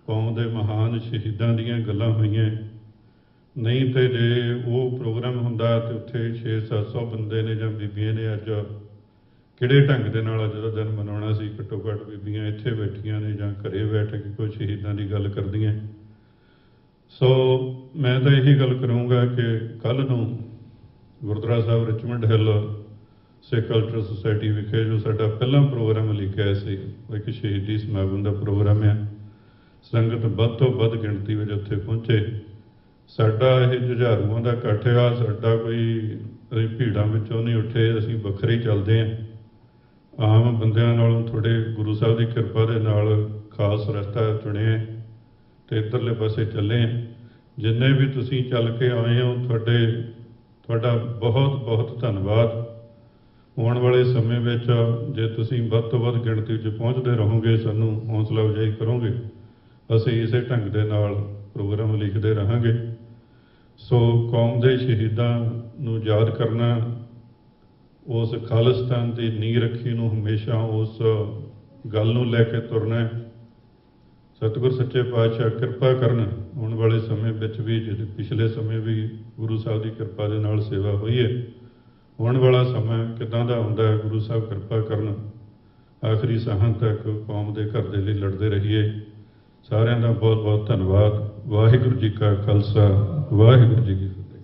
ਕੌਮ ਦੇ ਮਹਾਨ ਸ਼ਹੀਦਾਂ ਦੀਆਂ ਗੱਲਾਂ ਹੋਈਆਂ। ਨਹੀਂ ਤੇ ਜੇ ਉਹ ਪ੍ਰੋਗਰਾਮ ਹੁੰਦਾ ਤੇ ਉੱਥੇ 600-700 ਬੰਦੇ ਨੇ ਜਾਂ ਬੀਬੀਆਂ ਨੇ ਅੱਜ ਕਿਹੜੇ ਢੰਗ ਦੇ ਨਾਲ ਅੱਜ ਦਾ ਦਿਨ ਮਨਾਉਣਾ ਸੀ। ਘੱਟੋ ਘੱਟ ਬੀਬੀਆਂ ਇੱਥੇ ਬੈਠੀਆਂ ਨੇ ਜਾਂ ਘਰੇ ਬੈਠ ਕੇ ਕੋਈ ਸ਼ਹੀਦਾਂ ਦੀ ਗੱਲ ਕਰਦੀਆਂ। ਸੋ ਮੈਂ ਤਾਂ ਇਹੀ ਗੱਲ ਕਰੂੰਗਾ ਕਿ ਕੱਲ੍ਹ ਨੂੰ ਗੁਰਦੁਆਰਾ ਸਾਹਿਬ ਰਿਚਮੰਡ ਹਿੱਲ ਸਿੱਖ ਕਲਚਰਲ ਸੁਸਾਇਟੀ ਵਿਖੇ ਜੋ ਸਾਡਾ ਪਹਿਲਾ ਪ੍ਰੋਗਰਾਮ ਲਿਖਿਆ ਸੀ, ਉਹ ਇੱਕ ਸ਼ਹੀਦੀ ਸਮਾਗਮ ਦਾ ਪ੍ਰੋਗਰਾਮ ਹੈ। ਸੰਗਤ ਵੱਧ ਤੋਂ ਵੱਧ ਗਿਣਤੀ ਵਿੱਚ ਉੱਥੇ ਪਹੁੰਚੇ। ਸਾਡਾ ਇਹ ਜੁਝਾਰੂਆਂ ਦਾ ਇਕੱਠ ਆ, ਸਾਡਾ ਕੋਈ ਅਸੀਂ ਭੀੜਾਂ ਵਿੱਚੋਂ ਨਹੀਂ ਉੱਠੇ, ਅਸੀਂ ਵੱਖਰੇ ਹੀ ਚੱਲਦੇ ਹਾਂ। ਆਮ ਬੰਦਿਆਂ ਨਾਲੋਂ ਥੋੜ੍ਹੇ ਗੁਰੂ ਸਾਹਿਬ ਦੀ ਕਿਰਪਾ ਦੇ ਨਾਲ ਖਾਸ ਰਸਤਾ ਚੁਣਿਆ ਤੇ ਇੱਧਰਲੇ ਪਾਸੇ ਚੱਲੇ ਹਾਂ। ਜਿੰਨੇ ਵੀ ਤੁਸੀਂ ਚੱਲ ਕੇ ਆਏ ਹੋ, ਤੁਹਾਡਾ ਬਹੁਤ ਬਹੁਤ ਧੰਨਵਾਦ। ਆਉਣ ਵਾਲੇ ਸਮੇਂ ਵਿੱਚ ਜੇ ਤੁਸੀਂ ਵੱਧ ਤੋਂ ਵੱਧ ਗਿਣਤੀ 'ਚ ਪਹੁੰਚਦੇ ਰਹੋਗੇ, ਸਾਨੂੰ ਹੌਸਲਾ ਅਫਜ਼ਾਈ ਕਰੋਗੇ, ਅਸੀਂ ਇਸੇ ਢੰਗ ਦੇ ਨਾਲ ਪ੍ਰੋਗਰਾਮ ਲਿਖਦੇ ਰਹਾਂਗੇ। ਸੋ ਕੌਮ ਦੇ ਸ਼ਹੀਦਾਂ ਨੂੰ ਯਾਦ ਕਰਨਾ, ਉਸ ਖਾਲਿਸਤਾਨ ਦੀ ਨੀਂਹ ਰੱਖੀ ਨੂੰ ਹਮੇਸ਼ਾ ਉਸ ਗੱਲ ਨੂੰ ਲੈ ਕੇ ਤੁਰਨਾ। ਸਤਿਗੁਰ ਸੱਚੇ ਪਾਤਸ਼ਾਹ ਕਿਰਪਾ ਕਰਨ ਆਉਣ ਵਾਲੇ ਸਮੇਂ ਵਿੱਚ ਵੀ, ਜਿਹੜੇ ਪਿਛਲੇ ਸਮੇਂ ਵੀ ਗੁਰੂ ਸਾਹਿਬ ਦੀ ਕਿਰਪਾ ਦੇ ਨਾਲ ਸੇਵਾ ਹੋਈ ਹੈ, ਆਉਣ ਵਾਲਾ ਸਮਾਂ ਕਿੱਦਾਂ ਦਾ ਹੁੰਦਾ ਹੈ, ਗੁਰੂ ਸਾਹਿਬ ਕਿਰਪਾ ਕਰਨ ਆਖਰੀ ਸਾਹਾਂ ਤੱਕ ਕੌਮ ਦੇ ਘਰ ਦੇ ਲਈ ਲੜਦੇ ਰਹੀਏ। ਸਾਰਿਆਂ ਦਾ ਬਹੁਤ ਬਹੁਤ ਧੰਨਵਾਦ। ਵਾਹਿਗੁਰੂ ਜੀ ਕਾ ਖਾਲਸਾ, ਵਾਹਿਗੁਰੂ ਜੀ ਕੀ ਫਤਿਹ।